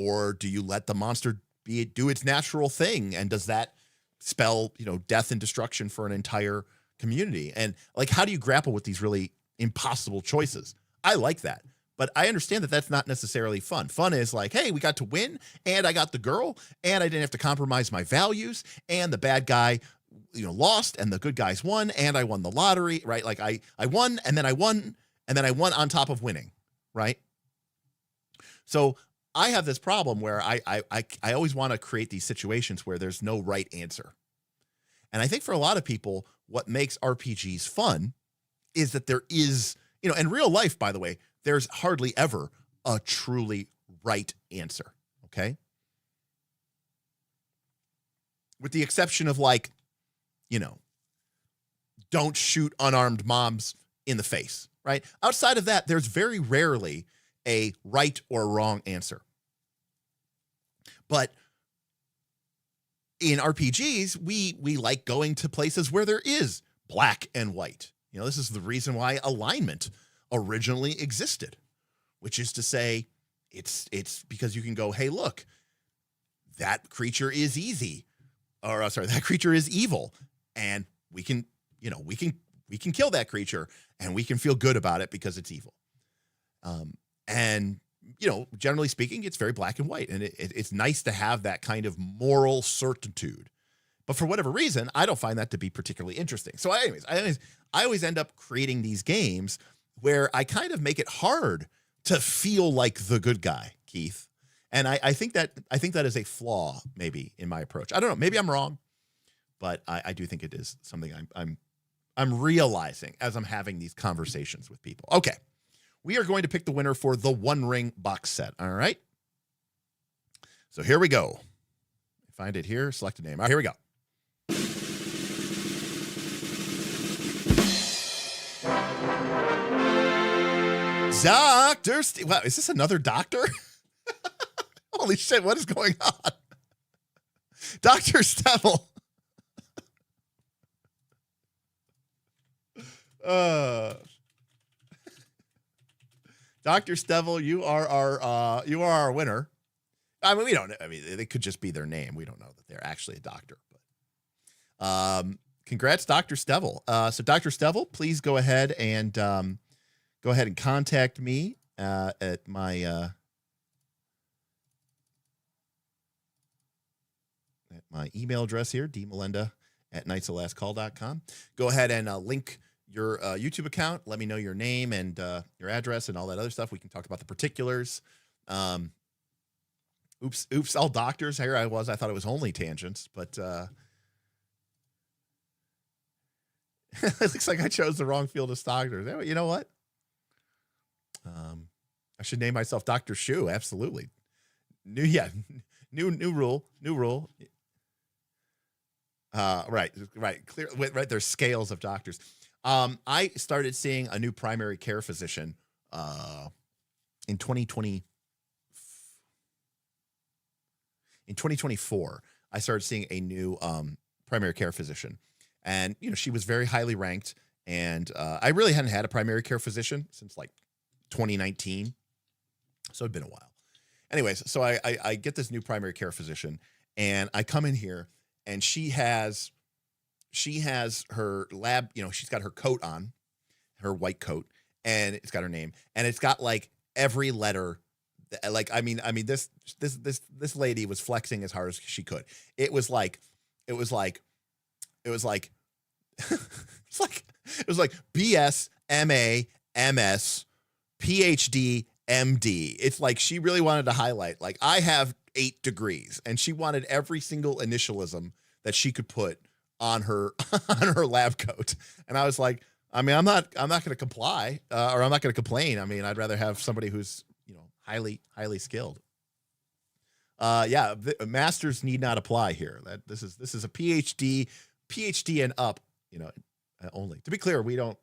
Or do you let the monster do its natural thing? And does that spell, death and destruction for an entire community? And how do you grapple with these really impossible choices? I like that, but I understand that that's not necessarily fun. Fun is hey, we got to win, and I got the girl, and I didn't have to compromise my values, and the bad guy, lost, and the good guys won, and I won the lottery, right? I won, and then I won, and then I won on top of winning, right? So I have this problem where I always want to create these situations where there's no right answer. And I think for a lot of people, what makes RPGs fun is that there is, in real life, by the way, there's hardly ever a truly right answer. Okay. with the exception of like, you know, don't shoot unarmed moms in the face, right? Outside of that, there's very rarely a right or wrong answer. But in RPGs, we like going to places where there is black and white. You know, this is the reason why alignment originally existed, which is to say it's because you can go, hey, look, that creature is easy, or sorry, that creature is evil, and we can, you know, we can kill that creature and we can feel good about it because it's evil. And you know, generally speaking, it's very black and white, and it's nice to have that kind of moral certitude. But for whatever reason, I don't find that to be particularly interesting. So anyways, I always end up creating these games where I kind of make it hard to feel like the good guy, Keith. And I think that is a flaw maybe in my approach. I don't know, maybe I'm wrong, but I do think it is something I'm realizing as I'm having these conversations with people. Okay. We are going to pick the winner for the One Ring box set. All right. So here we go. Find it here. Select a name. All right, here we go. Dr. Wow, is this another doctor? Holy shit, what is going on? Dr. Stevel. Dr. Stevel, you are our winner. I mean, they could just be their name. We don't know that they're actually a doctor. But congrats, Dr. Stevel. So Dr. Stevel, please go ahead and contact me at my email address here, dmelenda@knightsoflastcall.com. Go ahead and link your YouTube account. Let me know your name and your address and all that other stuff. We can talk about the particulars. Oops, all doctors. Here I was. I thought it was OnlyTangents, but it looks like I chose the wrong field of doctors. You know what? I should name myself Dr. Shu. Absolutely. New rule. Right. Clear. Right. There's scales of doctors. I started seeing a new primary care physician in 2020. In 2024, I started seeing a new primary care physician, and you know, she was very highly ranked. And I really hadn't had a primary care physician since like 2019, so it'd been a while. Anyways, so I get this new primary care physician, and I come in here, and she has her lab, you know, she's got her coat on, her white coat, and it's got her name, and it's got like every letter. Like, I mean, this lady was flexing as hard as she could. It was like BS, MA, MS, PhD, MD. It's like she really wanted to highlight, like, I have 8 degrees, and she wanted every single initialism that she could put on her on her lab coat. And I was like, I mean, I'm not going to comply, or I'm not going to complain. I mean, I'd rather have somebody who's, you know, highly skilled. Yeah, masters need not apply here. That this is a PhD and up, you know, only. To be clear, we don't.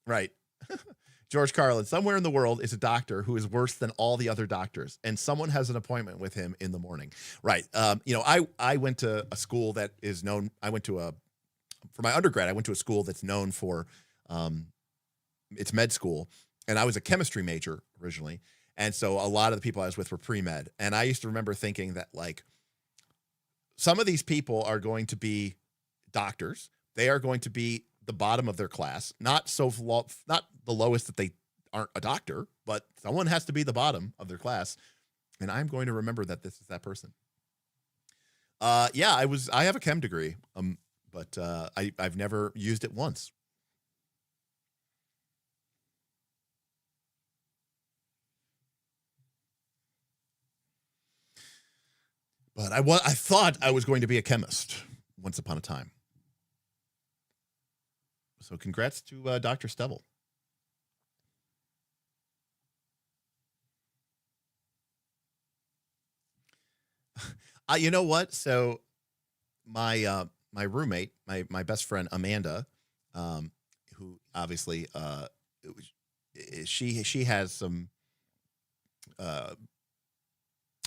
Right. George Carlin, somewhere in the world is a doctor who is worse than all the other doctors, and someone has an appointment with him in the morning. Right. You know, I went to a school that is known. For my undergrad, I went to a school that's known for its med school, and I was a chemistry major originally. And so a lot of the people I was with were pre-med. And I used to remember thinking that, like, some of these people are going to be doctors. They are going to be the bottom of their class, not the lowest that they aren't a doctor, but someone has to be the bottom of their class. And I'm going to remember that this is that person. Yeah, I have a chem degree, but I've never used it once. But I thought I was going to be a chemist once upon a time. So congrats to Dr. Stevel. You know what? So my roommate, my best friend Amanda, who obviously she has some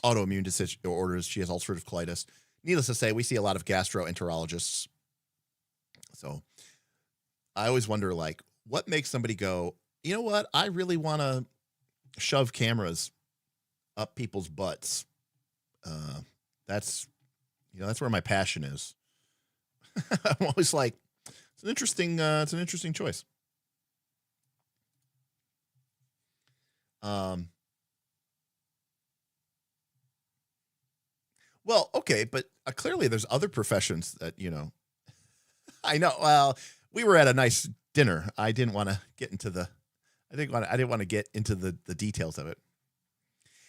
autoimmune disorders. She has ulcerative colitis. Needless to say, we see a lot of gastroenterologists. So I always wonder, like, what makes somebody go, you know what? I really want to shove cameras up people's butts. That's where my passion is. I'm always like, it's an interesting choice. Well, okay, but clearly there's other professions that, I know. Well, we were at a nice dinner. I didn't want to get into the details of it.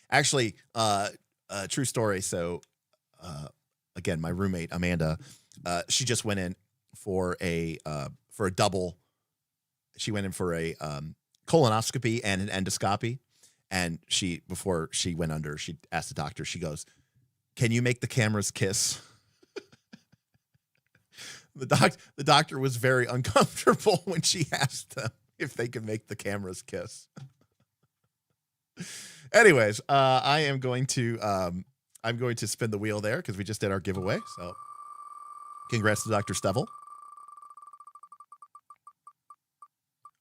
Actually, true story. So, again, my roommate Amanda, she just went in for a double. She went in for a colonoscopy and an endoscopy, and before she went under, she asked the doctor. She goes, "Can you make the cameras kiss?" The doctor was very uncomfortable when she asked them if they could make the cameras kiss. Anyways, I'm going to spin the wheel there because we just did our giveaway. So, congrats to Dr. Stevel.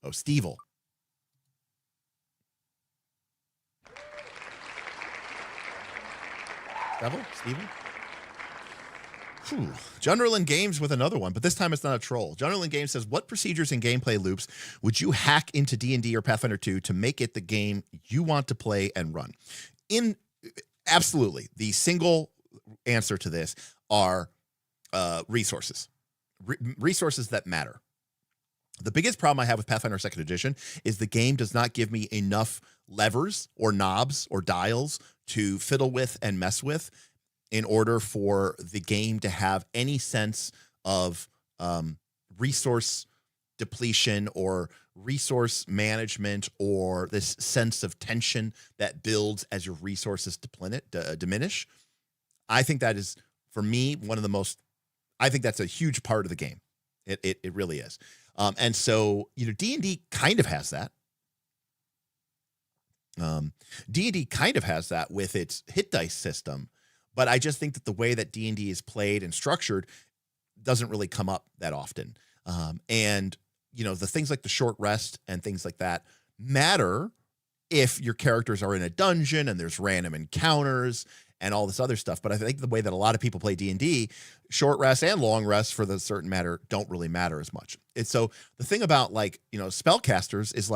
Oh, Stevel. Steven? Junderlin Games with another one, but this time it's not a troll. Junderlin Games says, what procedures and gameplay loops would you hack into D&D or Pathfinder 2 to make it the game you want to play and run? Absolutely. The single answer to this are resources. Resources that matter. The biggest problem I have with Pathfinder 2nd Edition is the game does not give me enough levers or knobs or dials to fiddle with and mess with in order for the game to have any sense of resource depletion or resource management or this sense of tension that builds as your resources diminish. I think that is, for me, I think that's a huge part of the game. It really is. And so, D&D kind of has that. D&D kind of has that with its hit dice system, but I just think that the way that D&D is played and structured doesn't really come up that often. And, the things like the short rest and things like that matter if your characters are in a dungeon and there's random encounters and all this other stuff. But I think the way that a lot of people play D&D, short rest and long rest for the certain matter don't really matter as much. And so the thing about spellcasters is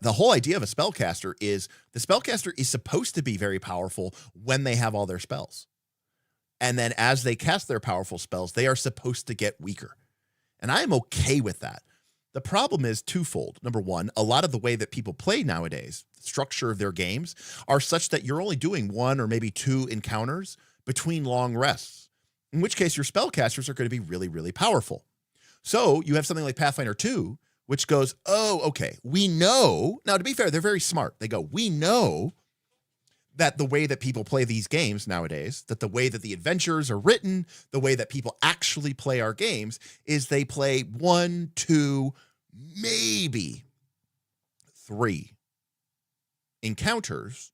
the whole idea of a spellcaster is the spellcaster is supposed to be very powerful when they have all their spells. And then as they cast their powerful spells, they are supposed to get weaker. And I am okay with that. The problem is twofold. Number one, a lot of the way that people play nowadays, the structure of their games, are such that you're only doing one or maybe two encounters between long rests, in which case your spellcasters are going to be really, really powerful. So you have something like Pathfinder 2, which goes, oh, okay, we know. Now, to be fair, they're very smart. They go, we know that the way that people play these games nowadays, that the way that the adventures are written, the way that people actually play our games is they play 1, 2, maybe 3 encounters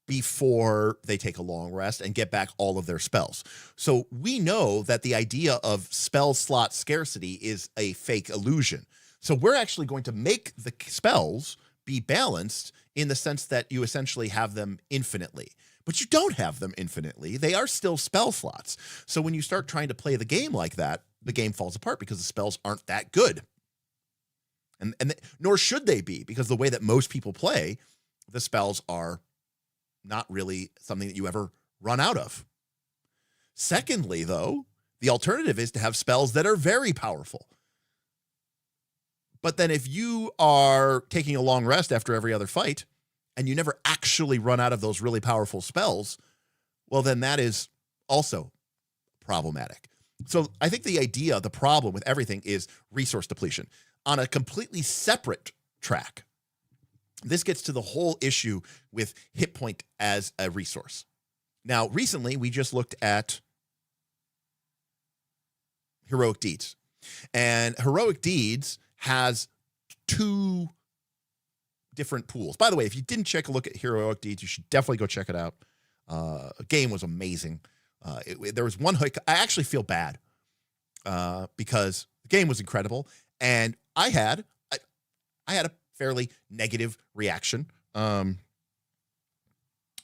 before they take a long rest and get back all of their spells. So we know that the idea of spell slot scarcity is a fake illusion. So we're actually going to make the spells be balanced in the sense that you essentially have them infinitely. But you don't have them infinitely. They are still spell slots. So when you start trying to play the game like that, the game falls apart because the spells aren't that good. And nor should they be, because the way that most people play, the spells are not really something that you ever run out of. Secondly, though, the alternative is to have spells that are very powerful. But then if you are taking a long rest after every other fight and you never actually run out of those really powerful spells, well, then that is also problematic. So I think the problem with everything is resource depletion. On a completely separate track, this gets to the whole issue with hit point as a resource. Now, recently, we just looked at Heroic Deeds. And Heroic Deeds has 2 different pools. By the way, if you didn't check a look at Heroic Deeds, you should definitely go check it out. The game was amazing. There was one hook. I actually feel bad because the game was incredible. And I had a fairly negative reaction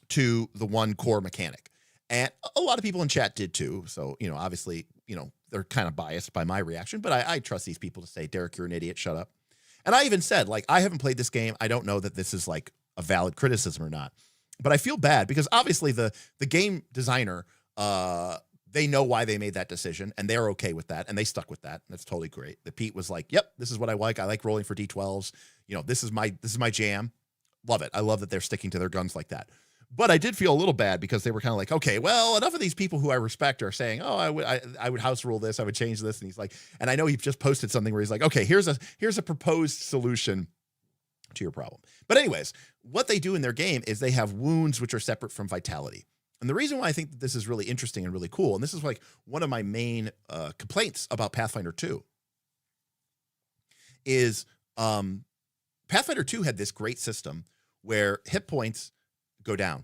to the one core mechanic. And a lot of people in chat did too. So, obviously, they're kind of biased by my reaction, but I trust these people to say, Derek, you're an idiot, shut up. And I even said, I haven't played this game. I don't know that this is a valid criticism or not. But I feel bad because obviously the game designer, they know why they made that decision, and they're okay with that, and they stuck with that. That's totally great. The Pete was like, yep, this is what I like. I like rolling for D12s. This is my jam. Love it. I love that they're sticking to their guns like that. But I did feel a little bad because they were kind of like, okay, well, enough of these people who I respect are saying, oh, I would house rule this, I would change this. And he's like, and I know he just posted something where he's like, okay, here's a proposed solution to your problem. But anyways, what they do in their game is they have wounds which are separate from vitality. And the reason why I think that this is really interesting and really cool, and this is one of my main complaints about Pathfinder 2, is Pathfinder 2 had this great system where hit points go down.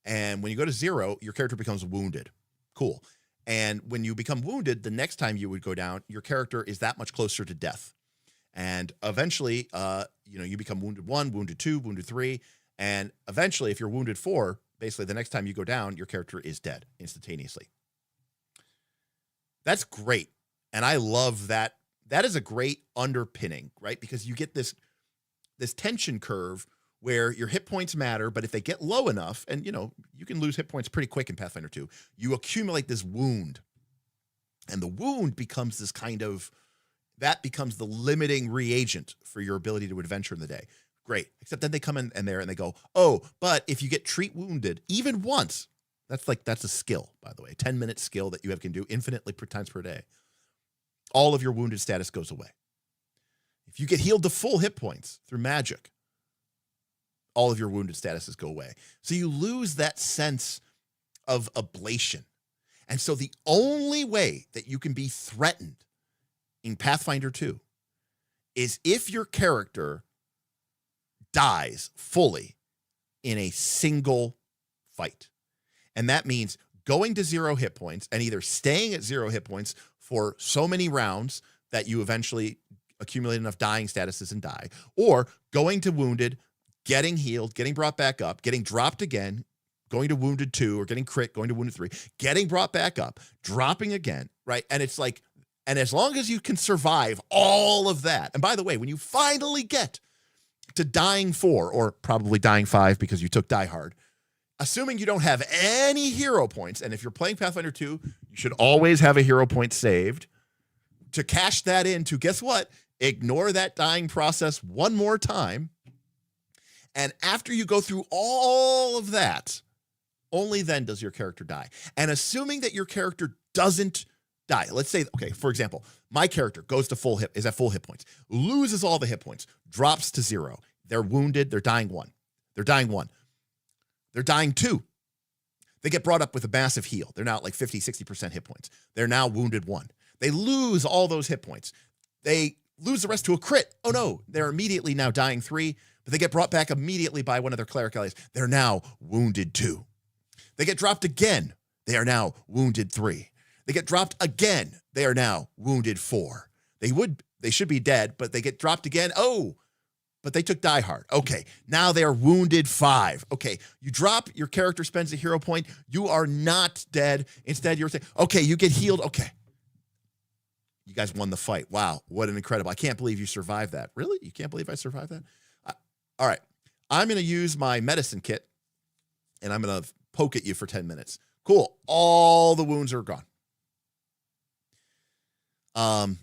And when you go to 0, your character becomes wounded. Cool. And when you become wounded, the next time you would go down, your character is that much closer to death. And eventually, you become wounded 1, wounded 2, wounded 3. And eventually, if you're wounded 4, basically the next time you go down, your character is dead instantaneously. That's great. And I love that. That is a great underpinning, right? Because you get this tension curve where your hit points matter, but if they get low enough, and you can lose hit points pretty quick in Pathfinder 2, you accumulate this wound. And the wound becomes that becomes the limiting reagent for your ability to adventure in the day. Great. Except then they come in there and they go, oh, but if you get treat wounded even once, that's a skill, by the way, a 10-minute skill that you can do infinitely times per day. All of your wounded status goes away. If you get healed to full hit points through magic, all of your wounded statuses go away. So you lose that sense of ablation. And so the only way that you can be threatened in Pathfinder 2 is if your character dies fully in a single fight. And that means going to 0 hit points and either staying at 0 hit points for so many rounds that you eventually accumulate enough dying statuses and die, or going to wounded, getting healed, getting brought back up, getting dropped again, going to wounded 2, or getting crit, going to wounded 3, getting brought back up, dropping again, right? And it's and as long as you can survive all of that, and by the way, when you finally get to dying 4, or probably dying 5 because you took Die Hard, assuming you don't have any hero points, and if you're playing Pathfinder 2, you should always have a hero point saved to cash that in to, guess what? Ignore that dying process one more time. And after you go through all of that, only then does your character die. And assuming that your character doesn't die, let's say, okay, for example, my character is at full hit points, loses all the hit points, drops to 0. They're wounded. They're dying 1. They're dying 1. They're dying 2. They get brought up with a massive heal. They're now at 50, 60% hit points. They're now wounded 1. They lose all those hit points. They lose the rest to a crit. Oh no, they're immediately now dying 3, but they get brought back immediately by one of their cleric allies. They're now wounded 2. They get dropped again. They are now wounded 3. They get dropped again. They are now wounded 4. They should be dead, but they get dropped again. Oh, but they took Die Hard. Okay, now they are wounded 5. Okay, you drop, your character spends a hero point. You are not dead. Instead, you're saying, okay, you get healed. Okay. You guys won the fight. Wow, what an incredible. I can't believe you survived that. Really? You can't believe I survived that? All right, I'm going to use my medicine kit, and I'm going to poke at you for 10 minutes. Cool. All the wounds are gone. I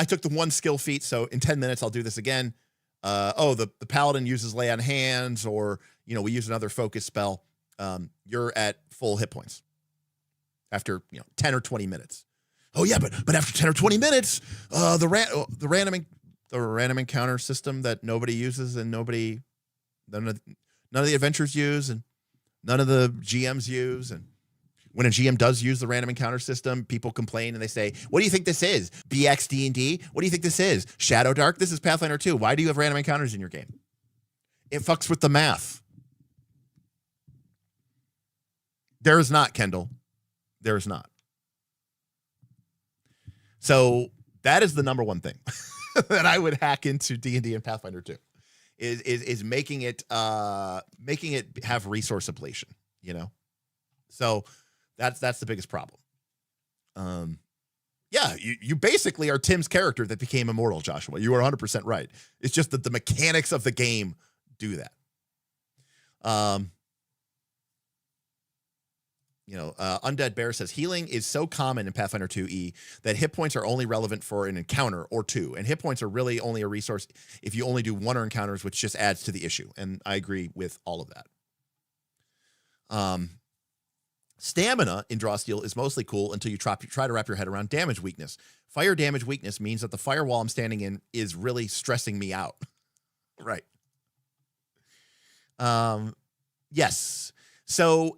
took the one skill feat, so in 10 minutes I'll do this again. The paladin uses lay on hands, or we use another focus spell. You're at full hit points after 10 or 20 minutes. Oh yeah, but after 10 or 20 minutes, the random random encounter system that nobody uses and none of the adventurers use and none of the GMs use. And when a GM does use the random encounter system, people complain and they say, what do you think this is? BX D&D? What do you think this is? Shadow Dark? This is Pathfinder 2. Why do you have random encounters in your game? It fucks with the math. There is not, Kendall. There is not. So that is the number one thing that I would hack into D&D and Pathfinder 2 is making it have resource depletion, you know? So that's the biggest problem. Yeah, you basically are Tim's character that became immortal, Joshua. You are 100% right. It's just that the mechanics of the game do that. Undead Bear says healing is so common in Pathfinder 2E that hit points are only relevant for an encounter or two, and hit points are really only a resource if you only do one or encounters, which just adds to the issue. And I agree with all of that. Stamina in Draw Steel is mostly cool until you try to wrap your head around damage weakness. Fire damage weakness means that the firewall I'm standing in is really stressing me out. Right. Yes. So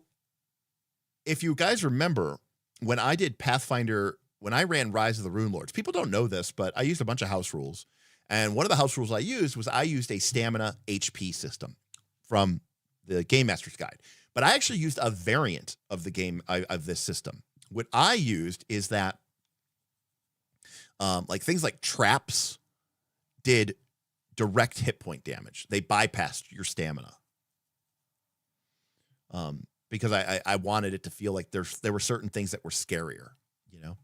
if you guys remember, when I did Pathfinder, when I ran Rise of the Rune Lords, people don't know this, but I used a bunch of house rules. And one of the house rules I used was I used a stamina HP system from the Game Master's Guide. But I actually used a variant of the game of this system. What I used is that like things like traps did direct hit point damage. They bypassed your stamina. Because I wanted it to feel like there were certain things that were scarier, you know?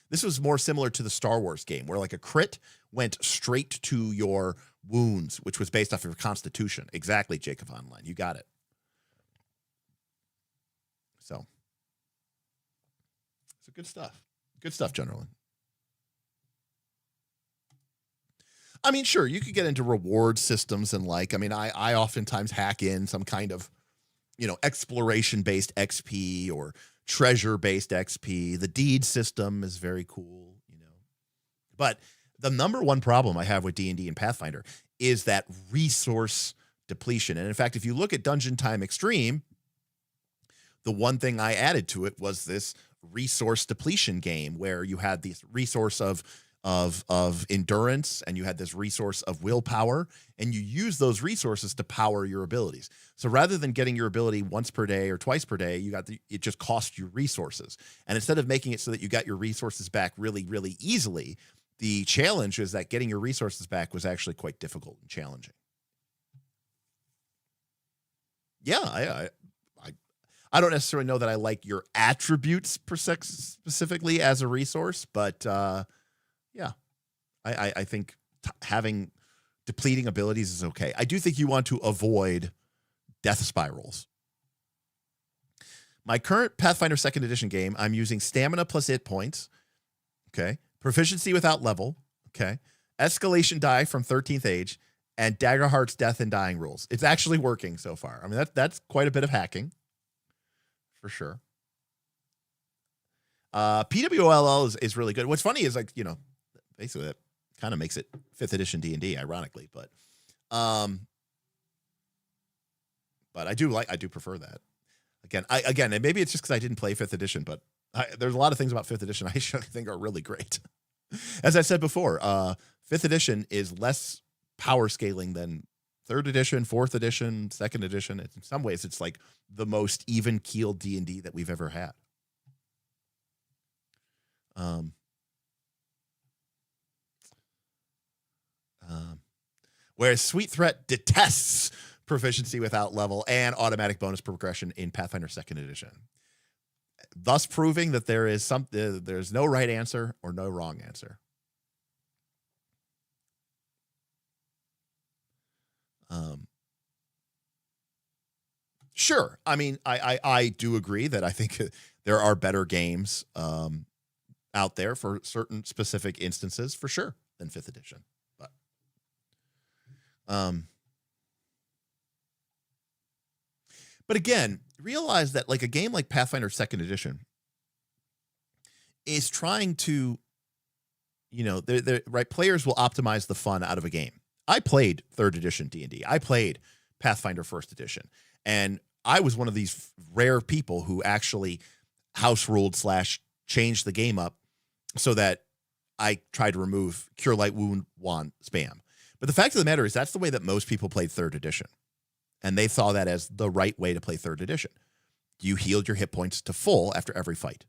This was more similar to the Star Wars game where like a crit went straight to your wounds, which was based off of your constitution. Exactly, Jacob Online. You got it. So good stuff. Good stuff, generally. I mean, sure, you could get into reward systems and I oftentimes hack in some kind of, exploration-based XP or treasure-based XP. The deed system is very cool, But the number one problem I have with D&D and Pathfinder is that resource depletion. And in fact, if you look at Dungeon Time Extreme, the one thing I added to it was this resource depletion game where you had this resource of endurance and you had this resource of willpower, and you use those resources to power your abilities. So rather than getting your ability once per day or twice per day, it just cost you resources. And instead of making it so that you got your resources back really, really easily, the challenge is that getting your resources back was actually quite difficult and challenging. Yeah, I don't necessarily know that I like your attributes specifically as a resource, but yeah, I think having depleting abilities is okay. I do think you want to avoid death spirals. My current Pathfinder 2nd Edition game, I'm using stamina plus hit points. Okay. Proficiency without level. Okay. Escalation die from 13th age and Daggerheart's death and dying rules. It's actually working so far. I mean, that's quite a bit of hacking for sure. PWLL is really good. What's funny is basically that kind of makes it 5th edition D&D, ironically, but I do prefer that. Again, and maybe it's just because I didn't play 5th edition, but there's a lot of things about 5th edition I think are really great. As I said before, 5th edition is less power scaling than 3rd edition, 4th edition, 2nd edition. In some ways, it's like the most even keeled D&D that we've ever had. Whereas Sweet Threat detests proficiency without level and automatic bonus progression in Pathfinder 2nd Edition, thus proving that there's no right answer or no wrong answer. Sure. I mean, I do agree that I think there are better games out there for certain specific instances, for sure, than 5th edition. But again, realize that like a game like Pathfinder 2nd Edition is trying to, right, players will optimize the fun out of a game. I played 3rd edition D&D. I played Pathfinder 1st edition. And I was one of these rare people who actually house ruled / changed the game up so that I tried to remove Cure Light Wound Wand spam. But the fact of the matter is that's the way that most people played 3rd edition. And they saw that as the right way to play 3rd edition. You healed your hit points to full after every fight.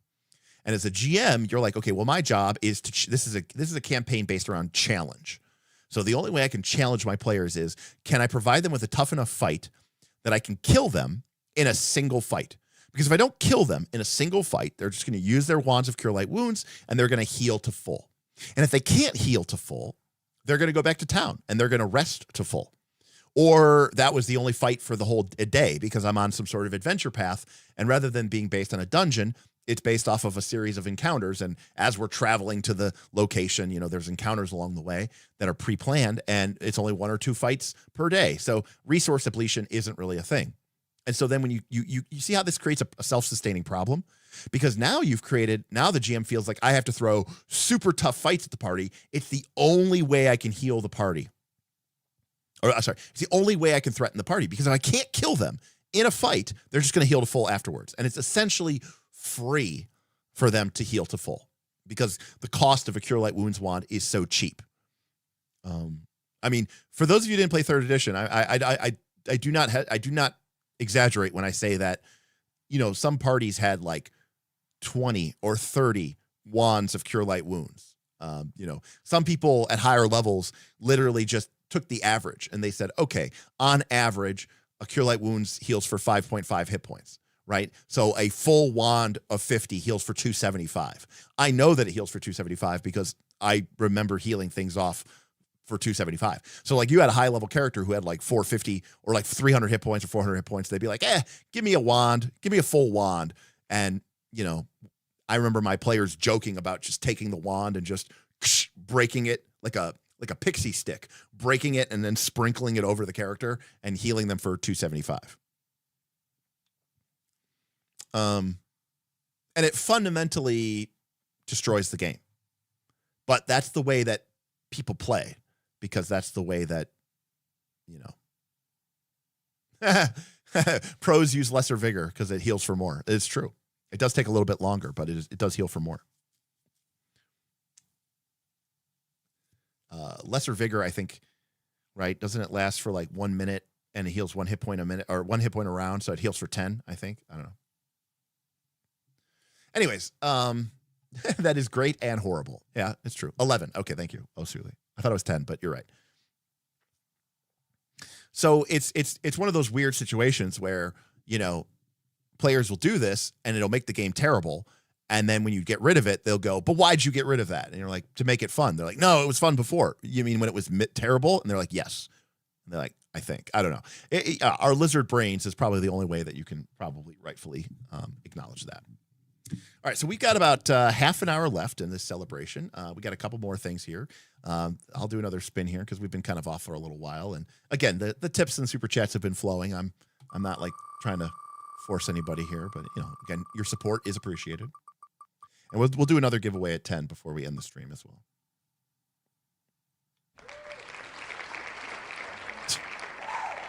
And as a GM, you're like, okay, well, my job is to, this is a campaign based around challenge. So the only way I can challenge my players is, can I provide them with a tough enough fight that I can kill them in a single fight? Because if I don't kill them in a single fight, they're just going to use their wands of Cure Light Wounds and they're going to heal to full. And if they can't heal to full, they're going to go back to town and they're going to rest to full. Or that was the only fight for the whole day because I'm on some sort of adventure path. And rather than being based on a dungeon, it's based off of a series of encounters. And as we're traveling to the location, there's encounters along the way that are pre-planned, and it's only 1 or 2 fights per day. So resource depletion isn't really a thing. And so then when you see how this creates a self-sustaining problem, because now the GM feels like I have to throw super tough fights at the party. It's the only way I can heal the party. It's the only way I can threaten the party, because if I can't kill them in a fight, they're just going to heal to full afterwards. And it's essentially free for them to heal to full because the cost of a Cure Light Wounds wand is so cheap. I mean, for those of you who didn't play 3rd edition, I do not exaggerate when I say that, some parties had like 20 or 30 wands of Cure Light Wounds. Some people at higher levels literally just took the average and they said, okay, on average, a Cure Light Wounds heals for 5.5 hit points. Right? So a full wand of 50 heals for 275. I know that it heals for 275 because I remember healing things off for 275. So like you had a high level character who had like 450 or like 300 hit points or 400 hit points. They'd be like, give me a wand, give me a full wand. And, I remember my players joking about just taking the wand and just breaking it like a pixie stick, breaking it and then sprinkling it over the character and healing them for 275. And it fundamentally destroys the game. But that's the way that people play, because that's the way that, pros use lesser vigor because it heals for more. It's true. It does take a little bit longer, but it does heal for more. Lesser vigor, I think, right? Doesn't it last for like 1 minute and it heals 1 hit point a minute or 1 hit point a round? So it heals for 10, I think. I don't know. Anyways, that is great and horrible. Yeah, it's true. 11. Okay, thank you. Oh, Suli. I thought it was 10, but you're right. So it's one of those weird situations where, players will do this and it'll make the game terrible. And then when you get rid of it, they'll go, but why'd you get rid of that? And you're like, to make it fun. They're like, no, it was fun before. You mean when it was terrible? And they're like, yes. And they're like, I think. I don't know. Our lizard brains is probably the only way that you can probably rightfully acknowledge that. All right, so we've got about half an hour left in this celebration. We got a couple more things here. I'll do another spin here because we've been kind of off for a little while. And again, the tips and super chats have been flowing. I'm not like trying to force anybody here, but again, your support is appreciated. And we'll do another giveaway at 10 before we end the stream as well.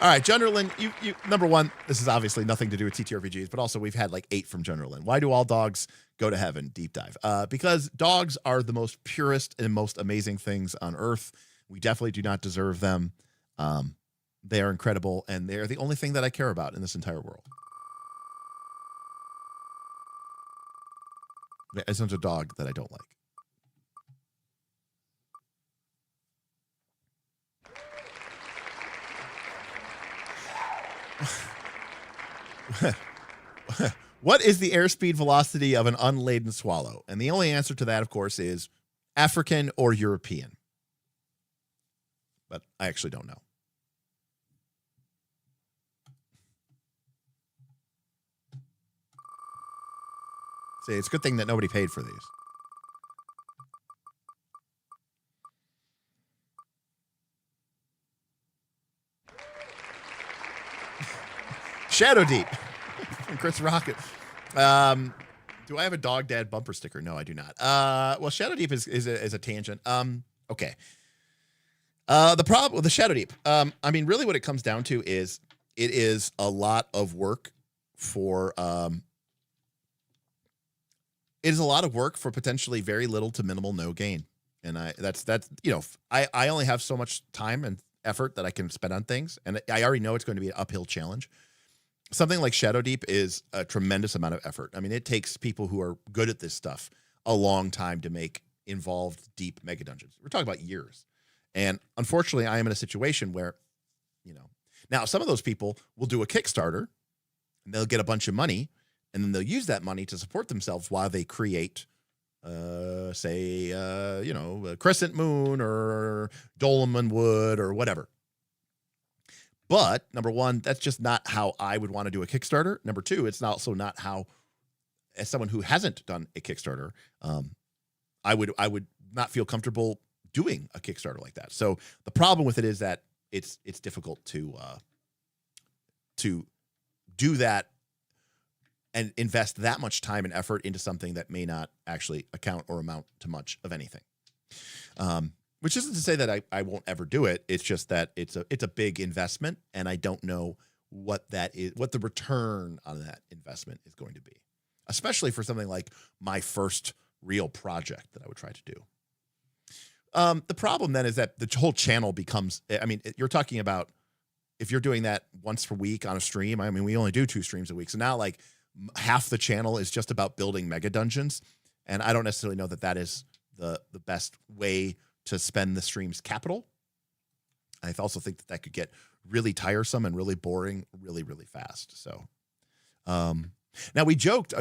All right, Junderlin, you number one, this is obviously nothing to do with TTRPGs, but also we've had like 8 from Junderlin. Why do all dogs go to heaven? Deep dive. Because dogs are the most purest and most amazing things on earth. We definitely do not deserve them. They are incredible, and they are the only thing that I care about in this entire world. As a dog that I don't like. What is the airspeed velocity of an unladen swallow? And the only answer to that, of course, is African or European. But I actually don't know. See, it's a good thing that nobody paid for these. Shadow Deep from Chris Rocket. Do I have a dog dad bumper sticker? No, I do not. Well, Shadow Deep is a tangent. Okay. The problem with the Shadow Deep, I mean, really what it comes down to is it is a lot of work for, it is a lot of work for potentially very little to minimal no gain. And that's, you know, I only have so much time and effort that I can spend on things. And I already know it's going to be an uphill challenge. Something like Shadow Deep is a tremendous amount of effort. I mean, it takes people who are good at this stuff a long time to make involved, deep mega dungeons. We're talking about years. And unfortunately, I am in a situation where, you know, now some of those people will do a Kickstarter and they'll get a bunch of money and then they'll use that money to support themselves while they create, say, you know, a Crescent Moon or Dolomon Wood or whatever. But number one, that's just not how I would want to do a Kickstarter. Number two, it's also not how, as someone who hasn't done a Kickstarter, I would not feel comfortable doing a Kickstarter like that. So the problem with it is that it's difficult to do that and invest that much time and effort into something that may not actually account or amount to much of anything. Which isn't to say that I won't ever do it. It's just that it's a big investment, and I don't know what that is, what the return on that investment is going to be, especially for something like my first real project that I would try to do. The problem then is that the whole channel becomes, I mean, you're talking about if you're doing that once per week on a stream. I mean, we only do 2 streams a week. So now like half the channel is just about building mega dungeons. And I don't necessarily know that that is the best way to spend the stream's capital. I also think that that could get really tiresome and really boring really, really fast. So, now we joked,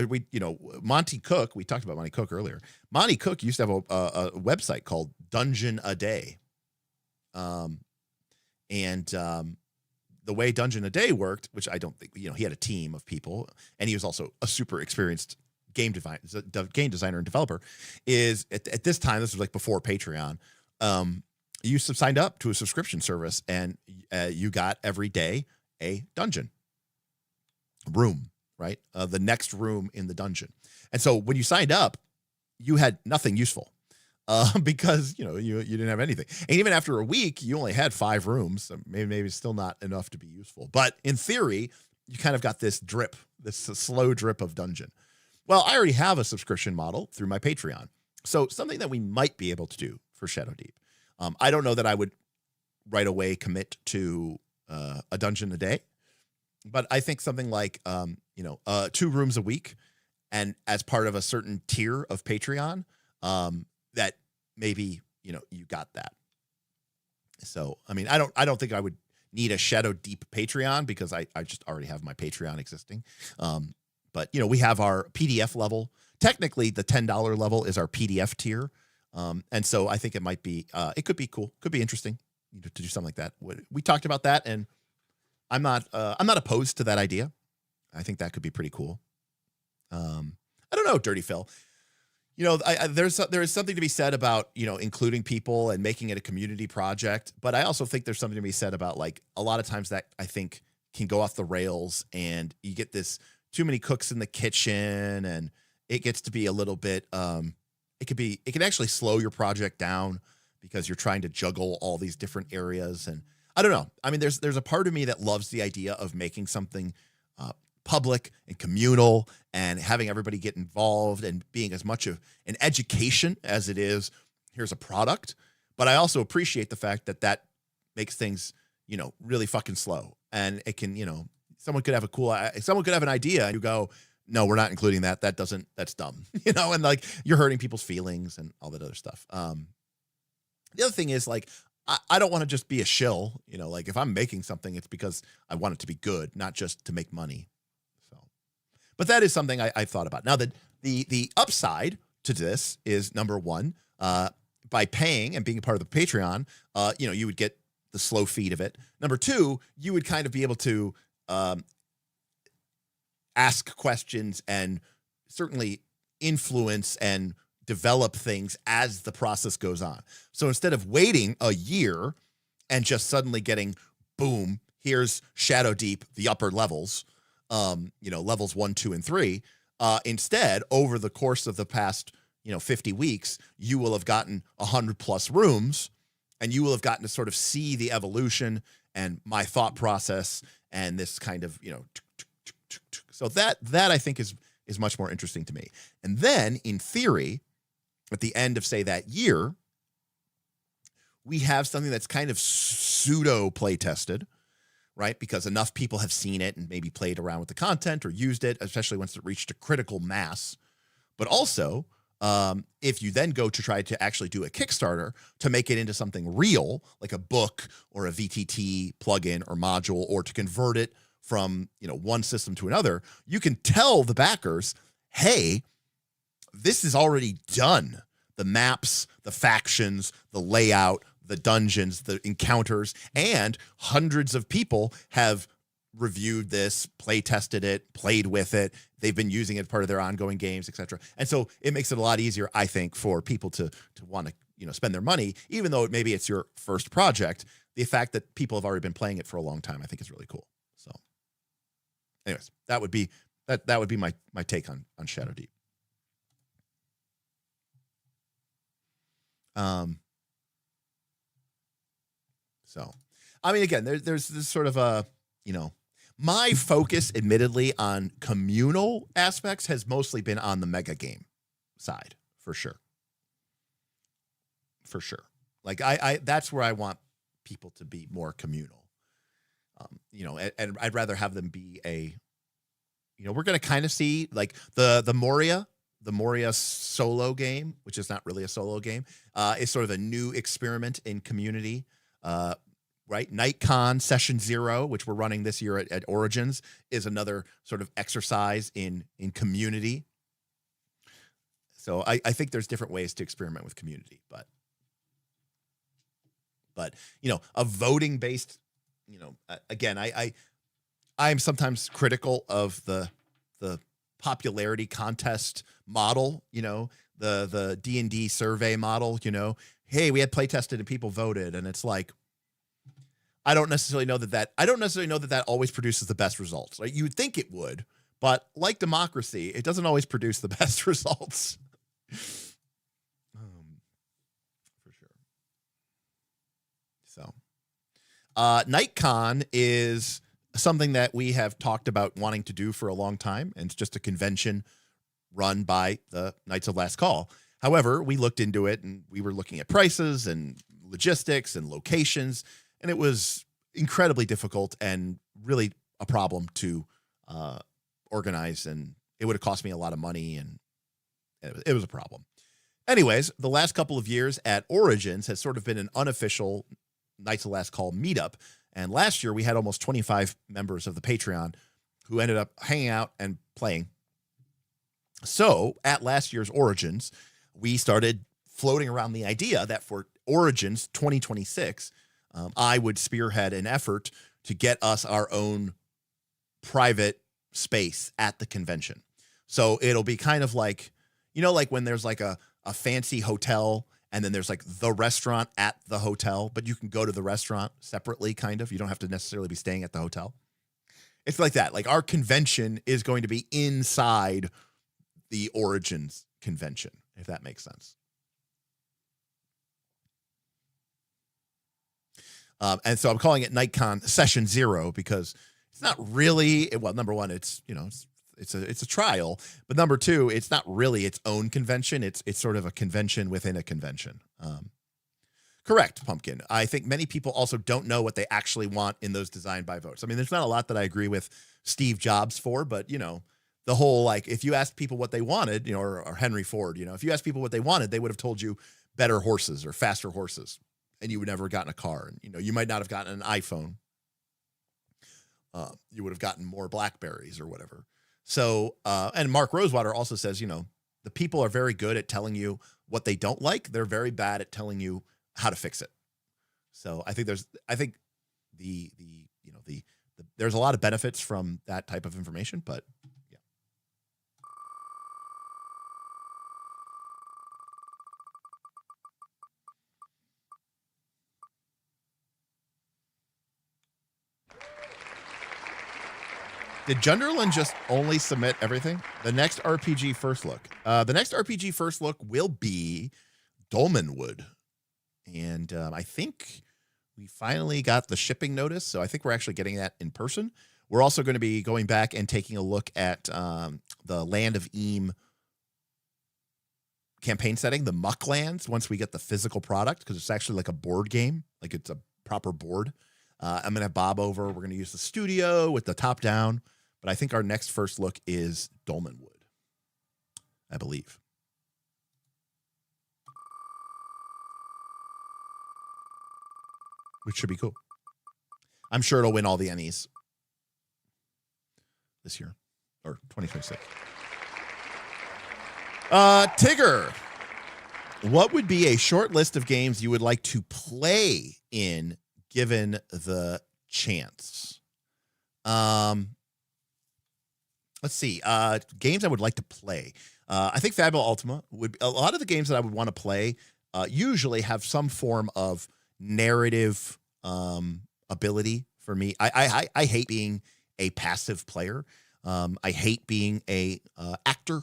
Monty Cook, we talked about Monty Cook earlier. Monty Cook used to have a website called Dungeon a Day. The way Dungeon a Day worked, which I don't think, he had a team of people, and he was also a super experienced game designer and developer, is at this time, this was like before Patreon, you signed up to a subscription service, and you got every day a dungeon room, right? The next room in the dungeon. And so when you signed up, you had nothing useful because, you didn't have anything. And even after a week, you only had 5 rooms. So maybe still not enough to be useful. But in theory, you kind of got this drip, this slow drip of dungeon. Well, I already have a subscription model through my Patreon. So something that we might be able to do for Shadow Deep. I don't know that I would right away commit to a dungeon a day, but I think something like, 2 rooms a week, and as part of a certain tier of Patreon, that maybe, you got that. So, I mean, I don't think I would need a Shadow Deep Patreon because I just already have my Patreon existing. But, we have our PDF level. Technically, the $10 level is our PDF tier. And so I think it might be, it could be cool. Could be interesting to do something like that. We talked about that, and I'm not opposed to that idea. I think that could be pretty cool. I don't know, Dirty Phil. There is something to be said about, including people and making it a community project. But I also think there's something to be said about, like, a lot of times that I think can go off the rails, and you get this too many cooks in the kitchen, and it gets to be a little bit, it can actually slow your project down because you're trying to juggle all these different areas. And I don't know. I mean, there's a part of me that loves the idea of making something public and communal and having everybody get involved and being as much of an education as it is, here's a product. But I also appreciate the fact that makes things, really fucking slow. And it can, someone could have an idea and you go, no, we're not including that. That's dumb, and like you're hurting people's feelings and all that other stuff. The other thing is, like, I don't want to just be a shill, like if I'm making something, it's because I want it to be good, not just to make money. So, but that is something I've thought about. Now that the upside to this is, number one, by paying and being a part of the Patreon, you would get the slow feed of it. Number two, you would kind of be able to, ask questions and certainly influence and develop things as the process goes on. So instead of waiting a year and just suddenly getting, boom, here's Shadow Deep, the upper levels, levels 1, 2, and 3, Instead, over the course of the past 50 weeks, you will have gotten 100 plus rooms, and you will have gotten to sort of see the evolution and my thought process and this kind of so that I think is much more interesting to me. And then in theory, at the end of say that year, we have something that's kind of pseudo play tested, right? Because enough people have seen it and maybe played around with the content or used it, especially once it reached a critical mass. But also, if you then go to try to actually do a Kickstarter to make it into something real, like a book or a VTT plugin or module, or to convert it from one system to another, you can tell the backers, hey, this is already done. The maps, the factions, the layout, the dungeons, the encounters, and hundreds of people have reviewed this, play tested it, played with it. They've been using it as part of their ongoing games, etc. And so it makes it a lot easier, I think, for people to want to spend their money, even though maybe it's your first project. The fact that people have already been playing it for a long time, I think, is really cool. So, anyways, that would be my take on Shadow Deep. So, I mean, again, there's this sort of a, my focus, admittedly, on communal aspects has mostly been on the mega game side, for sure. For sure. Like, I that's where I want people to be more communal. And I'd rather have them be we're going to kind of see, like, the Moria solo game, which is not really a solo game, is sort of a new experiment in community. Right? NightCon Session 0, which we're running this year at Origins, is another sort of exercise in community. So I think there's different ways to experiment with community, but a voting based, again, I'm sometimes critical of the popularity contest model, the D&D survey model, hey, we had play tested and people voted, and it's like, I don't necessarily know that always produces the best results. Right? You would think it would, but like democracy, it doesn't always produce the best results. For sure. So, NightCon is something that we have talked about wanting to do for a long time, and it's just a convention run by the Knights of Last Call. However, we looked into it, and we were looking at prices and logistics and locations, and it was incredibly difficult and really a problem to organize, and it would have cost me a lot of money, and it was a problem. Anyways, the last couple of years at Origins has sort of been an unofficial Knights of Last Call meetup, and last year we had almost 25 members of the Patreon who ended up hanging out and playing. So at last year's Origins, we started floating around the idea that for Origins 2026, I would spearhead an effort to get us our own private space at the convention. So it'll be kind of like, like when there's like a fancy hotel and then there's like the restaurant at the hotel, but you can go to the restaurant separately, kind of. You don't have to necessarily be staying at the hotel. It's like that. Like, our convention is going to be inside the Origins convention, if that makes sense. And so I'm calling it NightCon Session 0 because it's not really, well, number one, it's a trial, but number two, it's not really its own convention. It's sort of a convention within a convention. Correct, Pumpkin. I think many people also don't know what they actually want in those designed by votes. I mean, there's not a lot that I agree with Steve Jobs for, but the whole, like, if you asked people what they wanted, or Henry Ford, if you asked people what they wanted, they would have told you better horses or faster horses, and you would never have gotten a car. And, you might not have gotten an iPhone. You would have gotten more Blackberries or whatever. So, and Mark Rosewater also says, the people are very good at telling you what they don't like. They're very bad at telling you how to fix it. So I think there's a lot of benefits from that type of information, but yeah. Did Junderland just only submit everything? The next RPG first look. The next RPG first look will be Dolmenwood. And I think we finally got the shipping notice, so I think we're actually getting that in person. We're also going to be going back and taking a look at the Land of Eam campaign setting, the Mucklands, once we get the physical product, because it's actually like a board game, like it's a proper board. I'm going to have Bob over. We're going to use the studio with the top down, but I think our next first look is Dolmenwood, I believe. Which should be cool. I'm sure it'll win all the Ennies this year, or 2026. Tigger, what would be a short list of games you would like to play in given the chance? Let's see. Games I would like to play. I think Fabula Ultima would. A lot of the games that I would want to play usually have some form of narrative ability for me. I hate being a passive player. I hate being a actor.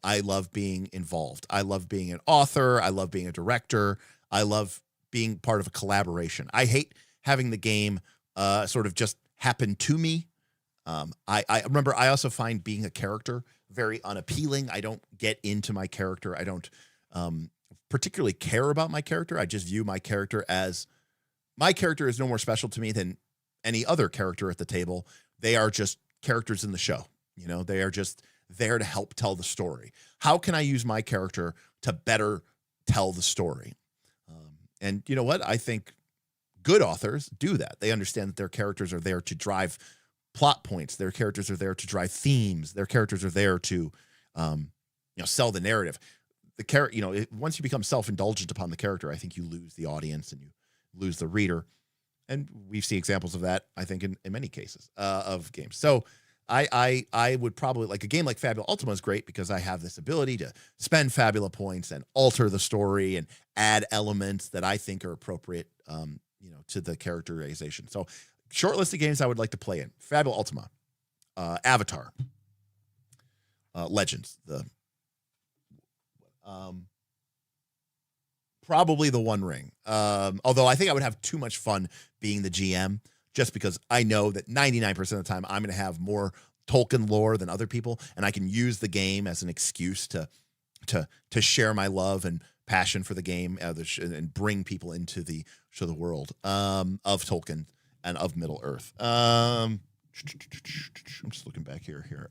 I love being involved. I love being an author. I love being a director. I love being part of a collaboration. I hate having the game sort of just happen to me. I remember I also find being a character very unappealing. I don't get into my character. I don't particularly care about my character. I just view my character as my character is no more special to me than any other character at the table. They are just characters in the show. You know, they are just there to help tell the story. How can I use my character to better tell the story? And you know what? I think good authors do that. They understand that their characters are there to drive plot points. Their characters are there to drive themes. Their characters are there to, sell the narrative. The character, once you become self-indulgent upon the character, I think you lose the audience and you lose the reader. And we see examples of that, I think, in many cases of games. So I would probably, like a game like Fabula Ultima is great because I have this ability to spend Fabula points and alter the story and add elements that I think are appropriate, to the characterization. So short list of games I would like to play in: Fabula Ultima, Avatar, Legends, probably the One Ring. Although I think I would have too much fun being the GM, just because I know that 99% of the time I'm going to have more Tolkien lore than other people, and I can use the game as an excuse to share my love and passion for the game and bring people into the world of Tolkien and of Middle Earth. I'm just looking back here.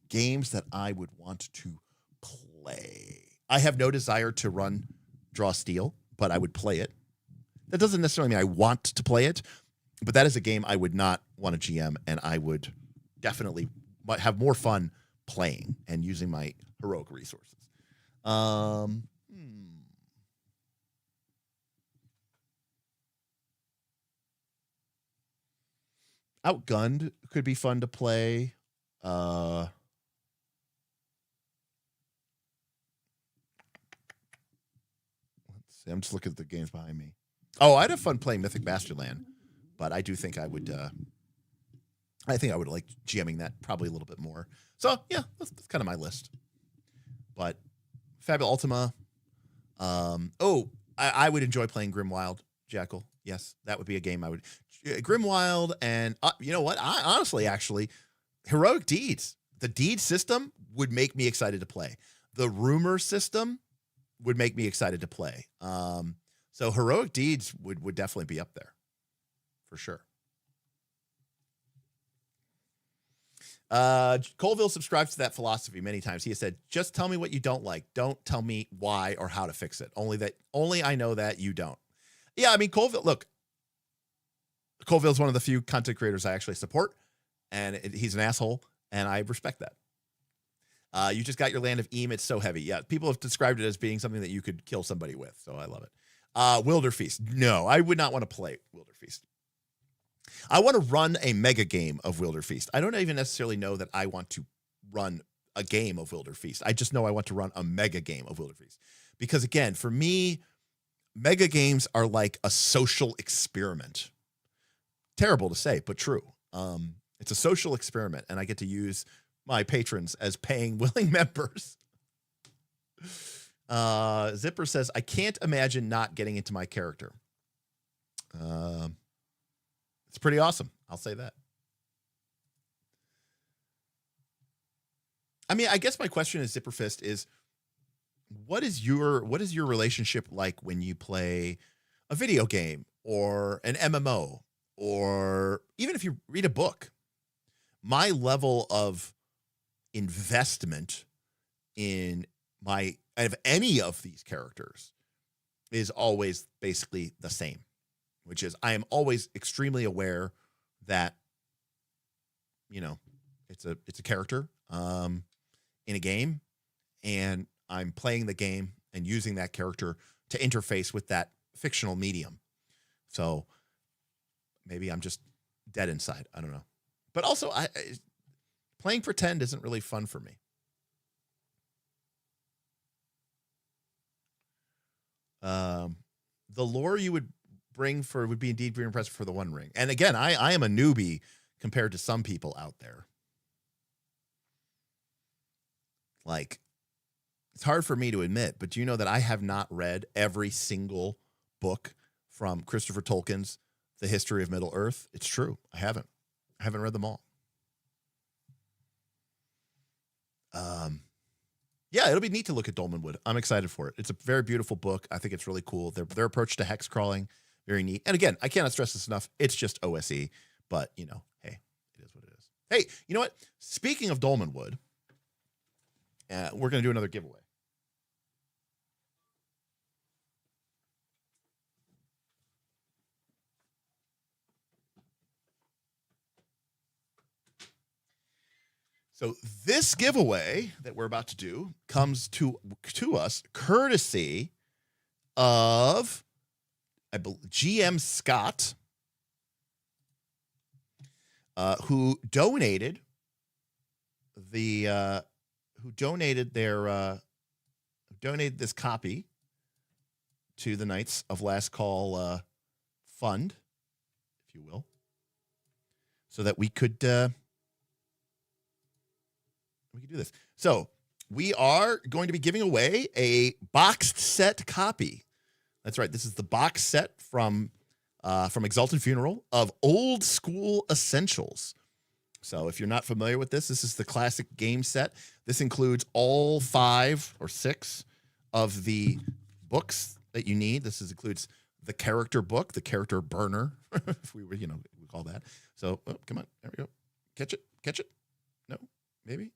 Games that I would want to play. I have no desire to run Draw Steel, but I would play it. That doesn't necessarily mean I want to play it, but that is a game I would not want to GM, and I would definitely have more fun playing and using my heroic resources. Outgunned could be fun to play. Let's see. I'm just looking at the games behind me. Oh, I'd have fun playing Mythic Masterland, but I do think I would. I think I would like GMing that probably a little bit more. So yeah, that's kind of my list. But Fabula Ultima. I would enjoy playing Grimwild, Jackal. Yes, that would be a game I would. Grimwild, and you know what? I honestly, actually, Heroic Deeds. The deed system would make me excited to play. The rumor system would make me excited to play. So Heroic Deeds would definitely be up there, for sure. Colville subscribes to that philosophy many times. He has said, just tell me what you don't like. Don't tell me why or how to fix it. Only I know that you don't. Yeah, I mean, Colville, look, Colville's one of the few content creators I actually support, and he's an asshole, and I respect that. You just got your Land of Eam. It's so heavy. Yeah, people have described it as being something that you could kill somebody with, so I love it. Wilderfeast. No, I would not want to play Wilderfeast. I want to run a mega game of Wilderfeast. I don't even necessarily know that I want to run a game of Wilderfeast. I just know I want to run a mega game of Wilderfeast. Because again, for me, mega games are like a social experiment. Terrible to say, but true. It's a social experiment, and I get to use my patrons as paying willing members. Zipper says, I can't imagine not getting into my character. It's pretty awesome. I'll say that. I mean, I guess my question is, Zipperfist, is what is your relationship like when you play a video game or an MMO, or even if you read a book? My level of investment in any of these characters is always basically the same, which is I am always extremely aware that, you know, it's a character in a game, and I'm playing the game and using that character to interface with that fictional medium. So maybe I'm just dead inside. I don't know. But also, playing pretend isn't really fun for me. The lore you would bring would be indeed very impressive for the One Ring. And again, I am a newbie compared to some people out there. Like, it's hard for me to admit, but do you know that I have not read every single book from Christopher Tolkien's The History of Middle-earth? It's true. I haven't read them all. Yeah, it'll be neat to look at Dolmenwood. I'm excited for it. It's a very beautiful book. I think it's really cool. Their approach to hex crawling, very neat. And again, I cannot stress this enough. It's just OSE, but you know, hey, it is what it is. Hey, you know what? Speaking of Dolmenwood, we're going to do another giveaway. So this giveaway that we're about to do comes to us courtesy of GM Scott, who donated this copy to the Knights of Last Call fund, if you will, so that we could do this. So we are going to be giving away a boxed set copy. That's right. This is the box set from Exalted Funeral of Old School Essentials. So if you're not familiar with this is the classic game set. This includes all 5 or 6 of the books that you need. This includes the character book, the character burner, if we were, we call that. So, come on. There we go. Catch it. No, maybe.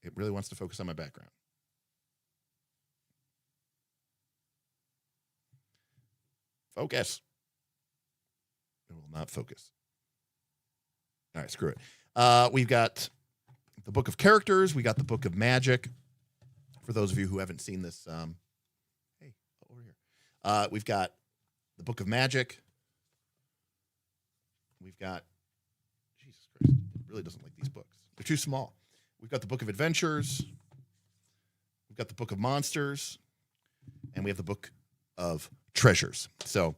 It really wants to focus on my background. Focus. It will not focus. All right, screw it. We've got the Book of Characters. We got the Book of Magic. For those of you who haven't seen this, hey, over here. We've got the Book of Magic. We've got, Jesus Christ, it really doesn't like these books. They're too small. We've got the Book of Adventures. We've got the Book of Monsters. And we have the Book of Treasures. So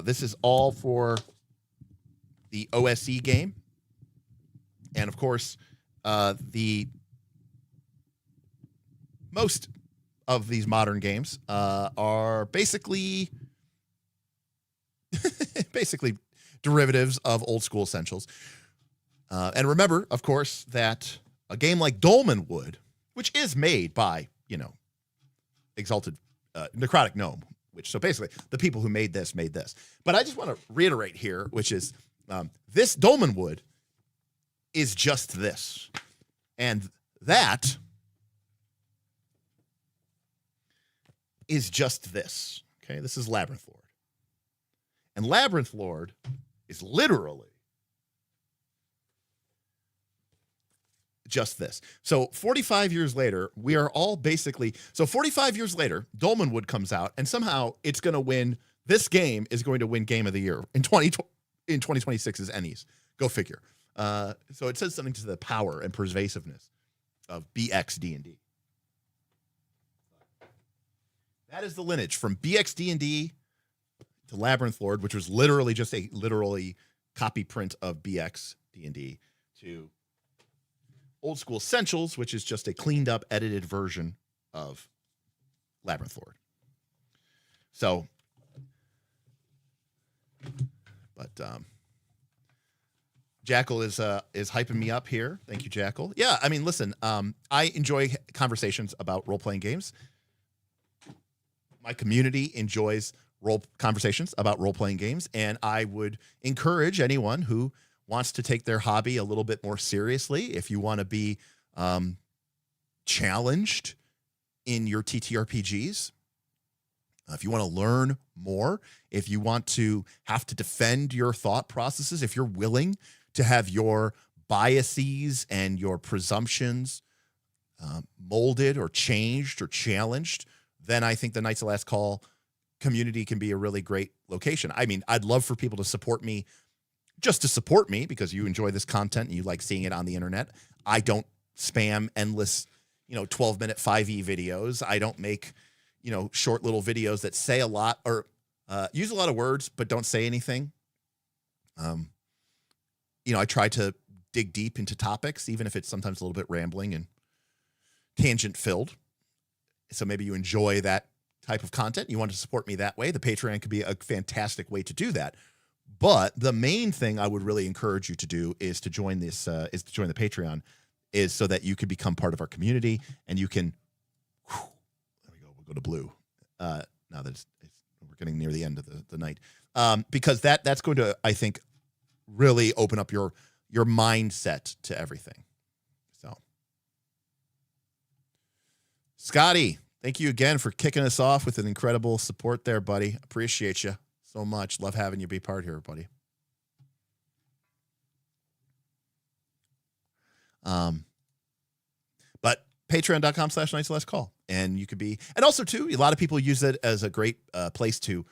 this is all for the OSE game. And, of course, the most of these modern games are basically derivatives of Old School Essentials. And remember, of course, that a game like Dolmenwood, which is made by, Exalted Necrotic Gnome, so basically the people who made this. But I just want to reiterate here, which is this Dolmenwood is just this. And that is just this. Okay, this is Labyrinth Lord. And Labyrinth Lord is literally just this. So 45 years later, we are all basically, 45 years later, Dolmenwood comes out, and somehow it's going to win, this game is going to win Game of the Year in 2026's Ennies. Go figure. So it says something to the power and pervasiveness of BX D&D. That is the lineage from BX D&D to Labyrinth Lord, which was literally just a copy print of BX D&D to Old School Essentials, which is just a cleaned up, edited version of Labyrinth Lord. So, but Jackal is hyping me up here. Thank you, Jackal. Yeah, I mean, listen, I enjoy conversations about role-playing games. My community enjoys conversations about role-playing games, and I would encourage anyone who wants to take their hobby a little bit more seriously, if you want to be challenged in your TTRPGs, if you want to learn more, if you want to have to defend your thought processes, if you're willing to have your biases and your presumptions molded or changed or challenged, then I think the Knights of Last Call community can be a really great location. I mean, I'd love for people to support me, just to support me, because you enjoy this content and you like seeing it on the internet. I don't spam endless, 12-minute 5e videos. I don't make, short little videos that say a lot or use a lot of words but don't say anything. I try to dig deep into topics, even if it's sometimes a little bit rambling and tangent filled. So maybe you enjoy that type of content. You want to support me that way. The Patreon could be a fantastic way to do that. But the main thing I would really encourage you to do is to join the Patreon, is so that you can become part of our community and you can, there we go. We'll go to blue. Now that we're getting near the end of the night. Because that's going to, I think, really open up your mindset to everything. So, Scotty, thank you again for kicking us off with an incredible support there, buddy. Appreciate you so much. Love having you be part here, buddy. But patreon.com/nightslastcall. And you could be, and also too, a lot of people use it as a great place to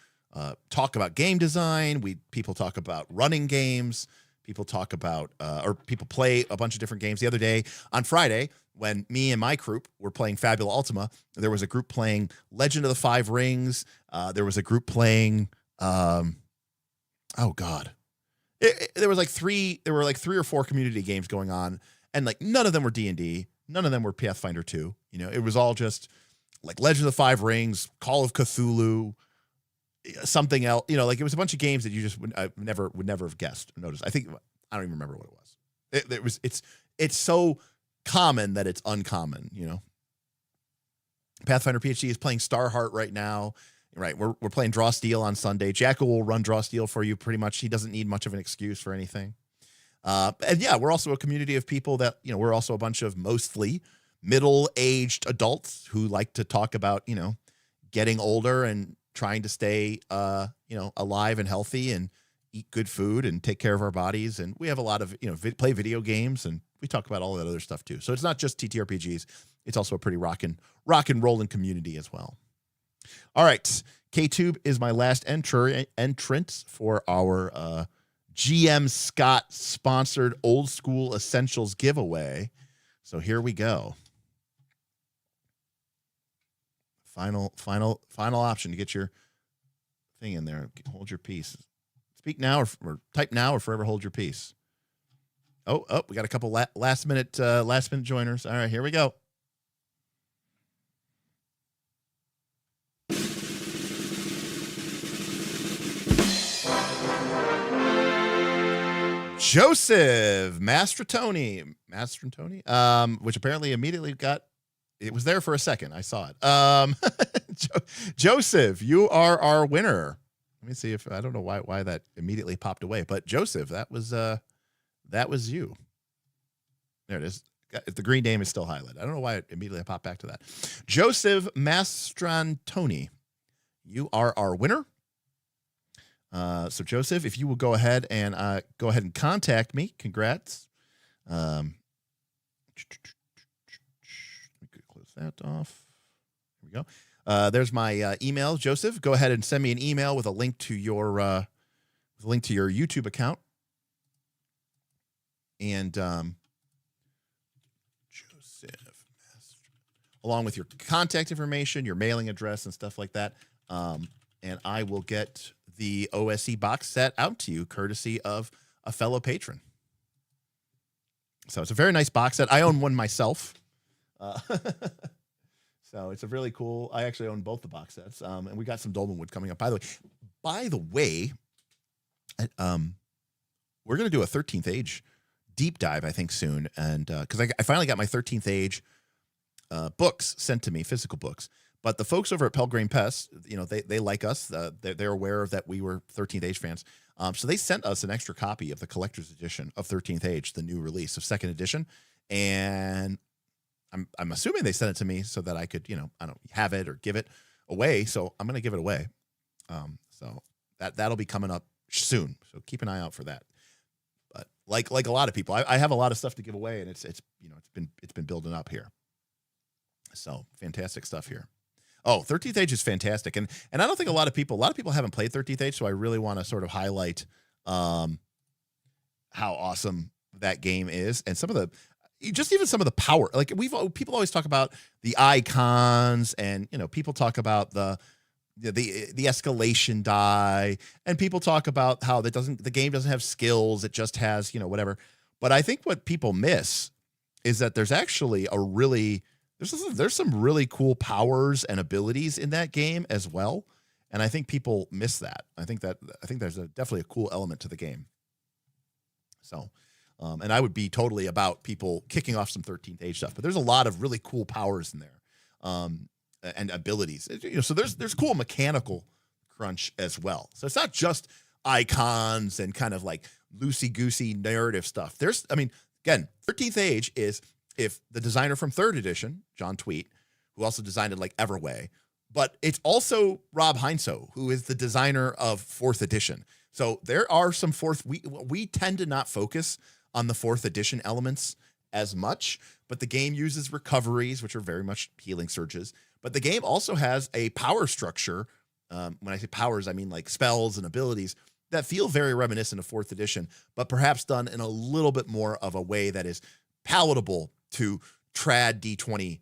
talk about game design. People talk about running games. People talk about, or people play a bunch of different games. The other day on Friday, when me and my group were playing Fabula Ultima, there was a group playing Legend of the Five Rings. There was a group playing, there were like three or four community games going on, and like none of them were D&D, none of them were Pathfinder 2. It was all just like Legend of the Five Rings, Call of Cthulhu, something else. Like it was a bunch of games that you just would never have guessed or noticed. I don't even remember what it was. It's so common that it's uncommon. Pathfinder PhD is playing Starheart right now. Right, we're playing Draw Steel on Sunday. Jackal will run Draw Steel for you pretty much. He doesn't need much of an excuse for anything. And yeah, we're also a community of people that, we're also a bunch of mostly middle-aged adults who like to talk about, getting older and trying to stay, alive and healthy and eat good food and take care of our bodies. And we have a lot of, play video games, and we talk about all that other stuff too. So it's not just TTRPGs. It's also a pretty rock and rolling community as well. All right. KTube is my last entrant for our GM Scott sponsored Old School Essentials giveaway. So here we go. Final option to get your thing in there. Hold your peace. Speak now or type now or forever hold your peace. Oh, we got a couple last minute joiners. All right, here we go. Joseph Mastratoni, which apparently immediately it was there for a second. I saw it. Joseph, you are our winner. Let me see if I don't know why that immediately popped away, but Joseph, that was you. There it is. If the green name is still highlighted, I don't know why it immediately popped back to that. Joseph Mastrantoni, you are our winner. So Joseph, if you will go ahead and contact me, congrats. Let me close that off. Here we go. There's my email, Joseph. Go ahead and send me an email with a link to your YouTube account, and Joseph, along with your contact information, your mailing address, and stuff like that. And I will get the OSE box set out to you, courtesy of a fellow patron. So it's a very nice box set. I own one myself. So it's a really cool. I actually own both the box sets. And we got some Dolmenwood coming up. By the way, we're going to do a 13th Age deep dive, I think, soon. And because I finally got my 13th Age books sent to me, physical books. But the folks over at Pelgrane Press, they like us. They're aware of that we were 13th Age fans. So they sent us an extra copy of the collector's edition of 13th Age, the new release of second edition. And I'm assuming they sent it to me so that I could, I don't have it or give it away. So I'm going to give it away. So that'll be coming up soon. So keep an eye out for that. But like a lot of people, I have a lot of stuff to give away, and it's been building up here. So fantastic stuff here. Oh, 13th Age is fantastic. And I don't think a lot of people haven't played 13th Age. So I really want to sort of highlight how awesome that game is. And some of the power, like people always talk about the icons, and, people talk about the escalation die, and people talk about how the game doesn't have skills. It just has, whatever. But I think what people miss is that there's actually there's some really cool powers and abilities in that game as well. And I think people miss that. I think there's definitely a cool element to the game. So, and I would be totally about people kicking off some 13th Age stuff, but there's a lot of really cool powers in there. And abilities, so there's cool mechanical crunch as well. So it's not just icons and kind of like loosey-goosey narrative stuff. Again, 13th Age is, if the designer from 3rd edition, John Tweet, who also designed it like Everway, but it's also Rob Heinsoe, who is the designer of 4th edition. So there are some we tend to not focus on the 4th edition elements as much, but the game uses recoveries, which are very much healing surges. But the game also has a power structure. When I say powers, I mean like spells and abilities that feel very reminiscent of 4th edition, but perhaps done in a little bit more of a way that is palatable to trad D20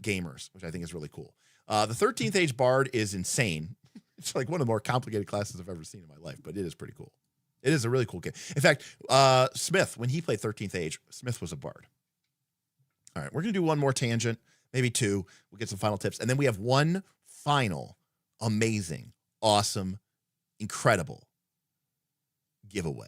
gamers, which I think is really cool. The 13th Age Bard is insane. It's like one of the more complicated classes I've ever seen in my life, but it is pretty cool. It is a really cool game. In fact, Smith, when he played 13th Age, Smith was a bard. All right, we're going to do one more tangent, maybe two. We'll get some final tips. And then we have one final amazing, awesome, incredible giveaway.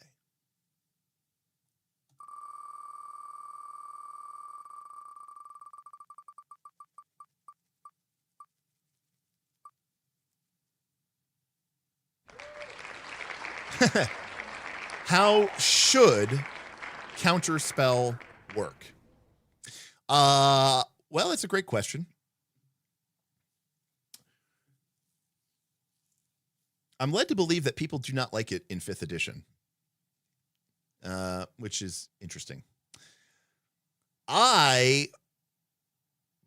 How should counterspell work? Well, it's a great question. I'm led to believe that people do not like it in 5th edition, which is interesting. I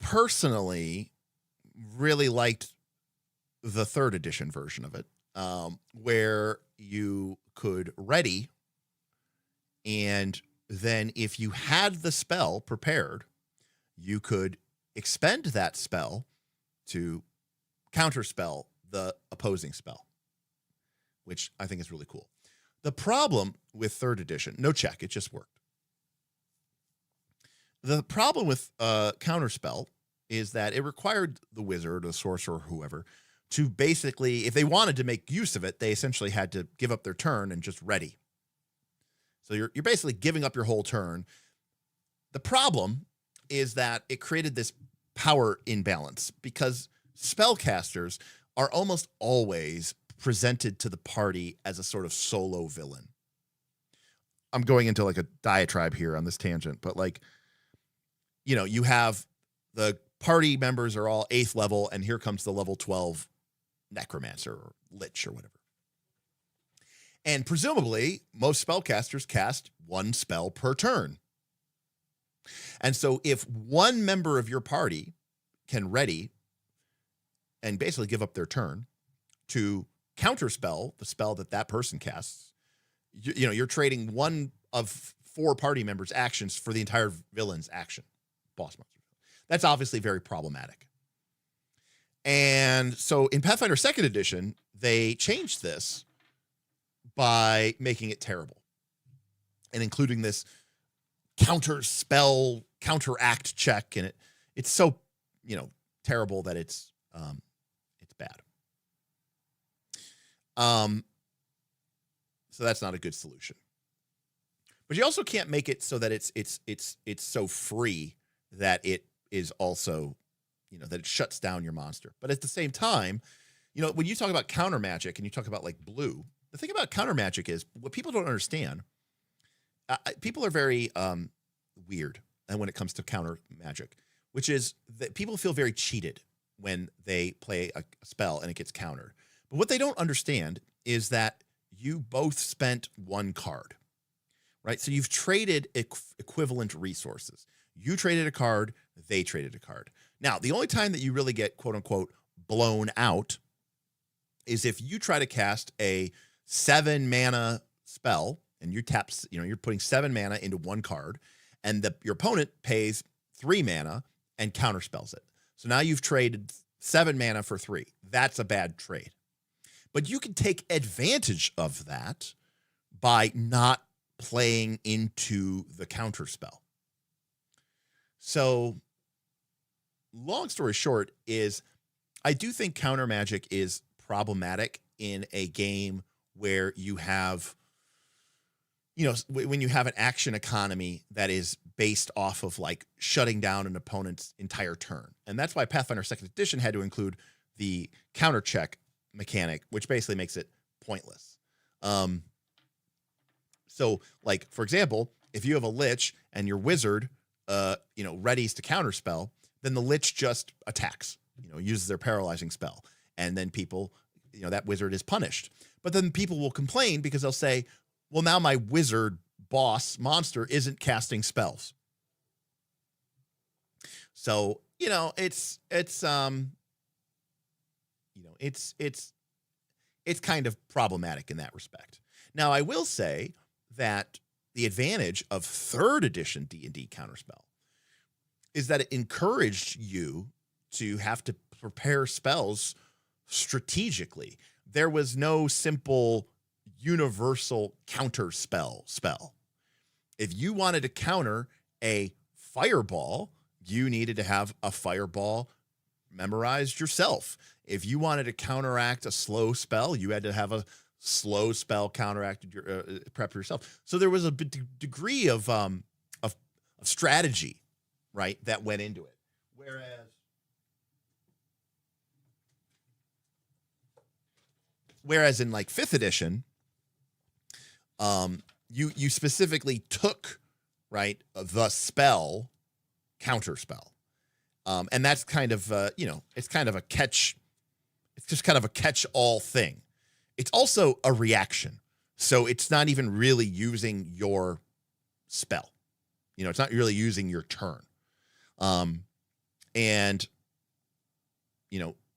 personally really liked the 3rd edition version of it, where you could ready, and then if you had the spell prepared, you could expend that spell to counterspell the opposing spell, which I think is really cool. The problem with 3rd edition, no check, it just worked. The problem with counterspell is that it required the wizard or the sorcerer or whoever to basically, if they wanted to make use of it, they essentially had to give up their turn and just ready. So you're basically giving up your whole turn. The problem is that it created this power imbalance because spellcasters are almost always presented to the party as a sort of solo villain. I'm going into like a diatribe here on this tangent, but like, you have the party members are all 8th level, and here comes the level 12 necromancer or lich or whatever. And presumably, most spellcasters cast one spell per turn. And so if one member of your party can ready and basically give up their turn to counterspell the spell that person casts, you're trading one of 4 party members' actions for the entire villain's action. Boss monster. That's obviously very problematic. And so in Pathfinder 2nd edition, they changed this by making it terrible. and including this counter spell, counteract check. And it's so, terrible that it's bad. So that's not a good solution. But you also can't make it so that it's so free that it is also, that it shuts down your monster. But at the same time, when you talk about counter magic and you talk about like blue, the thing about counter magic is what people don't understand. People are very weird, and when it comes to counter magic, which is that people feel very cheated when they play a spell and it gets countered. But what they don't understand is that you both spent one card, right? So you've traded equivalent resources. You traded a card, they traded a card. Now, the only time that you really get quote unquote blown out is if you try to cast a 7 mana spell and you tap, you're putting 7 mana into one card, and your opponent pays 3 mana and counterspells it. So now you've traded 7 mana for 3. That's a bad trade. But you can take advantage of that by not playing into the counterspell. So, long story short is, I do think counter magic is problematic in a game where you have, when you have an action economy that is based off of like shutting down an opponent's entire turn. And that's why Pathfinder 2nd Edition had to include the counter check mechanic, which basically makes it pointless. So like, for example, if you have a lich and your wizard, readies to counterspell, then the lich just attacks, uses their paralyzing spell. And then people, that wizard is punished. But then people will complain because they'll say, well, now my wizard boss monster isn't casting spells. So, it's kind of problematic in that respect. Now, I will say that the advantage of 3rd edition D&D Counterspell is that it encouraged you to have to prepare spells strategically. There was no simple universal counter spell. If you wanted to counter a fireball, you needed to have a fireball memorized yourself. If you wanted to counteract a slow spell, you had to have a slow spell counteracted prep yourself. So there was a degree of strategy, right, that went into it. Whereas in like 5th edition, you specifically took, right, the spell counter spell. And that's kind of, it's kind of a catch. It's just kind of a catch-all thing. It's also a reaction. So it's not even really using your spell. It's not really using your turn. And,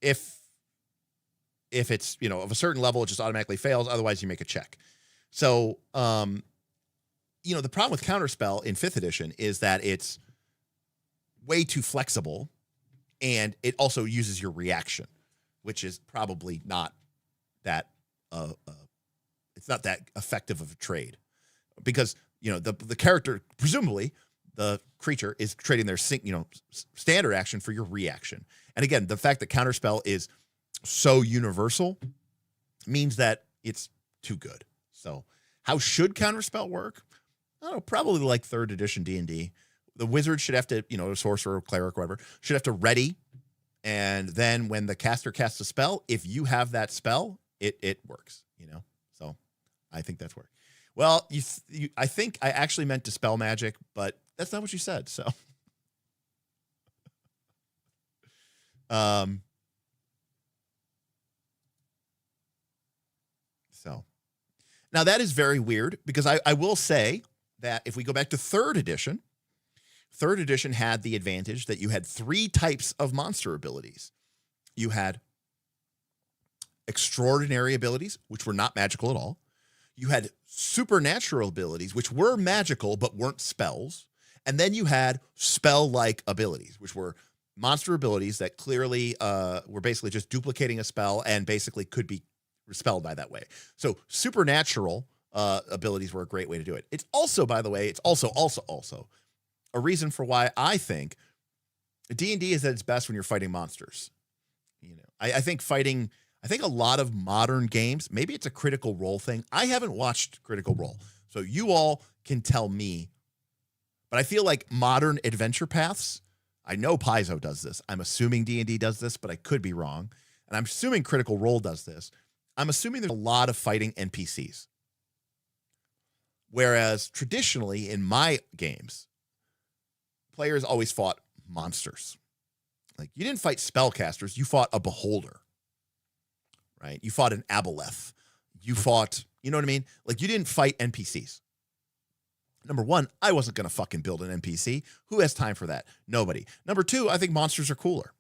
if it's, of a certain level, it just automatically fails. Otherwise, you make a check. So, the problem with Counterspell in 5th edition is that it's way too flexible, and it also uses your reaction, which is probably not that, it's not that effective of a trade, because, the character, presumably the creature, is trading their standard action for your reaction. And again, the fact that Counterspell is so universal means that it's too good. So how should Counterspell work? I don't know, probably like 3rd edition D&D. The wizard should have to, a sorcerer, cleric, whatever, should have to ready. And then when the caster casts a spell, if you have that spell, it works, So I think that's work. Well, I think I actually meant dispel magic, but that's not what you said. So, so now that is very weird, because I will say that if we go back to 3rd edition had the advantage that you had 3 types of monster abilities. You had extraordinary abilities, which were not magical at all. You had supernatural abilities, which were magical but weren't spells. And then you had spell-like abilities, which were monster abilities that clearly were basically just duplicating a spell and basically could be spelled by that way. So supernatural abilities were a great way to do it. It's also, by the way, it's also a reason for why I think D&D is at its best when you're fighting monsters. You know, I think a lot of modern games, maybe it's a Critical Role thing. I haven't watched Critical Role, so you all can tell me. But I feel like modern adventure paths, I know Paizo does this. I'm assuming D&D does this, but I could be wrong. And I'm assuming Critical Role does this. I'm assuming there's a lot of fighting NPCs. Whereas traditionally in my games, players always fought monsters. Like, you didn't fight spellcasters, you fought a beholder, right? You fought an aboleth. You fought, you know what I mean? Like, you didn't fight NPCs. Number one, I wasn't going to fucking build an NPC. Who has time for that? Nobody. Number two, I think monsters are cooler.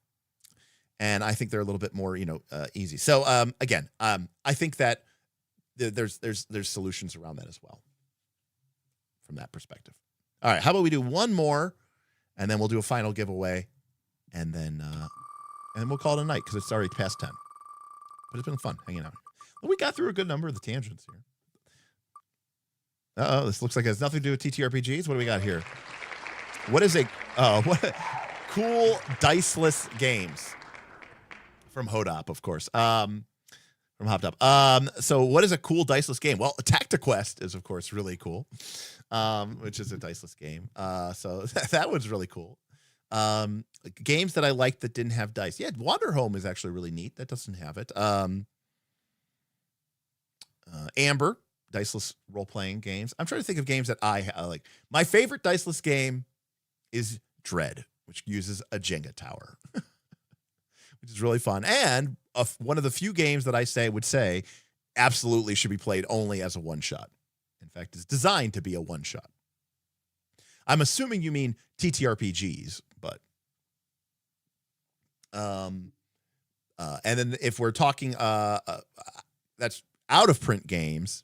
And I think they're a little bit more, easy. So again, I think that there's solutions around that as well from that perspective. All right, how about we do one more, and then we'll do a final giveaway, and then we'll call it a night because it's already past 10. But it's been fun hanging out. Well, we got through a good number of the tangents here. Uh-oh, this looks like it has nothing to do with TTRPGs. What do we got here? What cool diceless games from Hodop, of course. From Hopped Up. So what is a cool diceless game? Well, Tactiquest is, of course, really cool, which is a diceless game. So that one's really cool. Games that I liked that didn't have dice. Yeah, Wanderhome is actually really neat. That doesn't have it. Amber, diceless role-playing games. I'm trying to think of games that I like. My favorite diceless game is Dread, which uses a Jenga tower, which is really fun. And one of the few games that I would say absolutely should be played only as a one-shot. In fact, it's designed to be a one-shot. I'm assuming you mean TTRPGs, but and then if we're talking that's out of print games.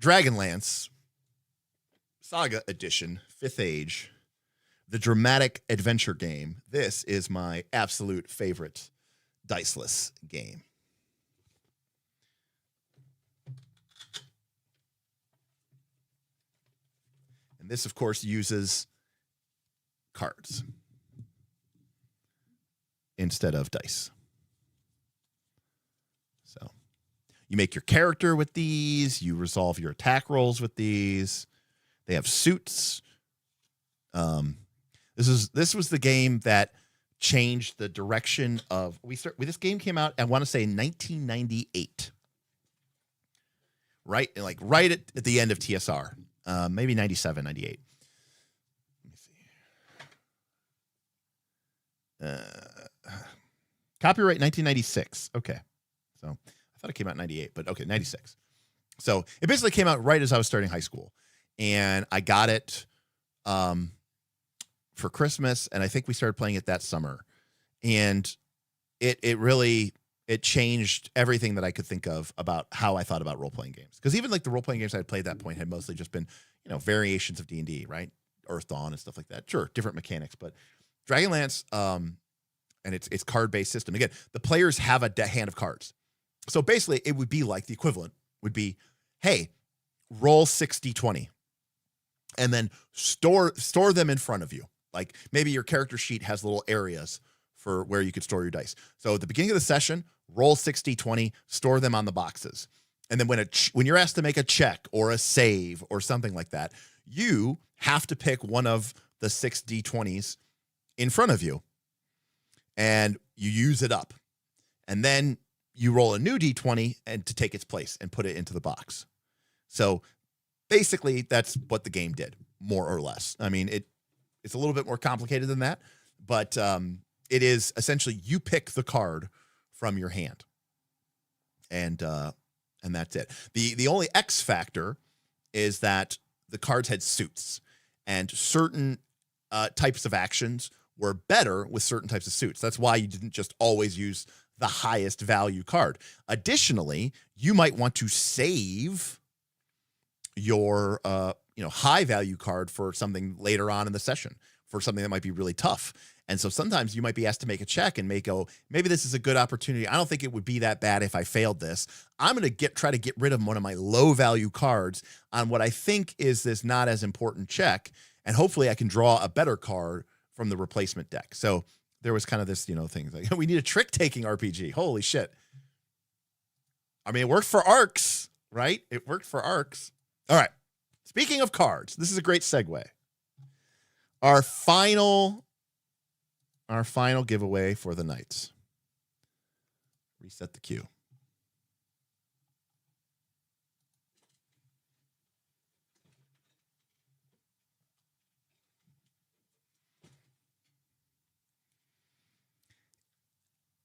Dragonlance Saga Edition, 5th Age, the dramatic adventure game. This is my absolute favorite diceless game. And this, of course, uses cards instead of dice. So you make your character with these. You resolve your attack rolls with these. They have suits. This was the game that changed the direction of this game came out, I want to say, in 1998. Right at the end of TSR. Maybe 97, 98. Let me see. Copyright 1996. Okay. So I thought it came out in 98, but okay, 96. So it basically came out right as I was starting high school. And I got it for Christmas, and I think we started playing it that summer. And it really changed everything that I could think of about how I thought about role-playing games. Because even like the role-playing games I had played at that point had mostly just been, variations of D&D, right? Earth Dawn and stuff like that. Sure, different mechanics, but Dragonlance and its card-based system. Again, the players have a hand of cards. So basically, it would be like the equivalent would be, hey, roll 60-20. And then store them in front of you. Like maybe your character sheet has little areas for where you could store your dice. So at the beginning of the session, roll 60-20, store them on the boxes. And then when you're asked to make a check or a save or something like that, you have to pick one of the 6 D20s in front of you. And you use it up. And then you roll a new D20 and to take its place and put it into the box. So basically, that's what the game did, more or less. I mean, it's a little bit more complicated than that, but it is essentially you pick the card from your hand, and that's it. The only X factor is that the cards had suits, and certain types of actions were better with certain types of suits. That's why you didn't just always use the highest value card. Additionally, you might want to save your high value card for something later on in the session, for something that might be really tough. And so sometimes you might be asked to make a check and maybe this is a good opportunity. I don't think it would be that bad if I failed this. I'm going to try to get rid of one of my low value cards on what I think is this not as important check. And hopefully I can draw a better card from the replacement deck. So there was kind of this, thing like, we need a trick taking RPG. Holy shit. I mean, it worked for arcs, right? It worked for arcs. All right. Speaking of cards, this is a great segue. Our final giveaway for the night. Reset the queue.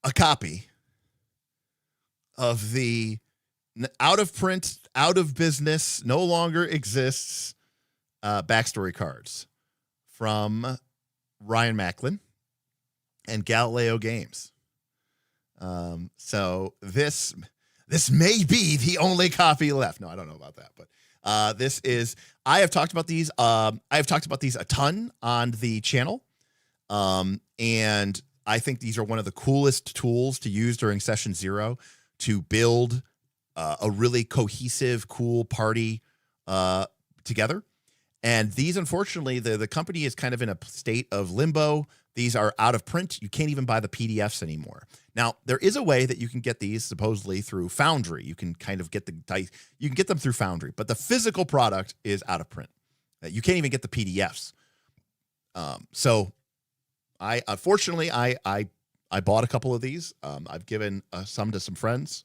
A copy of the out of print, out of business, no longer exists backstory cards from Ryan Macklin and Galileo Games. So this may be the only copy left. No, I don't know about that, but this is. I have talked about these. I have talked about these a ton on the channel, and I think these are one of the coolest tools to use during session 0 to build a really cohesive, cool party together. And these, unfortunately, the company is kind of in a state of limbo. These are out of print. You can't even buy the PDFs anymore. Now, there is a way that you can get these supposedly through Foundry. You can kind of get you can get them through Foundry, but the physical product is out of print. You can't even get the PDFs. So I unfortunately I bought a couple of these. I've given some to some friends.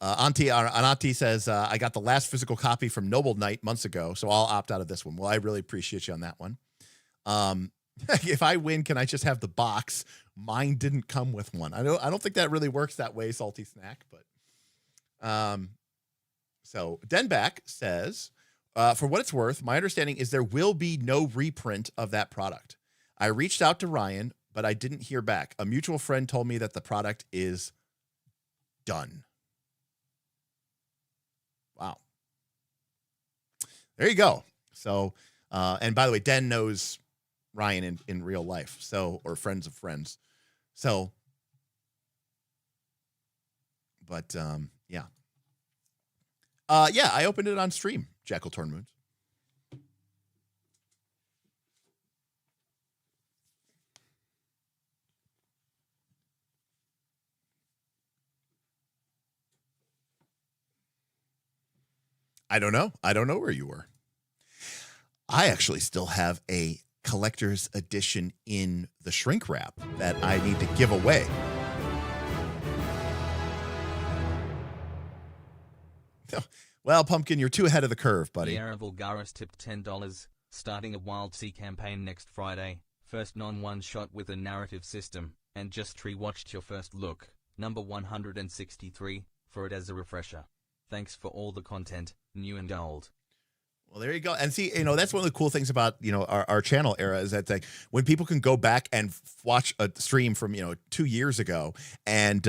Auntie says, I got the last physical copy from Noble Knight months ago, so I'll opt out of this one. Well, I really appreciate you on that one. If I win, can I just have the box? Mine didn't come with one. I don't think that really works that way, Salty Snack, but so Denback says, for what it's worth, my understanding is there will be no reprint of that product. I reached out to Ryan, but I didn't hear back. A mutual friend told me that the product is done. Wow. There you go. So, and by the way, Den knows Ryan in real life, so, or friends of friends. So, but, yeah. Yeah, I opened it on stream, Jackal Torn Moons. I don't know. I don't know where you were. I actually still have a collector's edition in the shrink wrap that I need to give away. Well, Pumpkin, you're too ahead of the curve, buddy. Sierra Vulgaris tipped $10, starting a Wild Sea campaign next Friday. First non-one shot with a narrative system, and just rewatched your first look, number 163, for it as a refresher. Thanks for all the content, new and old. Well, there you go. And see, that's one of the cool things about, our channel era is that like when people can go back and watch a stream from, 2 years ago and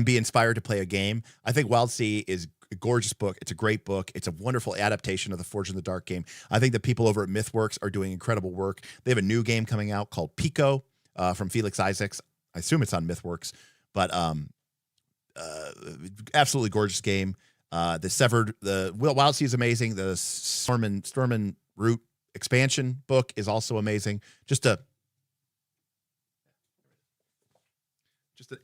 be inspired to play a game. I think Wild Sea is a gorgeous book. It's a great book. It's a wonderful adaptation of the Forge in the Dark game. I think the people over at MythWorks are doing incredible work. They have a new game coming out called Pico from Felix Isaacs. I assume it's on MythWorks, but absolutely gorgeous game. The Wild Sea is amazing. The Storm and Root expansion book is also amazing. Just an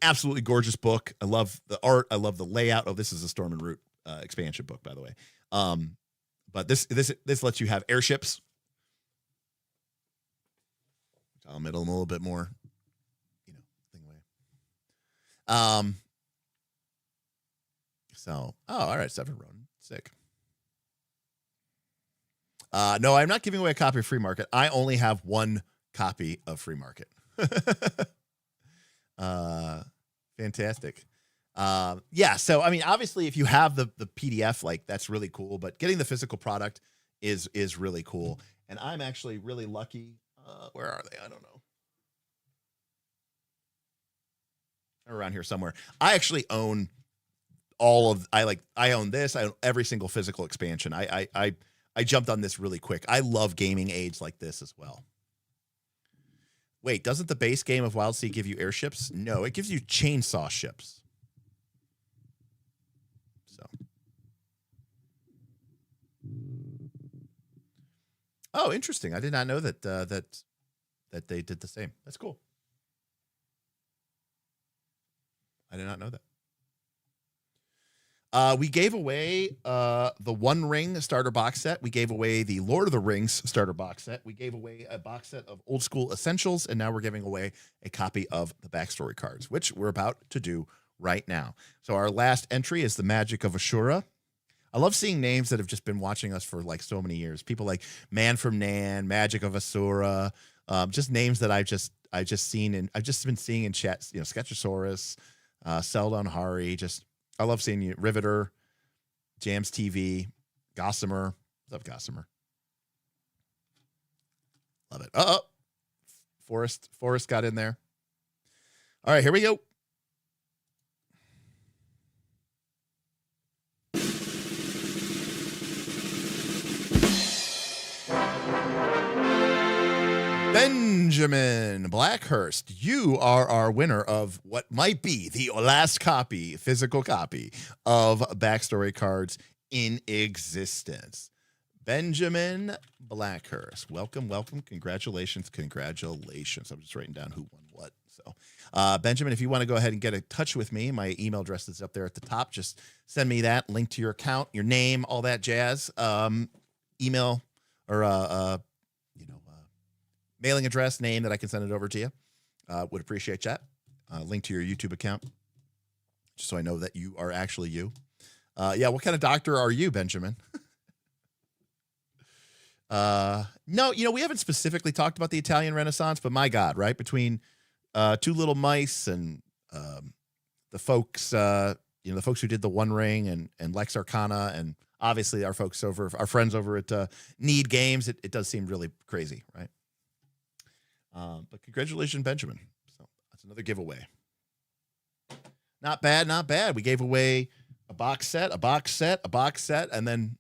absolutely gorgeous book. I love the art. I love the layout. Oh, this is a Storm and Root expansion book, by the way. But this lets you have airships. I'll middle them a little bit more, thing way. So, all right, Seven Ronin, sick. No, I'm not giving away a copy of Free Market. I only have one copy of Free Market. Fantastic. Yeah, so I mean, obviously, if you have the PDF, like that's really cool. But getting the physical product is really cool. And I'm actually really lucky. Where are they? I don't know. around here somewhere. I actually own I own this. I own every single physical expansion. I jumped on this really quick. I love gaming aids like this as well. Wait, doesn't the base game of Wild Sea give you airships? No, it gives you chainsaw ships. So. Oh, interesting. I did not know that that they did the same. That's cool. I did not know that. We gave away the One Ring starter box set. We gave away the Lord of the Rings starter box set. We gave away a box set of Old School Essentials, and now we're giving away a copy of the backstory cards, which we're about to do right now. So our last entry is the Magic of Ashura. I love seeing names that have just been watching us for like so many years. People like Man from Nan, Magic of Asura, just names that I've just seen and I've just been seeing in chat. You know, Sketchosaurus, Seldon Hari. Just I love seeing you. Riveter, Jams TV, Gossamer. What's up, Gossamer? Love it. Forrest got in there. All right, here we go. Benjamin Blackhurst, you are our winner of what might be the last copy, physical copy of backstory cards in existence. Benjamin Blackhurst, welcome. Congratulations. I'm just writing down who won what. So, Benjamin, if you want to go ahead and get in touch with me, my email address is up there at the top. Just send me that link to your account, your name, all that jazz. Email or mailing address, name that I can send it over to you. Would appreciate that. Link to your YouTube account, just so I know that you are actually you. What kind of doctor are you, Benjamin? No, we haven't specifically talked about the Italian Renaissance, but my God, right? Between Two Little Mice and the folks, the folks who did the One Ring and Lex Arcana, and obviously our friends over at Need Games, it does seem really crazy, right? But congratulations, Benjamin. So that's another giveaway. Not bad. We gave away a box set, and then,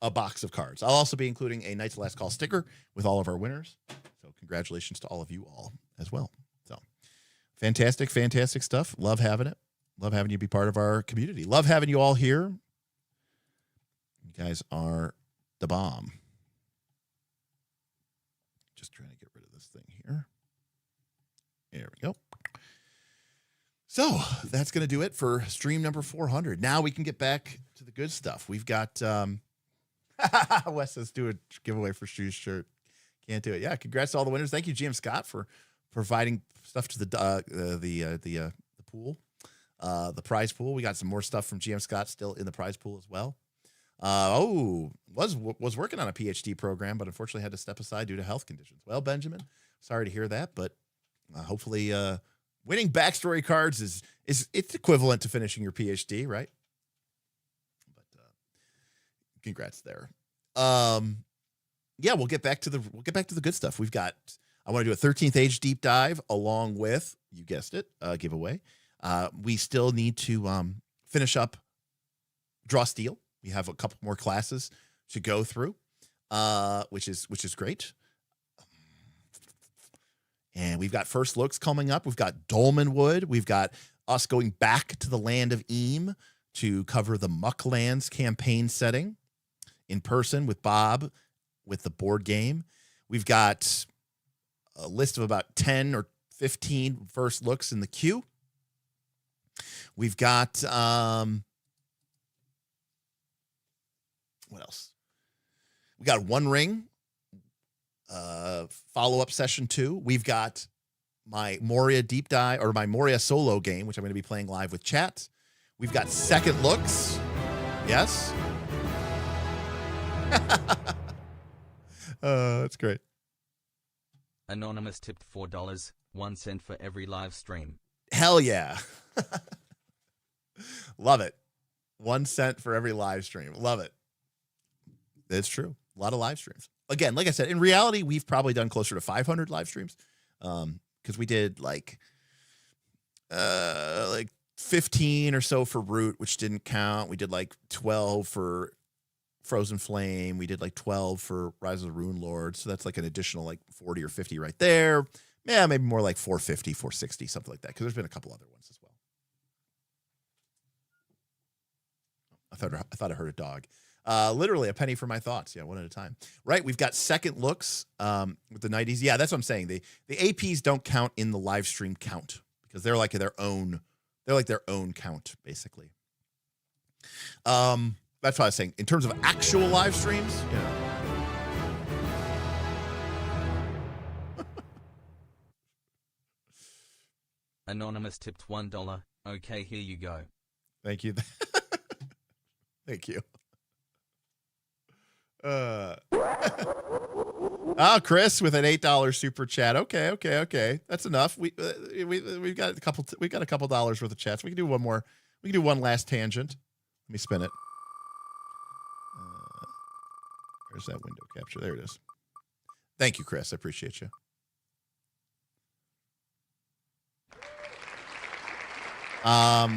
a box of cards. I'll also be including a Knights of Last Call sticker with all of our winners. So congratulations to all of you all as well. So fantastic stuff. Love having it. Love having you be part of our community. Love having you all here. You guys are the bomb. Just trying to get rid of this thing here. There we go. So that's going to do it for stream number 400. Now we can get back to the good stuff. We've got Wes says do a giveaway for Shoes shirt. Can't do it. Yeah, congrats to all the winners. Thank you, GM Scott, for providing stuff to the pool, the prize pool. We got some more stuff from GM Scott still in the prize pool as well. Was working on a PhD program, but unfortunately had to step aside due to health conditions. Well, Benjamin, sorry to hear that, but hopefully winning backstory cards is it's equivalent to finishing your PhD, right? But congrats there. We'll get back to the good stuff. I want to do a 13th Age deep dive along with, you guessed it, giveaway. We still need to finish up Draw Steel. We have a couple more classes to go through, which is great. And we've got first looks coming up. We've got Dolmenwood. We've got us going back to the land of Eam to cover the Mucklands campaign setting in person with Bob with the board game. We've got a list of about 10 or 15 first looks in the queue. We've got what else? We got One Ring, follow-up session 2. We've got my Moria deep dive, or my Moria solo game, which I'm going to be playing live with chat. We've got second looks. Yes. That's great. Anonymous tipped $4, 1 cent for every live stream. Hell yeah. Love it. 1 cent for every live stream. Love it. It's true. A lot of live streams. Again, like I said, in reality, we've probably done closer to 500 live streams because we did like like 15 or so for Root, which didn't count. We did like 12 for Frozen Flame. We did like 12 for Rise of the Rune Lord. So that's like an additional like 40 or 50 right there. Yeah, maybe more like 450, 460, something like that. Because there's been a couple other ones as well. I thought I heard a dog. Literally a penny for my thoughts. Yeah, one at a time. Right, we've got second looks with the 90s. Yeah, that's what I'm saying. The APs don't count in the live stream count because they're like their own count, basically. That's what I was saying. In terms of actual live streams, you know. Anonymous tipped $1. Okay, here you go. Thank you. Thank you. Chris with an $8 super chat. Okay. That's enough. We've got a couple dollars worth of chats. We can do one more. We can do one last tangent. Let me spin it. Where's that window capture? There it is. Thank you, Chris. I appreciate you. All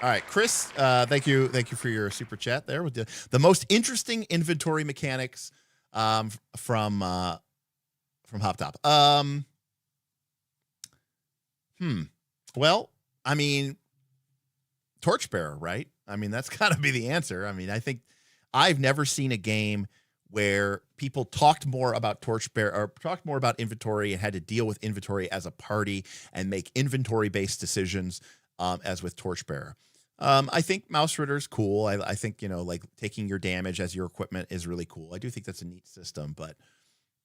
right, Chris, thank you for your super chat there with the most interesting inventory mechanics from Hop Top. Well, I mean, Torchbearer, right? I mean, that's got to be the answer. I mean, I think I've never seen a game where people talked more about Torchbearer or talked more about inventory and had to deal with inventory as a party and make inventory-based decisions as with Torchbearer. I think Mouse Ritter's cool. I think, you know, like taking your damage as your equipment is really cool. I do think that's a neat system, but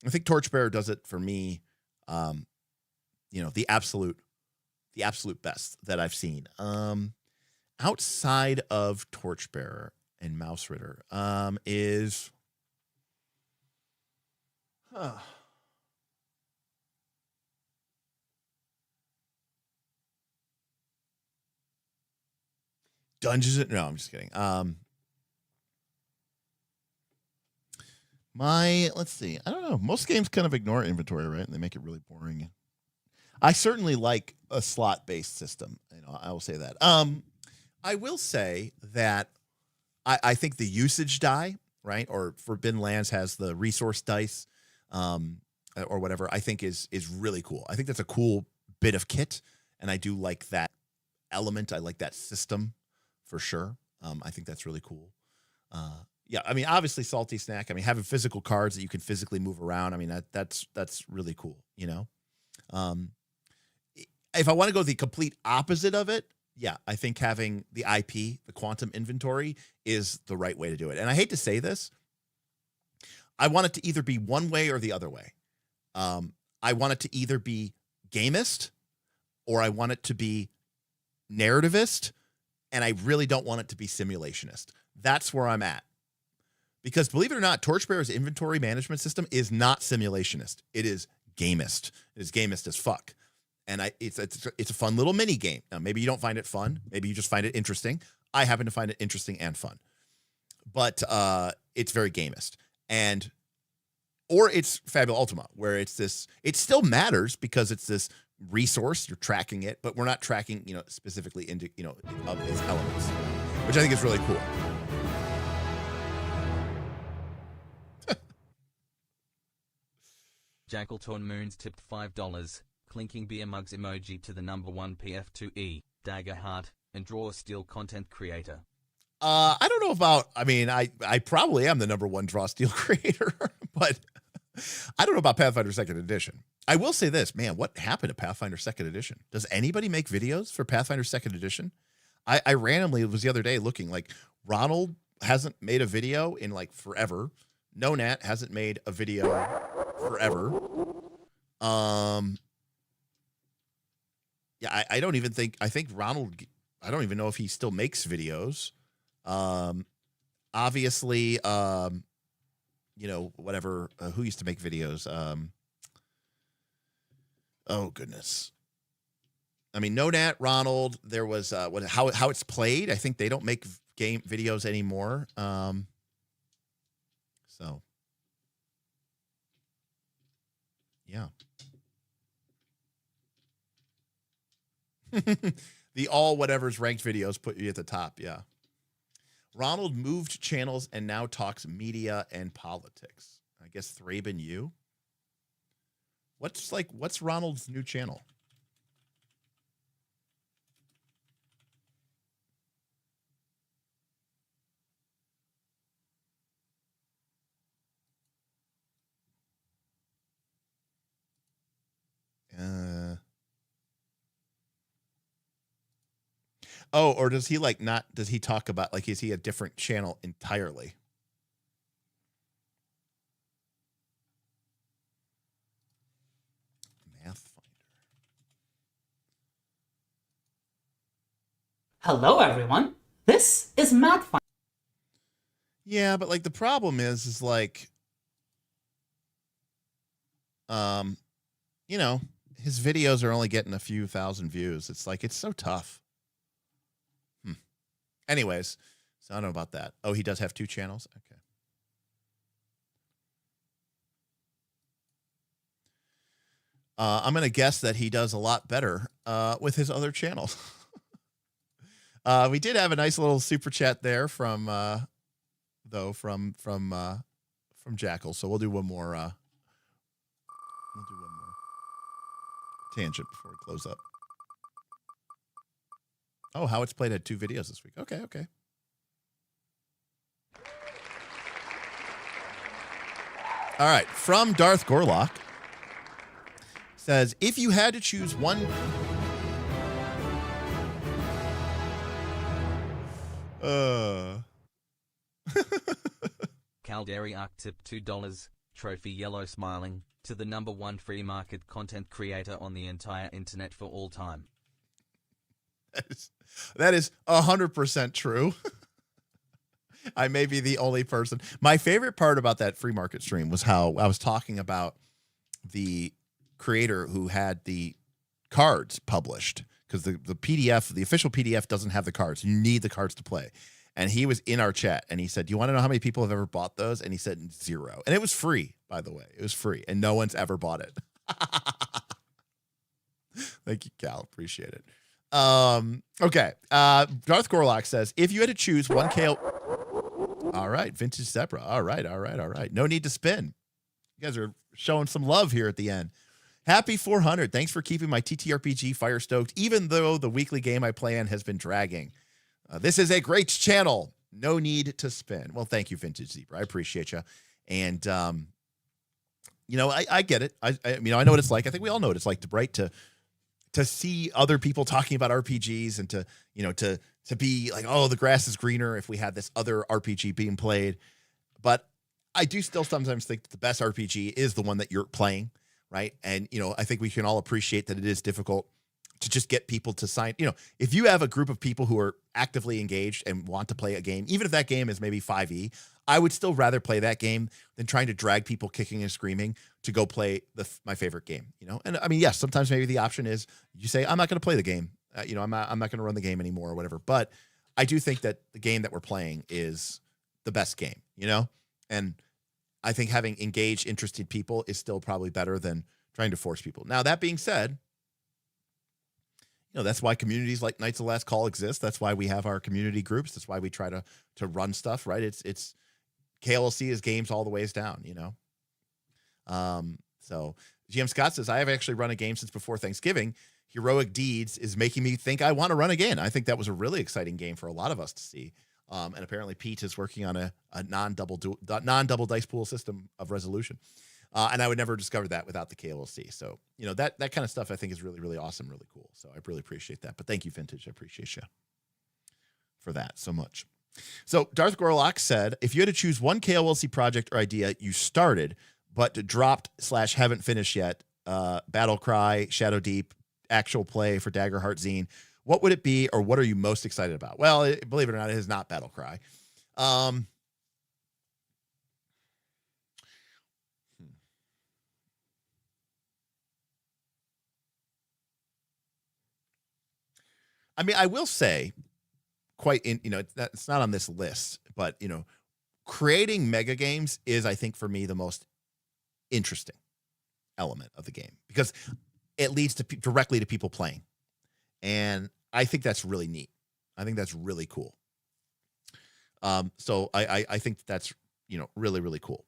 I think Torchbearer does it for me, you know, the absolute best that I've seen. Outside of Torchbearer and Mouse Ritter is... Dungeons. No, I'm just kidding. Let's see. I don't know. Most games kind of ignore inventory, right? And they make it really boring. I certainly like a slot-based system. You know, I will say that. I will say that I think the usage die, right, or Forbidden Lands has the resource dice, or whatever, I think is really cool. I think that's a cool bit of kit, and I do like that element. I like that system for sure. I think that's really cool. Yeah, I mean, obviously Salty Snack. I mean, having physical cards that you can physically move around. I mean, that's really cool, you know? If I want to go the complete opposite of it, yeah, I think having the IP, the quantum inventory, is the right way to do it. And I hate to say this, I want it to either be one way or the other way. I want it to either be gamist or I want it to be narrativist, and I really don't want it to be simulationist. That's where I'm at. Because believe it or not, Torchbearer's inventory management system is not simulationist. It is gamist. It is gamist as fuck. And it's a fun little mini game. Now, maybe you don't find it fun. Maybe you just find it interesting. I happen to find it interesting and fun. But it's very gamist. Or it's Fabula Ultima, where it's this, it still matters because it's this resource, you're tracking it, but we're not tracking, you know, specifically into, you know, of its elements, which I think is really cool. Jackal Torn Moons tipped $5. Clinking beer mugs emoji to the #1 PF2E, Dagger Heart, and Draw Steel content creator. I don't know about, I mean, I probably am the #1 Draw Steel creator, but I don't know about Pathfinder 2nd Edition. I will say this, man, what happened to Pathfinder 2nd Edition? Does anybody make videos for Pathfinder 2nd Edition? I randomly, it was the other day looking, like, Ronald hasn't made a video in, like, forever. No Nat hasn't made a video forever. Yeah, I don't even think, I think Ronald, I don't even know if he still makes videos. Obviously, you know, whatever, who used to make videos? Oh goodness. I mean, No Nat, Ronald, there was, how it's played. I think they don't make game videos anymore. So yeah. The all whatever's ranked videos put you at the top. Yeah. Ronald moved channels and now talks media and politics. I guess Thrabe and you. What's Ronald's new channel? Oh, or does he does he talk about, is he a different channel entirely? Math Finder. Hello, everyone. This is Math Finder. Yeah, but the problem is his videos are only getting a few thousand views. It's so tough. Anyways, so I don't know about that. Oh, he does have 2 channels? Okay. I'm going to guess that he does a lot better with his other channels. We did have a nice little super chat there from Jackal. So we'll do one more tangent before we close up. Oh, How It's Played had 2 videos this week. Okay. All right. From Darth Gorlock says, if you had to choose one. Calderiark tip $2. Trophy Yellow smiling to the #1 free market content creator on the entire internet for all time. That is 100% true. I may be the only person. My favorite part about that free market stream was how I was talking about the creator who had the cards published, because the PDF, the official PDF doesn't have the cards. You need the cards to play. And he was in our chat and he said, do you want to know how many people have ever bought those? And he said 0. And it was free, by the way. It was free and no one's ever bought it. Thank you, Cal. Appreciate it. Okay. Darth Gorlock says, if you had to choose one KO. All right. Vintage Zebra. All right. No need to spin. You guys are showing some love here at the end. Happy 400. Thanks for keeping my TTRPG fire stoked, even though the weekly game I play in has been dragging. This is a great channel. No need to spin. Well, thank you, Vintage Zebra. I appreciate you. And, I get it. I know what it's like. I think we all know what it's like to see other people talking about RPGs and to be like, oh, the grass is greener if we had this other RPG being played. But I do still sometimes think that the best RPG is the one that you're playing, right? And, I think we can all appreciate that it is difficult to just get people to sign. If you have a group of people who are actively engaged and want to play a game, even if that game is maybe 5e, I would still rather play that game than trying to drag people kicking and screaming to go play my favorite game, And I mean, yes, sometimes maybe the option is you say, I'm not going to play the game. I'm not going to run the game anymore or whatever. But I do think that the game that we're playing is the best game, And I think having engaged, interested people is still probably better than trying to force people. Now, that being said, that's why communities like Knights of the Last Call exist. That's why we have our community groups. That's why we try to run stuff, right? It's KLC is games all the ways down, So GM Scott says, I have actually run a game since before Thanksgiving. Heroic Deeds is making me think I want to run again. I think that was a really exciting game for a lot of us to see. And apparently Pete is working on a non-double dice pool system of resolution. And I would never discover that without the KLC. So, that kind of stuff I think is really, really awesome, really cool. So I really appreciate that. But thank you, Vintage. I appreciate you for that so much. So Darth Gorlock said, if you had to choose one KLC project or idea you started but dropped / haven't finished yet, Battle Cry, Shadow Deep, actual play for Daggerheart Zine, what would it be, or what are you most excited about? Well, believe it or not, it is not Battle Cry. I mean, I will say, it's not on this list, but, creating mega games is, I think, for me, the most interesting element of the game because it leads directly to people playing. And I think that's really neat. I think that's really cool. So I think that's, really, really cool.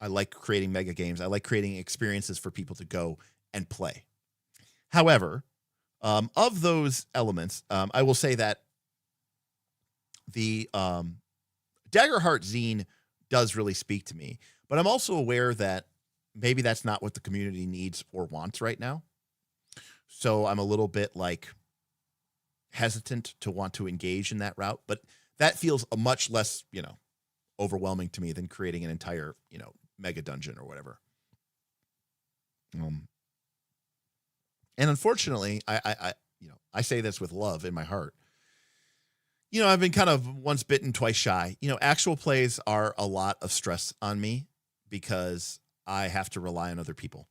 I like creating mega games. I like creating experiences for people to go and play. However, of those elements, I will say that the Daggerheart zine does really speak to me, but I'm also aware that maybe that's not what the community needs or wants right now. So I'm a little bit hesitant to want to engage in that route, but that feels a much less, overwhelming to me than creating an entire, mega dungeon or whatever. And unfortunately, I say this with love in my heart. I've been kind of once bitten, twice shy. Actual plays are a lot of stress on me because I have to rely on other people.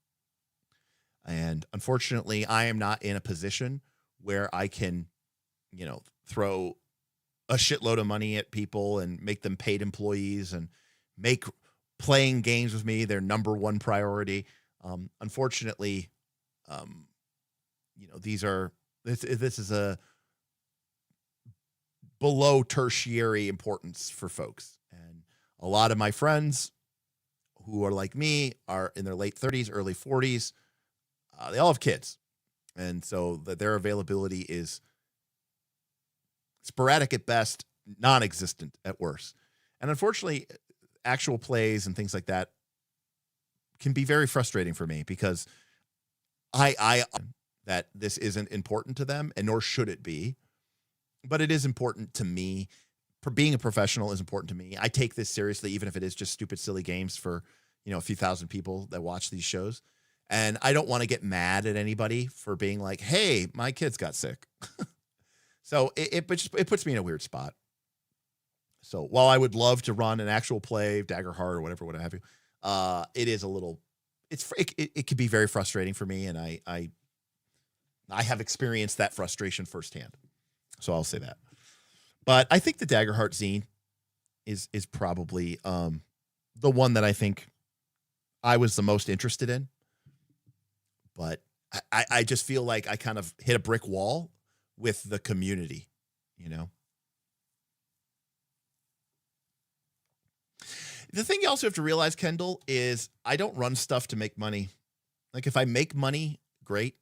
And unfortunately, I am not in a position where I can, throw a shitload of money at people and make them paid employees and make playing games with me their number one priority. Unfortunately, this is a below tertiary importance for folks. And a lot of my friends who are like me are in their late 30s, early 40s. They all have kids. And so their availability is sporadic at best, non-existent at worst. And unfortunately, actual plays and things like that can be very frustrating for me because I that this isn't important to them, and nor should it be. But it is important to me. Being a professional is important to me. I take this seriously, even if it is just stupid, silly games for, a few thousand people that watch these shows. And I don't want to get mad at anybody for being like, hey, my kids got sick. So it puts me in a weird spot. So while I would love to run an actual play, Daggerheart or whatever, what have you, it is a little, it could be very frustrating for me. And I have experienced that frustration firsthand. So I'll say that. But I think the Daggerheart zine is probably the one that I think I was the most interested in. But I just feel like I kind of hit a brick wall with the community, The thing you also have to realize, Kendall, is I don't run stuff to make money. Like if I make money, great.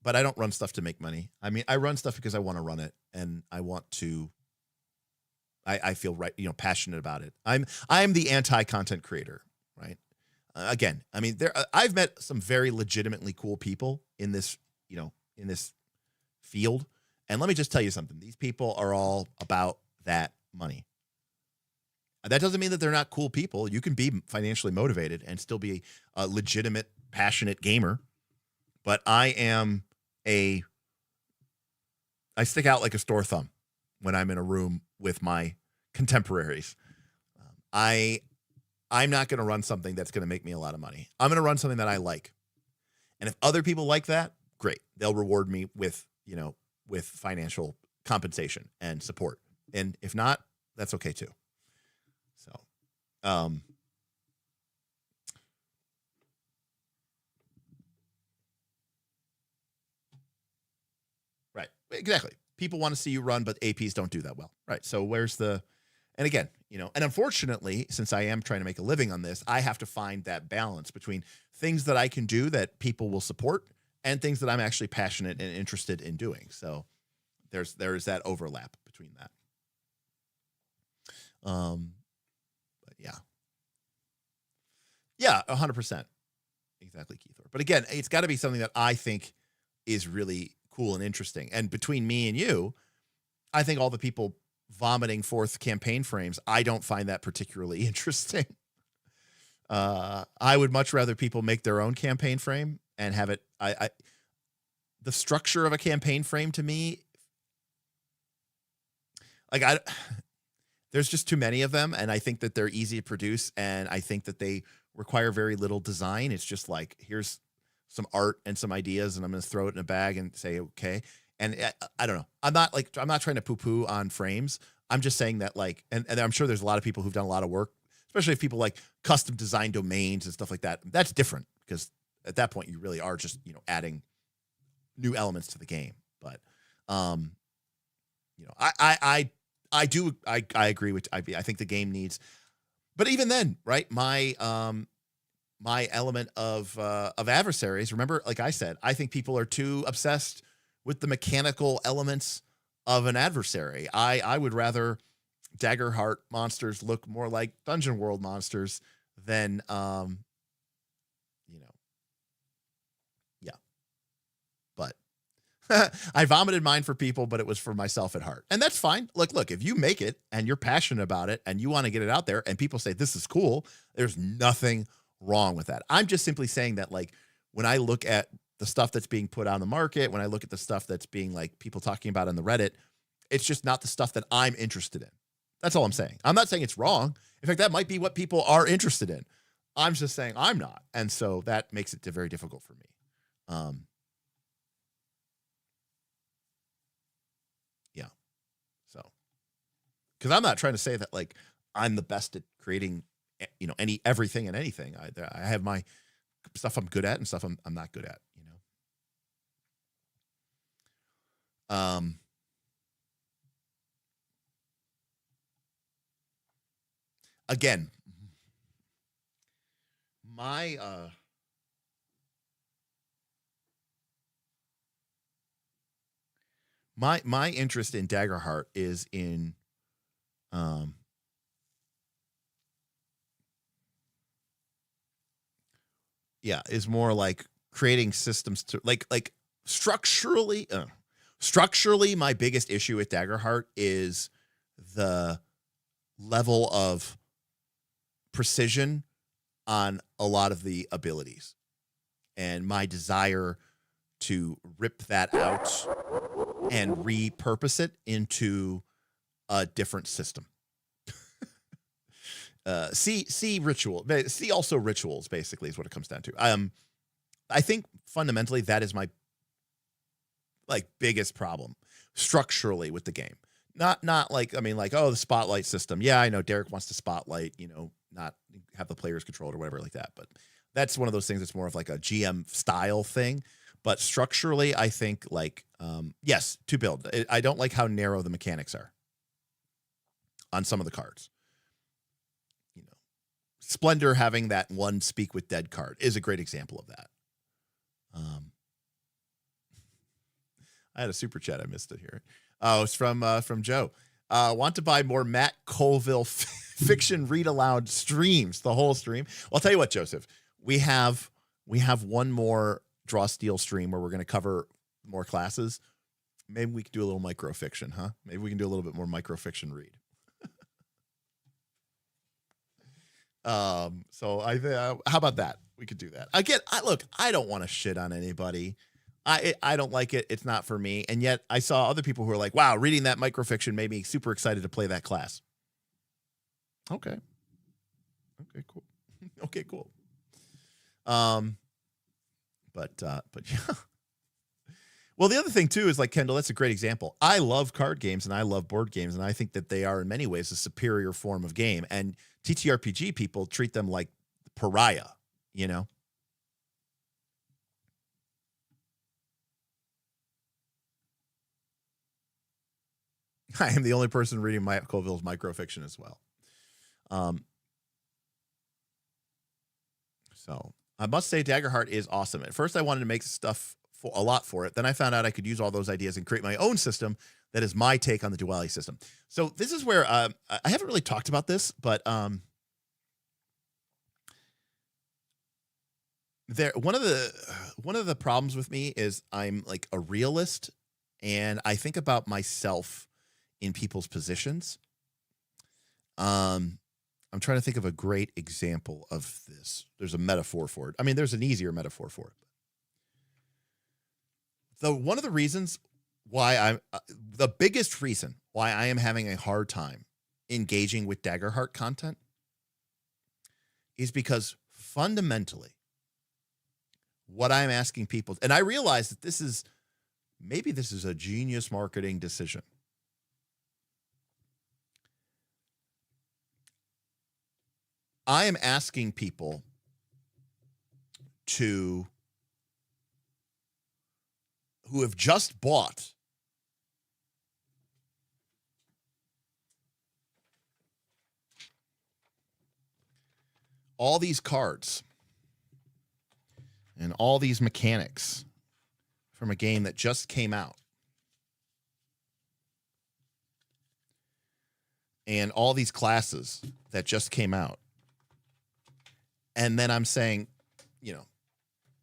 But I don't run stuff to make money. I mean, I run stuff because I want to run it, and I want to. I feel right, passionate about it. I'm the anti-content creator, right? Again, I mean, I've met some very legitimately cool people in this, in this field, and let me just tell you something. These people are all about that money. That doesn't mean that they're not cool people. You can be financially motivated and still be a legitimate, passionate gamer. But I stick out like a sore thumb when I'm in a room with my contemporaries. I'm not going to run something that's going to make me a lot of money. I'm going to run something that I like. And if other people like that, great. They'll reward me with financial compensation and support. And if not, that's okay too. So, right. Exactly. People want to see you run, but APs don't do that well. Right. So and again, and unfortunately, since I am trying to make a living on this, I have to find that balance between things that I can do that people will support and things that I'm actually passionate and interested in doing. So there's that overlap between that. But yeah, 100%. Exactly, Keithor. But again, it's got to be something that I think is really cool and interesting. And between me and you, I think all the people vomiting forth campaign frames, I don't find that particularly interesting. I would much rather people make their own campaign frame and have it. The structure of a campaign frame to me, there's just too many of them, and I think that they're easy to produce, and I think that they require very little design. It's just like, here's some art and some ideas, and I'm going to throw it in a bag and say, okay. And I don't know. I'm not trying to poo-poo on frames. I'm just saying that and I'm sure there's a lot of people who've done a lot of work, especially if people like custom design domains and stuff like that. That's different because at that point you really are just, adding new elements to the game. But I agree with I think the game needs, but even then, right? My element of adversaries. Remember, like I said, I think people are too obsessed with the mechanical elements of an adversary. I would rather Daggerheart monsters look more like Dungeon World monsters than yeah. But I vomited mine for people, but it was for myself at heart. And that's fine. Look, if you make it and you're passionate about it and you want to get it out there and people say this is cool, there's nothing wrong with that. I'm just simply saying that, like, when I look at the stuff that's being put on the market, when I look at the stuff that's being, like, people talking about on the Reddit, it's just not the stuff that I'm interested in. That's all I'm saying. I'm not saying it's wrong. In fact, that might be what people are interested in. I'm just saying I'm not. And so that makes it very difficult for me. Yeah. So, because I'm not trying to say that, like, I'm the best at creating, everything and anything. I have my stuff I'm good at and stuff I'm not good at, Again, my my interest in Daggerheart is in is more like creating systems to like structurally my biggest issue with Daggerheart is the level of precision on a lot of the abilities and my desire to rip that out and repurpose it into a different system. See ritual. See also rituals, basically, is what it comes down to. I think fundamentally that is my, like, biggest problem structurally with the game. Not like, I mean, like, oh, the spotlight system. Yeah, I know Derek wants to spotlight, not have the players controlled or whatever like that. But that's one of those things that's more of like a GM style thing. But structurally, I think, like, yes, to build. I don't like how narrow the mechanics are on some of the cards. Splendor having that one Speak with Dead card is a great example of that. I had a super chat. I missed it here. Oh, it's from Joe. Want to buy more Matt Colville fiction read aloud streams, the whole stream. Well, I'll tell you what, Joseph, we have one more Draw Steel stream where we're going to cover more classes. Maybe we could do a little microfiction, huh? Maybe we can do a little bit more microfiction read. So how about that? We could do that. Again, I don't want to shit on anybody. I don't like it. It's not for me. And yet I saw other people who were like, wow, reading that microfiction made me super excited to play that class. Okay, cool. Okay, cool. But yeah. Well, the other thing too is, like, Kendall, that's a great example. I love card games and I love board games, and I think that they are in many ways a superior form of game. And TTRPG people treat them like pariah, I am the only person reading Matt Colville's microfiction as well. So I must say Daggerheart is awesome. At first I wanted to make stuff a lot for it. Then I found out I could use all those ideas and create my own system that is my take on the duality system. So this is where I haven't really talked about this, but one of the problems with me is I'm like a realist, and I think about myself in people's positions. I'm trying to think of a great example of this. There's a metaphor for it. I mean, there's an easier metaphor for it. One of the reasons why the biggest reason why I am having a hard time engaging with Daggerheart content is because fundamentally what I'm asking people, and I realize that this is a genius marketing decision. I am asking people who have just bought all these cards and all these mechanics from a game that just came out, and all these classes that just came out, and then I'm saying,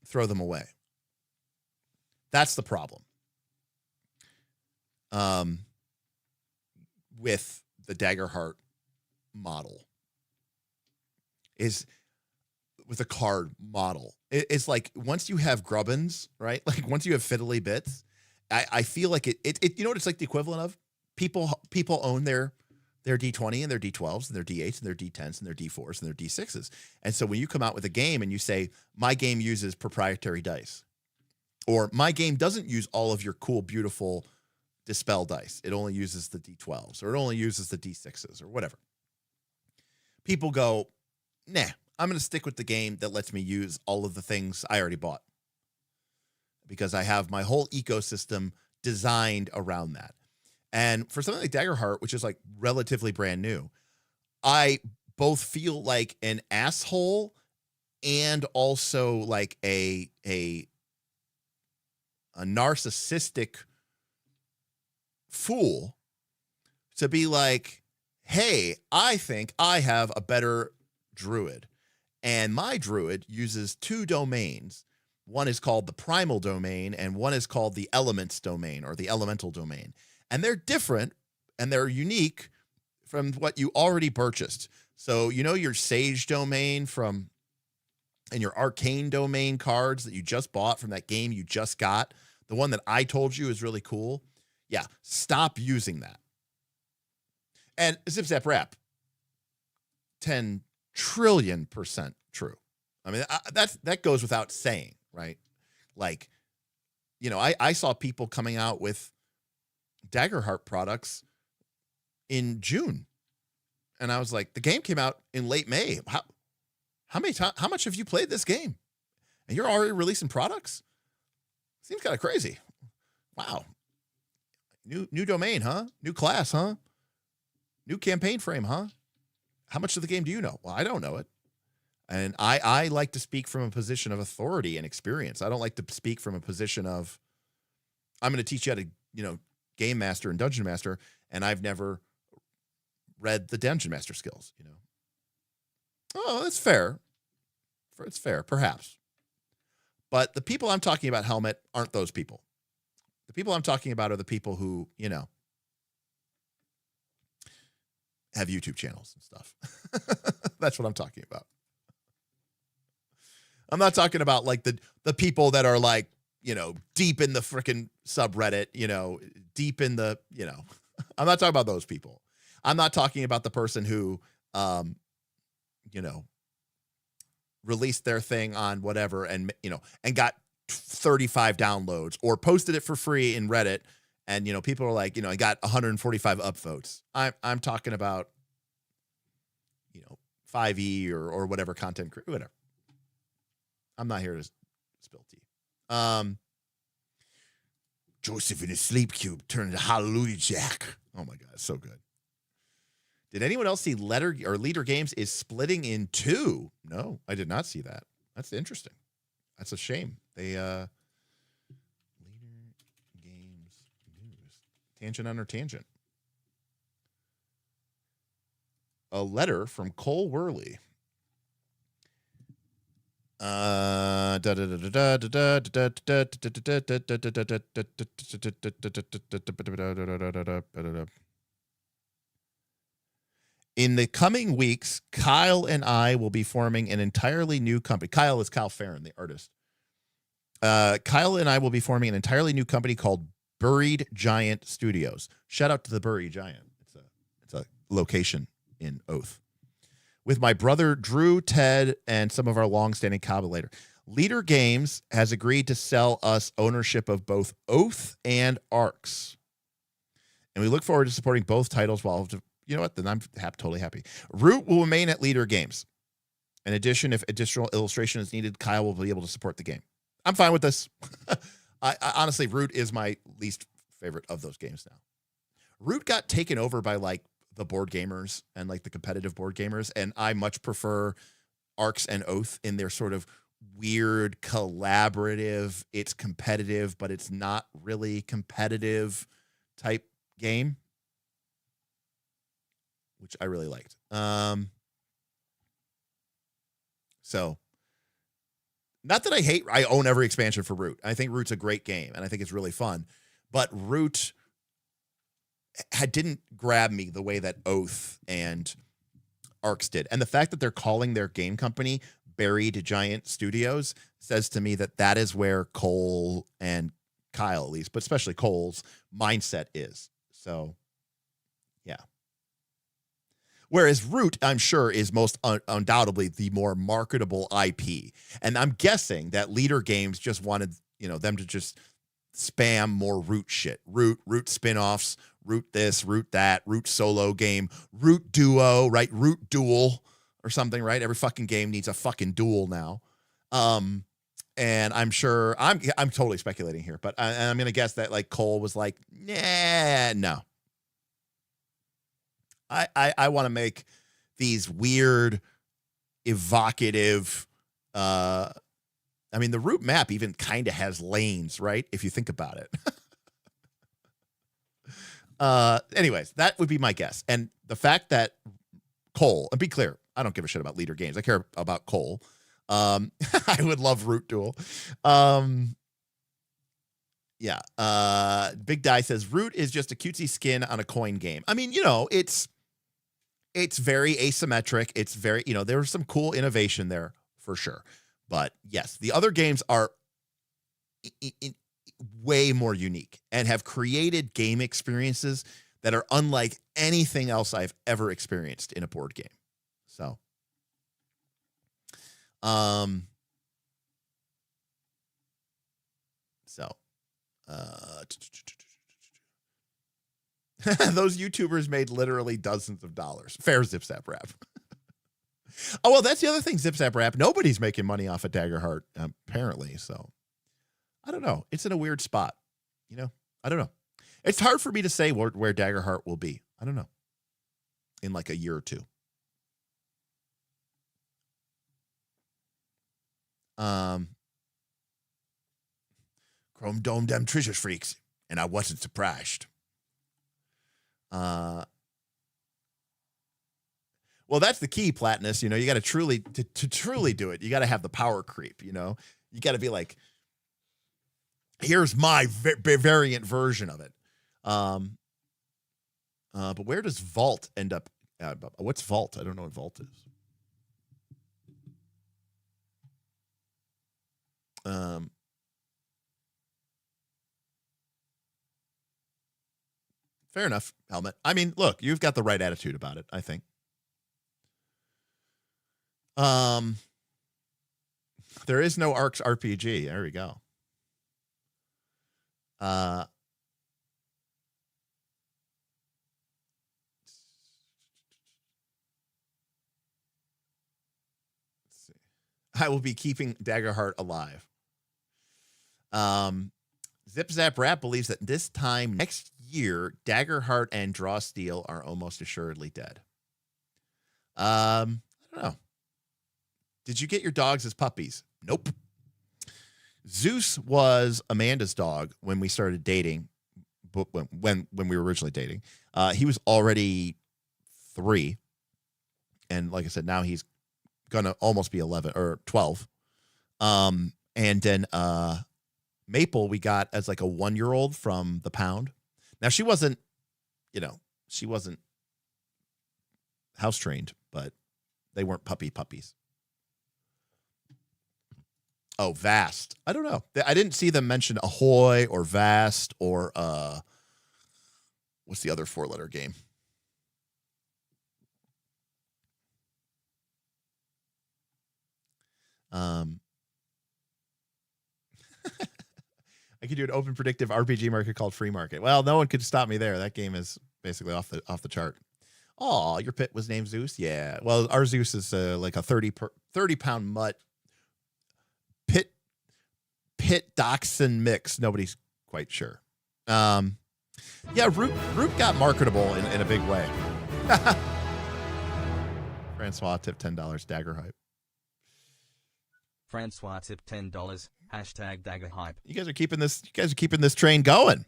throw them away. That's the problem with the Daggerheart model, is with a card model. It's like once you have grubbins, right? Like once you have fiddly bits, I feel like it you know what it's like the equivalent of? People own their D20 and their D12s and their D8s and their D10s and their D4s and their D6s. And so when you come out with a game and you say, my game uses proprietary dice, or my game doesn't use all of your cool, beautiful Dispel dice, it only uses the D12s, or it only uses the D6s, or whatever. People go, nah, I'm going to stick with the game that lets me use all of the things I already bought, because I have my whole ecosystem designed around that. And for something like Daggerheart, which is like relatively brand new, I both feel like an asshole and also like a narcissistic fool to be like, hey, I think I have a better druid, and my druid uses 2 domains. One is called the primal domain, and one is called the elements domain, or the elemental domain. And they're different and they're unique from what you already purchased. So, your Sage domain and your Arcane domain cards that you just bought from that game you just got, the one that I told you is really cool. Yeah, stop using that. And zip zap wrap, 10 trillion% true. I mean, that goes without saying, right? Like, I saw people coming out with Daggerheart products in June, and I was like, the game came out in late May. How much have you played this game, and you're already releasing products? Seems kind of crazy. Wow. New domain, huh? New class, huh? New campaign frame, huh? How much of the game do you know? Well, I don't know it. And I like to speak from a position of authority and experience. I don't like to speak from a position of, I'm going to teach you how to, game master and dungeon master, and I've never read the dungeon master skills, Oh, that's fair. It's fair, perhaps. But the people I'm talking about, Helmet, aren't those people. The people I'm talking about are the people who, have YouTube channels and stuff. That's what I'm talking about. I'm not talking about like the people that are like, deep in the freaking subreddit, deep in the, I'm not talking about those people. I'm not talking about the person who, released their thing on whatever and got 35 downloads, or posted it for free in Reddit. And, people are like, I got 145 upvotes. I'm talking about, 5e or whatever content, whatever. I'm not here to spill tea. Joseph in his sleep cube turned into Hallelujah Jack. Oh my God, so good. Did anyone else see Leader Games is splitting in 2? No, I did not see that. That's interesting. That's a shame. They Leader Games news. Tangent under tangent. A letter from Cole Worley. In the coming weeks, Kyle and I will be forming an entirely new company. Kyle is Kyle Farron, the artist. Kyle and I will be forming an entirely new company called Buried Giant Studios. Shout out to the Buried Giant. It's a location in Oath. With my brother Drew, Ted, and some of our long-standing collaborators. Leader Games has agreed to sell us ownership of both Oath and Arcs. And we look forward to supporting both titles while, you know what, then I'm totally happy. Root will remain at Leader Games. In addition, if additional illustration is needed, Kyle will be able to support the game. I'm fine with this. I honestly, Root is my least favorite of those games now. Root got taken over by like the board gamers and like the competitive board gamers, and I much prefer Arcs and Oath in their sort of weird collaborative, it's competitive, but it's not really competitive type game, which I really liked. So not that I own every expansion for Root. I think Root's a great game and I think it's really fun, but Root didn't grab me the way that Oath and Arcs did. And the fact that they're calling their game company Buried Giant Studios says to me that that is where Cole and Kyle, at least, but especially Cole's mindset is. So, yeah. Whereas Root, I'm sure, is most undoubtedly the more marketable IP. And I'm guessing that Leader Games just wanted, them to just spam more Root shit. Root spinoffs, Root this, Root that, Root solo game, Root duo, right? Root duel or something, right? Every fucking game needs a fucking duel now. And I'm sure I'm totally speculating here, but I'm going to guess that like Cole was like, nah, no. I want to make these weird, evocative, the Root map even kind of has lanes, right? If you think about it. Anyways, that would be my guess. And the fact that Cole, and be clear, I don't give a shit about Leader Games. I care about Cole. I would love Root Duel. Yeah. Big Die says Root is just a cutesy skin on a coin game. I mean, it's very asymmetric. It's very, there was some cool innovation there for sure. But yes, the other games are way more unique and have created game experiences that are unlike anything else I've ever experienced in a board game. So, those YouTubers made literally dozens of dollars. Fair Zip Zap Rap. Oh, well, that's the other thing, Zip Zap Rap. Nobody's making money off of Daggerheart, apparently. So, I don't know. It's in a weird spot. I don't know. It's hard for me to say where Daggerheart will be. I don't know. In like a year or two. Chrome Dome them treasure freaks, and I wasn't surprised. Well, that's the key, Platinus. You got to truly do it. You got to have the power creep. You got to be like, here's my variant version of it. But where does Vault end up? What's Vault? I don't know what Vault is. Fair enough, Helmet. I mean, look, you've got the right attitude about it, I think. There is no Arcs RPG. There we go. Let's see. I will be keeping Daggerheart alive. Zip Zap Rap believes that this time next year, Daggerheart and Draw Steel are almost assuredly dead. I don't know. Did you get your dogs as puppies? Nope. Zeus was Amanda's dog when we started dating, but when we were originally dating. He was already 3. And like I said, now he's going to almost be 11 or 12. And then Maple we got as like a 1-year-old from the pound. Now she wasn't house trained, but they weren't puppies. Oh, Vast. I don't know. I didn't see them mention Ahoy or Vast or what's the other 4-letter game? I could do an open predictive RPG market called Free Market. Well, no one could stop me there. That game is basically off the chart. Oh, your pit was named Zeus? Yeah. Well, our Zeus is like a 30-pound mutt. Pit Pit Dachshund mix. Nobody's quite sure. Yeah, Root got marketable in a big way. Francois tipped $10. Dagger hype. Francois tipped $10. Hashtag dagger hype. You guys are keeping this train going.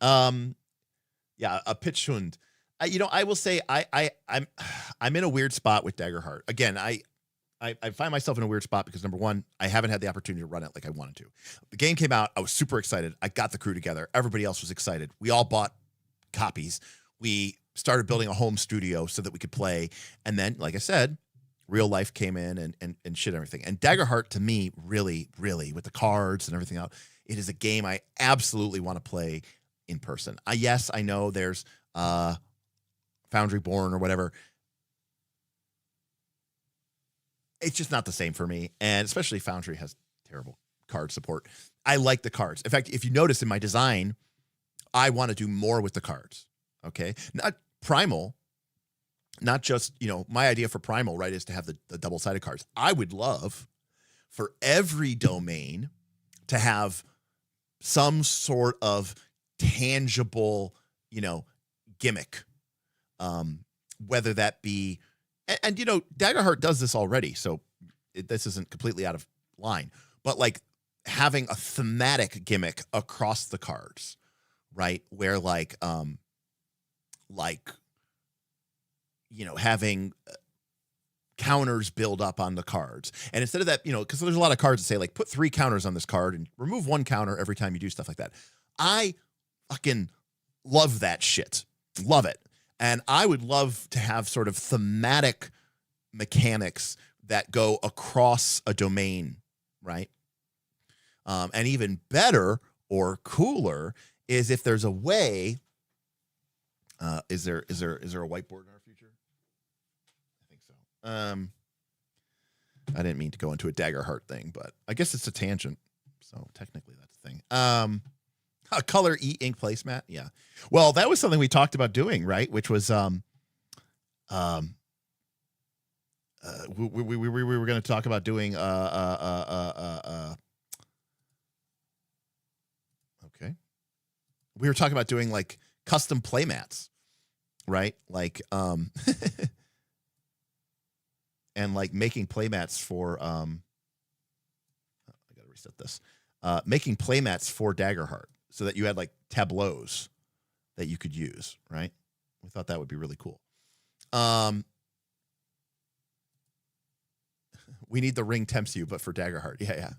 Yeah, a Pitchhund. I will say I'm in a weird spot with Daggerheart. Again, I find myself in a weird spot because, number one, I haven't had the opportunity to run it like I wanted to. The game came out. I was super excited. I got the crew together. Everybody else was excited. We all bought copies. We started building a home studio so that we could play. And then, like I said, real life came in and shit everything. And Daggerheart, to me, really, really, with the cards and everything else, it is a game I absolutely want to play in person. Yes, I know there's Foundry Born or whatever. It's just not the same for me. And especially Foundry has terrible card support. I like the cards. In fact, if you notice in my design, I want to do more with the cards. Okay. Not Primal, not just, my idea for Primal, right, is to have the double-sided cards. I would love for every domain to have some sort of tangible, gimmick. Whether that be, and Daggerheart does this already, so this isn't completely out of line, but like having a thematic gimmick across the cards, right? Where having counters build up on the cards. And instead of that, because there's a lot of cards that say like, put 3 counters on this card and remove 1 counter every time you do stuff like that. I fucking love that shit. Love it. And I would love to have sort of thematic mechanics that go across a domain, right? And even better or cooler is if there's a way. Is there a whiteboard in our future? I think so. I didn't mean to go into a Daggerheart thing, but I guess it's a tangent, so technically that's a thing. A color e-ink placemat, yeah. Well, that was something we talked about doing, right? Which was we were going to talk about doing okay. We were talking about doing like custom playmats, right? Like and like making playmats for I got to reset this. Making playmats for Daggerheart so that you had like tableaus that you could use, right? We thought that would be really cool. We need the ring tempts you, but for Daggerheart. Yeah.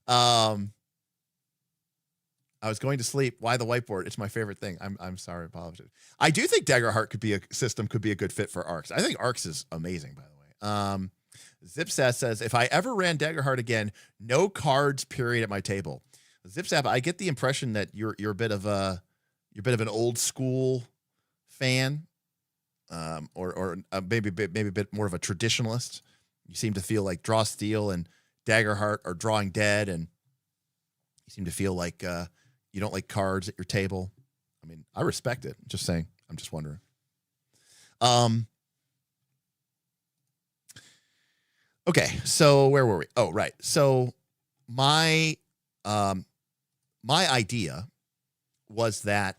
I was going to sleep. Why the whiteboard? It's my favorite thing. I'm sorry. Apologies. I do think Daggerheart could be a good fit for Arcs. I think Arcs is amazing, by the way. Zipsat says, if I ever ran Daggerheart again, no cards, period, at my table. Zipsat, I get the impression that you're a bit of an old school fan, or maybe a bit more of a traditionalist. You seem to feel like Draw Steel and Daggerheart are drawing dead, and you seem to feel like you don't like cards at your table. I mean, I respect it. Just saying. I'm just wondering. Okay, so where were we? Oh, right. So my idea was that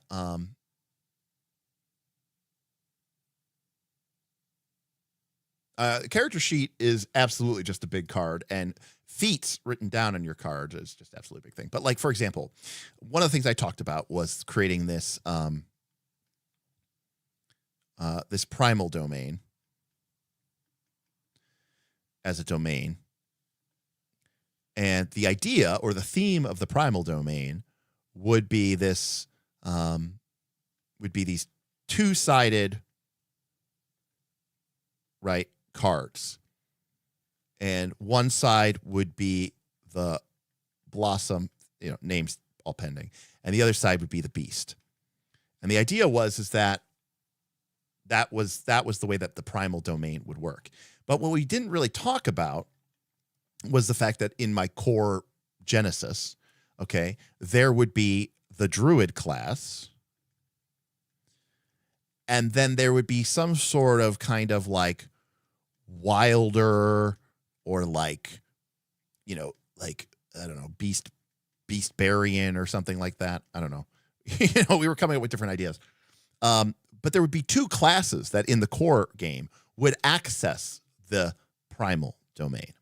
character sheet is absolutely just a big card, and feats written down on your card is just absolutely a big thing. But like, for example, one of the things I talked about was creating this this primal domain as a domain. And the idea or the theme of the primal domain would be this, would be these 2-sided, right, cards. And one side would be the blossom, names all pending. And the other side would be the beast. And the idea was that was the way that the primal domain would work. But what we didn't really talk about was the fact that in my core Genesis, okay, there would be the druid class, and then there would be some sort of kind of like wilder or like, like, I don't know, beast Beastbarian or something like that. I don't know. We were coming up with different ideas. But there would be two classes that in the core game would access the primal domain.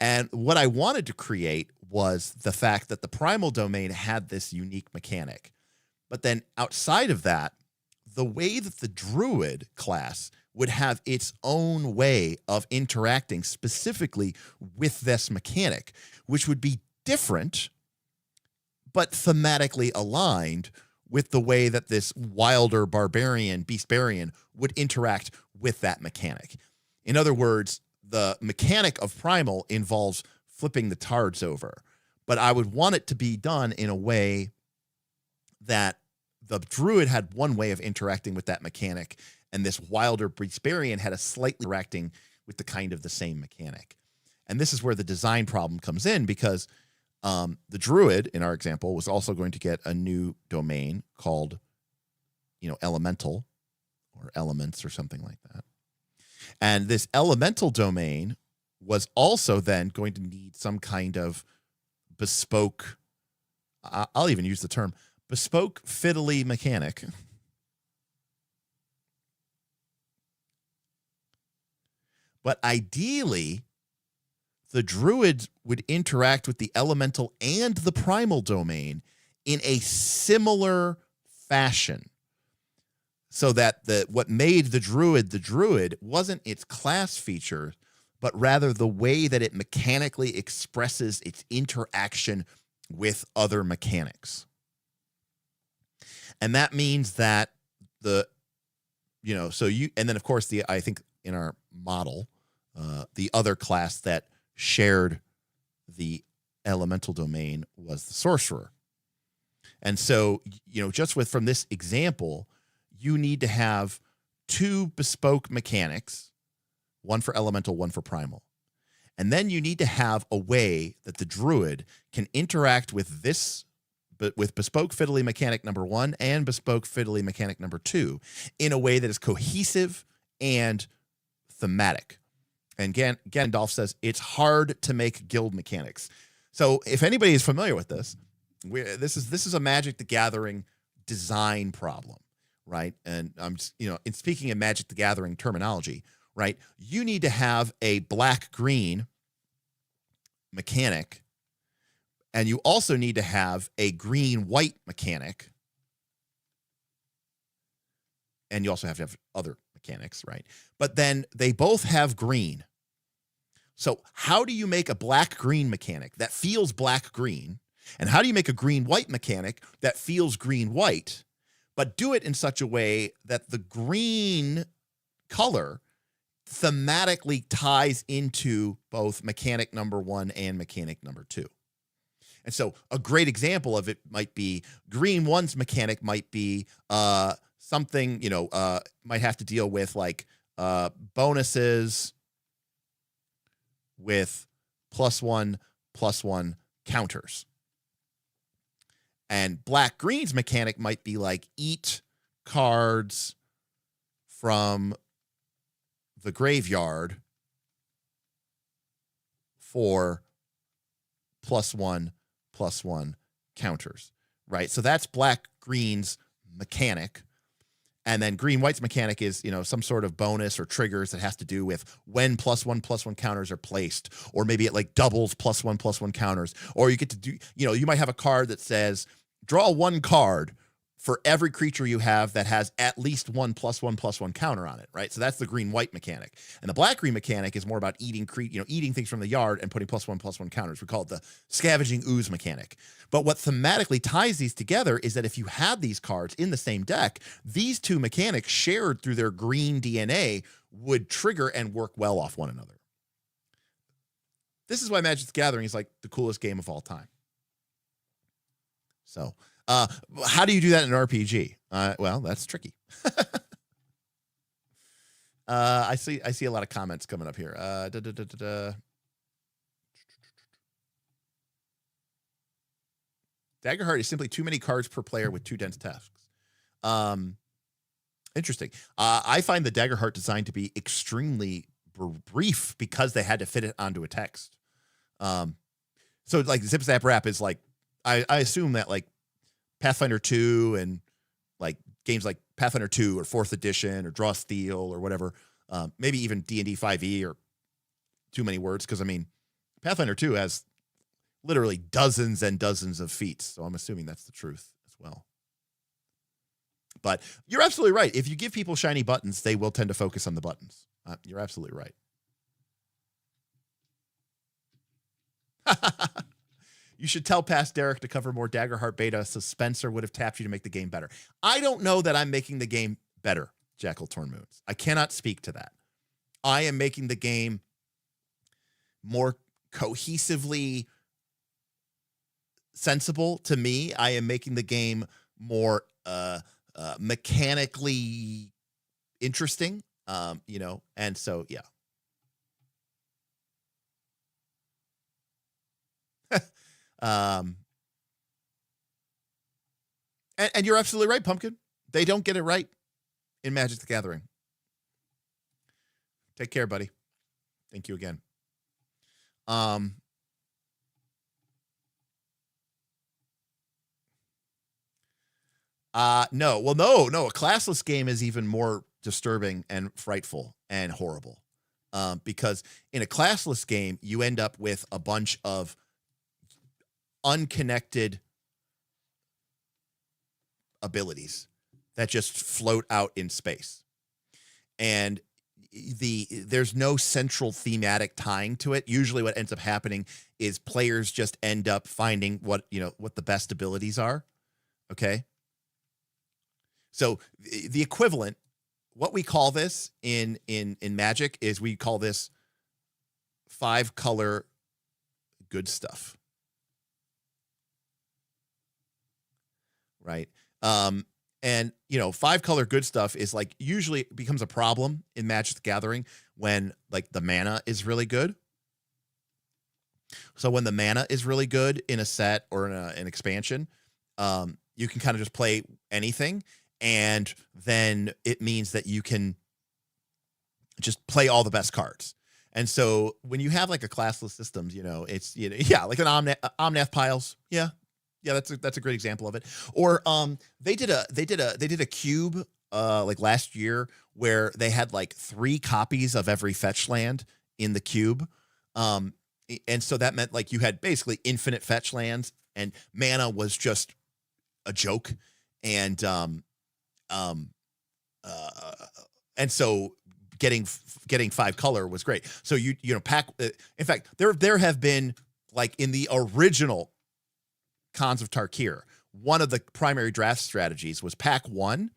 And what I wanted to create was the fact that the primal domain had this unique mechanic. But then outside of that, the way that the druid class would have its own way of interacting specifically with this mechanic, which would be different, but thematically aligned with the way that this wilder barbarian, beastbarian, would interact with that mechanic. In other words, the mechanic of primal involves flipping the tards over, but I would want it to be done in a way that the druid had one way of interacting with that mechanic, and this wilder beastbarian had a slightly interacting with the kind of the same mechanic. And this is where the design problem comes in, because the druid, in our example, was also going to get a new domain called, elemental or elements or something like that. And this elemental domain was also then going to need some kind of bespoke, I'll even use the term, bespoke fiddly mechanic. But ideally, the druids would interact with the elemental and the primal domain in a similar fashion, so that what made the druid wasn't its class feature, but rather the way that it mechanically expresses its interaction with other mechanics. And that means that and then of course I think in our model, the other class that shared the elemental domain was the sorcerer. And so, just from this example, you need to have two bespoke mechanics, one for elemental, one for primal. And then you need to have a way that the druid can interact with with bespoke fiddly mechanic number 1 and bespoke fiddly mechanic number 2 in a way that is cohesive and thematic. And Gandalf says it's hard to make guild mechanics. So if anybody is familiar with this, this is a Magic the Gathering design problem, right? And I'm just, in speaking of Magic the Gathering terminology, right? You need to have a black-green mechanic, and you also need to have a green-white mechanic, and you also have to have other mechanics, right? But then they both have green. So how do you make a black-green mechanic that feels black-green? And how do you make a green-white mechanic that feels green-white, but do it in such a way that the green color thematically ties into both mechanic number 1 and mechanic number 2? And so a great example of it might be green 1's mechanic might be something, might have to deal with like bonuses with +1/+1 counters. And black green's mechanic might be like eat cards from the graveyard for +1/+1 counters, right? So that's black green's mechanic. And then green white's mechanic is, some sort of bonus or triggers that has to do with when +1/+1 counters are placed, or maybe it like doubles +1/+1 counters, or you get to do, you might have a card that says draw 1 card for every creature you have that has at least 1 +1/+1 counter on it, right? So that's the green white mechanic. And the black green mechanic is more about eating things from the yard and putting +1/+1 counters. We call it the scavenging ooze mechanic. But what thematically ties these together is that if you had these cards in the same deck, these two mechanics shared through their green DNA would trigger and work well off one another. This is why Magic the Gathering is like the coolest game of all time. So, how do you do that in an RPG? Well, that's tricky. I see a lot of comments coming up here. Daggerheart is simply too many cards per player with too dense tasks. Interesting. I find the Daggerheart design to be extremely brief because they had to fit it onto a text. So like Zip Zap Wrap is like, I assume that like Pathfinder 2 and like games like Pathfinder 2 or 4th edition or Draw Steel or whatever, maybe even D&D 5e or too many words. Cause I mean, Pathfinder 2 has literally dozens and dozens of feats. So I'm assuming that's the truth as well. But you're absolutely right. If you give people shiny buttons, they will tend to focus on the buttons. You're absolutely right. You should tell past Derek to cover more Daggerheart beta so Spencer would have tapped you to make the game better. I don't know that I'm making the game better, Jackal Tornmoons. I cannot speak to that. I am making the game more cohesively sensible to me. I am making the game more mechanically interesting, and so, yeah. And you're absolutely right, Pumpkin. They don't get it right in Magic the Gathering. Take care, buddy. Thank you again. No. Well, no. A classless game is even more disturbing and frightful and horrible. Because in a classless game, you end up with a bunch of unconnected abilities that just float out in space. And there's no central thematic tying to it. Usually what ends up happening is players just end up finding what the best abilities are. Okay. So the equivalent, what we call this in Magic is we call this 5-color good stuff. Right. And 5-color good stuff is like usually becomes a problem in Magic the Gathering when like the mana is really good. So when the mana is really good in a set or in an expansion, you can kind of just play anything. And then it means that you can just play all the best cards. And so when you have like a classless systems, it's, like an Omnath Piles. Yeah. Yeah, that's a great example of it. Or they did a cube like last year where they had like 3 copies of every fetch land in the cube. And so that meant like you had basically infinite fetch lands and mana was just a joke. And so getting 5-color was great. So pack. In fact, there have been like in the original Cons of Tarkir, one of the primary draft strategies was pack 1.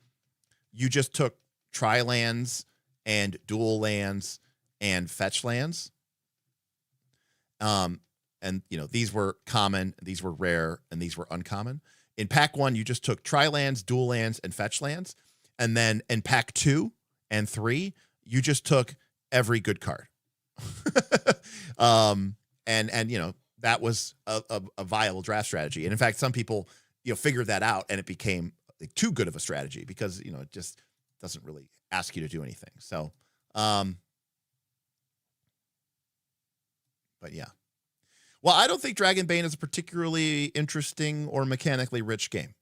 You just took tri-lands and dual lands and fetch lands. And these were common, these were rare, and these were uncommon. In pack 1, you just took tri-lands, dual lands, and fetch lands. And then in pack 2 and 3, you just took every good card. That was a viable draft strategy. And in fact, some people, figured that out and it became like too good of a strategy because, it just doesn't really ask you to do anything. So, but yeah. Well, I don't think Dragonbane is a particularly interesting or mechanically rich game.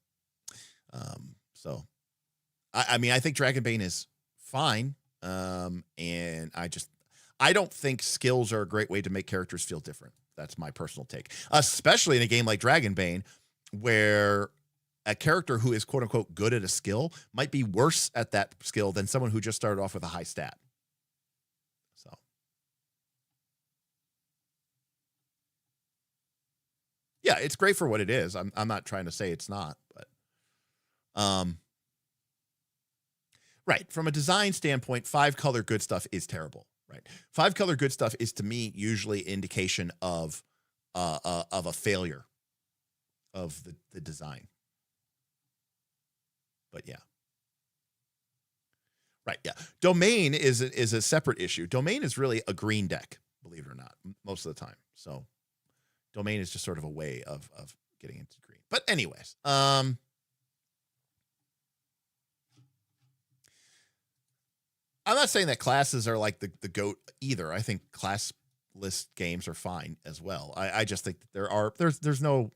So I think Dragonbane is fine. And I don't think skills are a great way to make characters feel different. That's my personal take, especially in a game like Dragonbane, where a character who is quote unquote good at a skill might be worse at that skill than someone who just started off with a high stat. So, yeah, it's great for what it is. I'm not trying to say it's not, but, right. From a design standpoint, 5-color good stuff is terrible. Right. 5-color good stuff is to me usually indication of a failure of the design. But yeah. Right. Yeah. Domain is a separate issue. Domain is really a green deck, believe it or not, most of the time. So Domain is just sort of a way of getting into green. But anyways, I'm not saying that classes are like the GOAT either. I think classless list games are fine as well. I just think that there's no.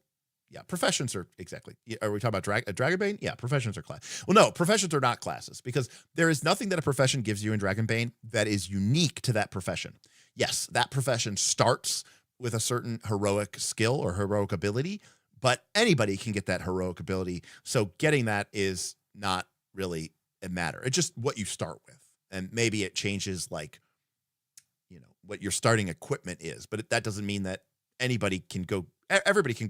Yeah, professions are exactly. Are we talking about Dragonbane? Yeah, professions are class. Well, no, professions are not classes because there is nothing that a profession gives you in Dragonbane that is unique to that profession. Yes, that profession starts with a certain heroic skill or heroic ability, but anybody can get that heroic ability. So getting that is not really a matter. It's just what you start with, and maybe it changes like, what your starting equipment is, but that doesn't mean that everybody can go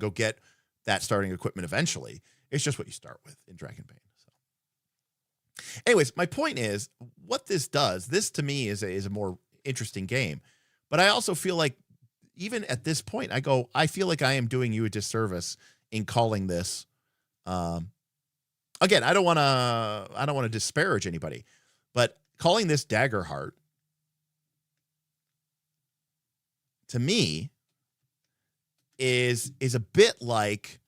get that starting equipment eventually. It's just what you start with in Dragonbane. So anyways, my point is what this does, this to me is a more interesting game, but I also feel like even at this point, I feel like I am doing you a disservice in calling this, again, I don't want to disparage anybody, but calling this Daggerheart to me is a bit like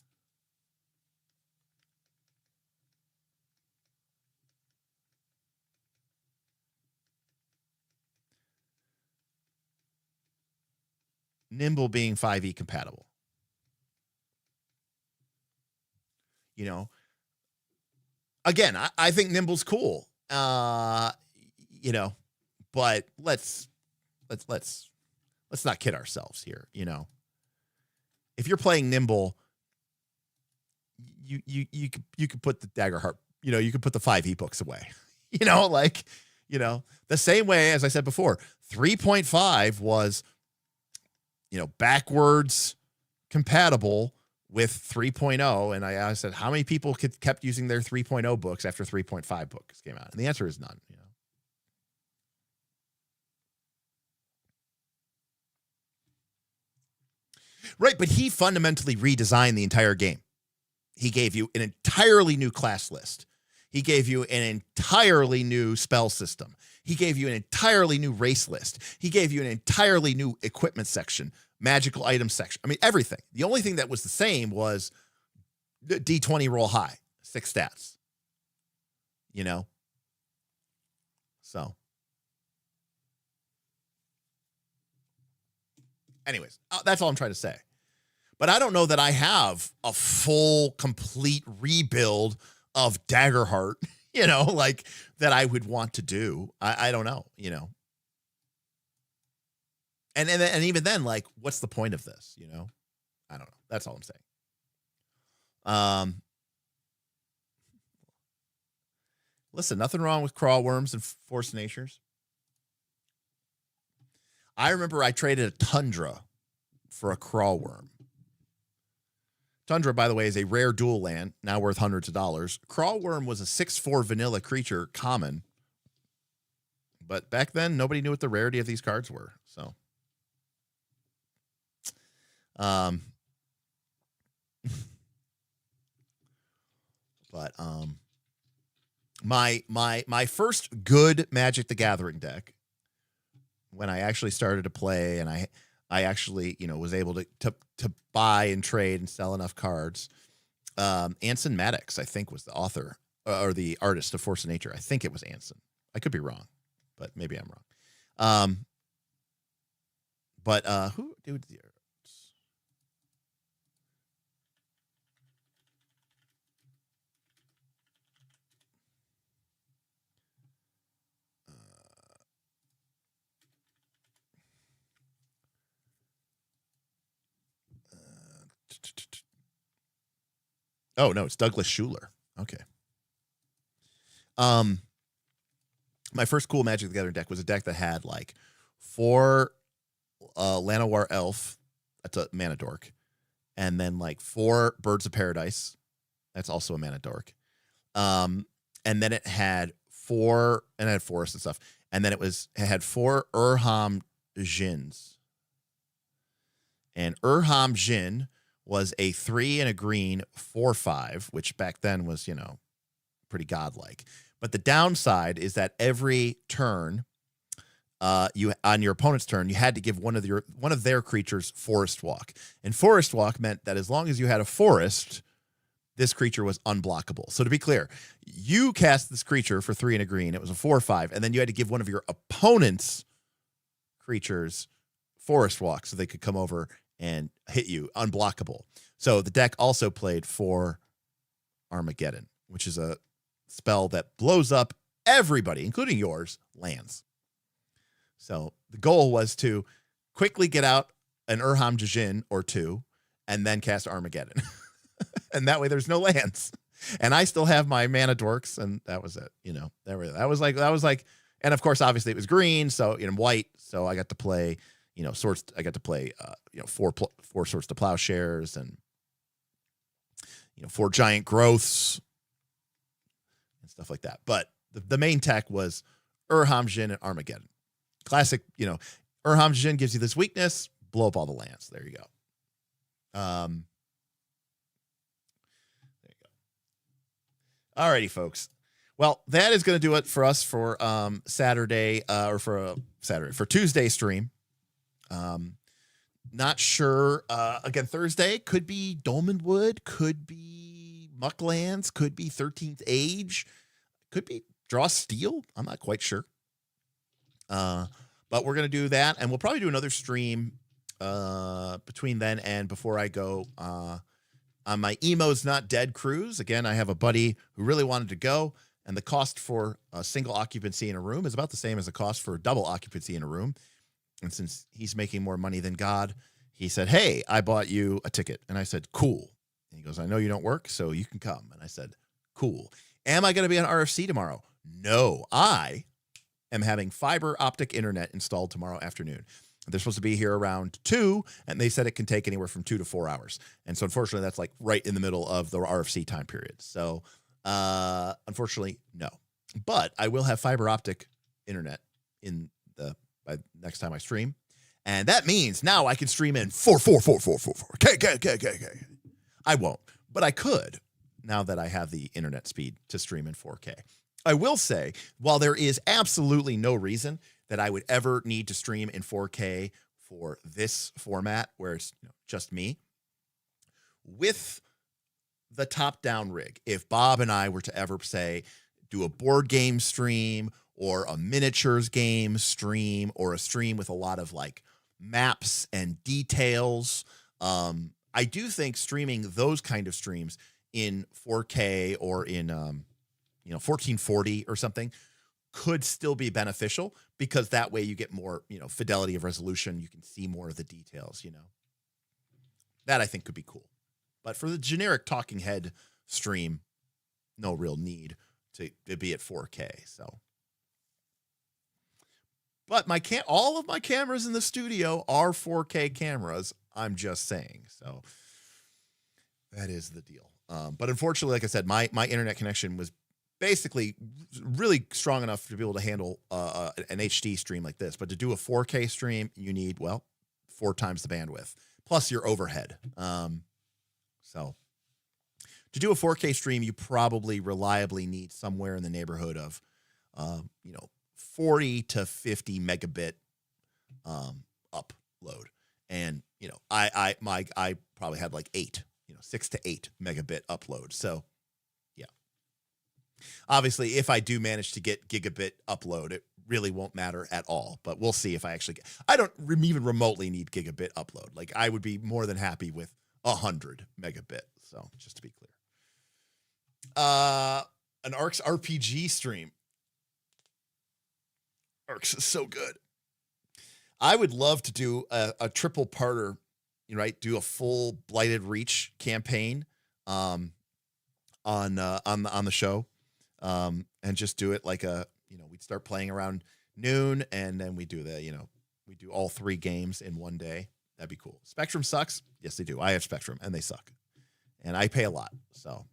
Nimble being 5e compatible. Again, I think Nimble's cool. But let's not kid ourselves here. If you're playing Nimble, you could put the Daggerheart, you could put the 5e books away. The same way as I said before, 3.5 was backwards compatible with 3.0. And I said, how many people kept using their 3.0 books after 3.5 books came out? And the answer is none. Right, but he fundamentally redesigned the entire game. He gave you an entirely new class list. He gave you an entirely new spell system. He gave you an entirely new race list. He gave you an entirely new equipment section, magical item section. I mean, everything. The only thing that was the same was D20 roll high, 6 stats. So. Anyways, that's all I'm trying to say. But I don't know that I have a full, complete rebuild of Daggerheart, that I would want to do. I don't know, And even then, like, what's the point of this, I don't know. That's all I'm saying. Listen, nothing wrong with crawl worms and force natures. I remember I traded a Tundra for a crawl worm. Tundra, by the way, is a rare dual land, now worth hundreds of dollars. Crawl worm was a 6/4 vanilla creature, common. But back then, nobody knew what the rarity of these cards were. So, my first good Magic the Gathering deck, when I actually started to play and I actually, was able to buy and trade and sell enough cards. Anson Maddox, I think, was the author or the artist of Force of Nature. I think it was Anson. I could be wrong, but maybe I'm wrong. But who did the arts? Oh, no, it's Douglas Schuler. Okay. My first cool Magic the Gathering deck was a deck that had like 4 Llanowar Elf, that's a mana dork, and then like 4 Birds of Paradise, that's also a mana dork. And then it had 4, and it had forest and stuff, and then it had 4 Urham Djinns. And Urham Djinn was a 3 and a green 4/5, which back then was, pretty godlike. But the downside is that every turn, you on your opponent's turn, you had to give one of their creatures Forest Walk. And Forest Walk meant that as long as you had a forest, this creature was unblockable. So to be clear, you cast this creature for 3 and a green. It was a 4/5, and then you had to give one of your opponent's creatures forest walk so they could come over and hit you unblockable. So the deck also played for Armageddon, which is a spell that blows up everybody, including yours, lands. So the goal was to quickly get out an Urham Jajin or two and then cast Armageddon. And that way there's no lands. And I still have my mana dorks, and that was it. You know, that was like, and of course, obviously it was green, so white. So I got to play, swords. I got to play, four swords to plowshares, and 4 giant growths and stuff like that. But the main tech was Urham Jin and Armageddon. Classic, Urham Jin gives you this weakness, blow up all the lands. There you go. Alrighty, folks. Well, that is going to do it for us for Saturday for Tuesday stream. Not sure. Again, Thursday could be Dolmenwood, could be Mucklands, could be 13th Age, could be Draw Steel. I'm not quite sure. But we're going to do that, and we'll probably do another stream between then and before I go on my Emo's Not Dead cruise. Again, I have a buddy who really wanted to go, and the cost for a single occupancy in a room is about the same as the cost for a double occupancy in a room. And since he's making more money than God, he said, "Hey, I bought you a ticket." And I said, "Cool." And he goes, "I know you don't work, so you can come." And I said, "Cool." Am I going to be on RFC tomorrow? No, I am having fiber optic internet installed tomorrow afternoon. They're supposed to be here around 2, and they said it can take anywhere from 2 to 4 hours. And so unfortunately, that's like right in the middle of the RFC time period. So unfortunately, no. But I will have fiber optic internet by next time I stream. And that means now I can stream in 44444. K. I won't, but I could now that I have the internet speed to stream in 4K. I will say, while there is absolutely no reason that I would ever need to stream in 4K for this format where it's just me, with the top-down rig, if Bob and I were to ever, say, do a board game stream or a miniatures game stream or a stream with a lot of, like, maps and details, I do think streaming those kind of streams in 4K or in 1440 or something could still be beneficial, because that way you get more, fidelity of resolution. You can see more of the details, That I think could be cool. But for the generic talking head stream, no real need to be at 4K. So, but all of my cameras in the studio are 4K cameras. I'm just saying. So that is the deal. But unfortunately, like I said, my internet connection was basically really strong enough to be able to handle an HD stream like this. But to do a 4K stream, you need, 4 times the bandwidth plus your overhead. So to do a 4K stream, you probably reliably need somewhere in the neighborhood of 40 to 50 megabit upload. And I probably had like 6 to 8 megabit upload. So obviously, if I do manage to get gigabit upload, it really won't matter at all. But we'll see if I actually get. I don't even remotely need gigabit upload. Like, I would be more than happy with 100 megabit. So just to be clear, an Arcs RPG stream. Arcs is so good. I would love to do a triple parter. Right, do a full Blighted Reach campaign on the show. And just do it like we'd start playing around noon, and then we do we do all 3 games in one day. That'd be cool. Spectrum sucks. Yes, they do. I have Spectrum, and they suck. And I pay a lot. So,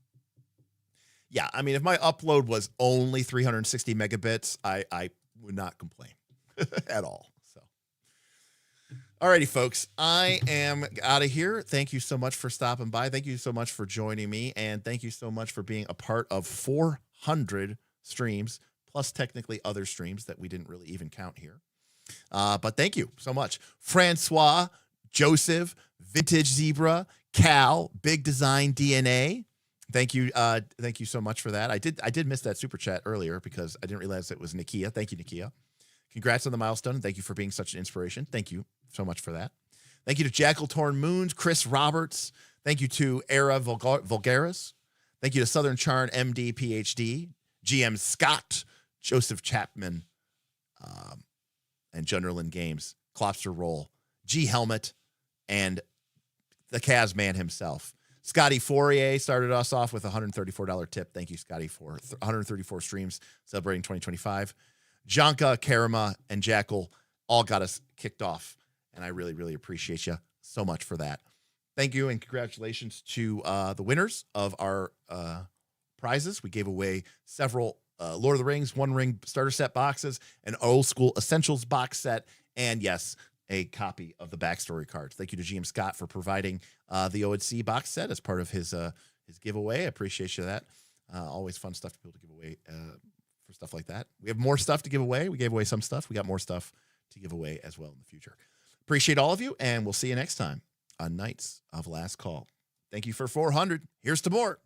yeah, I mean, if my upload was only 360 megabits, I would not complain at all. So, alrighty, folks, I am out of here. Thank you so much for stopping by. Thank you so much for joining me. And thank you so much for being a part of 400 streams, plus technically other streams that we didn't really even count here. But thank you so much. Francois, Joseph, Vintage Zebra, Cal, Big Design DNA. Thank you so much for that. I did miss that super chat earlier because I didn't realize it was Nikia. Thank you, Nikia. congrats on the milestone. And thank you for being such an inspiration. Thank you so much for that. Thank you to Jackal Torn Moons, Chris Roberts. Thank you to Era Vulgaris. Thank you to Southern Charn, MD, PhD, GM Scott, Joseph Chapman, and Junderland Games, Klopster Roll, G Helmet, and the Kaz man himself. Scotty Fourier started us off with a $134 tip. Thank you, Scotty, for 134 streams celebrating 2025. Janka, Karama, and Jackal all got us kicked off, and I really, really appreciate you so much for that. Thank you, and congratulations to the winners of our prizes. We gave away several Lord of the Rings, One Ring starter set boxes, an old school Essentials box set, and yes, a copy of the backstory cards. Thank you to GM Scott for providing the ONC box set as part of his giveaway. I appreciate you that. Always fun stuff to be able to give away for stuff like that. We have more stuff to give away. We gave away some stuff. We got more stuff to give away as well in the future. Appreciate all of you, and we'll see you next time on Knights of Last Call. Thank you for 400. Here's to more.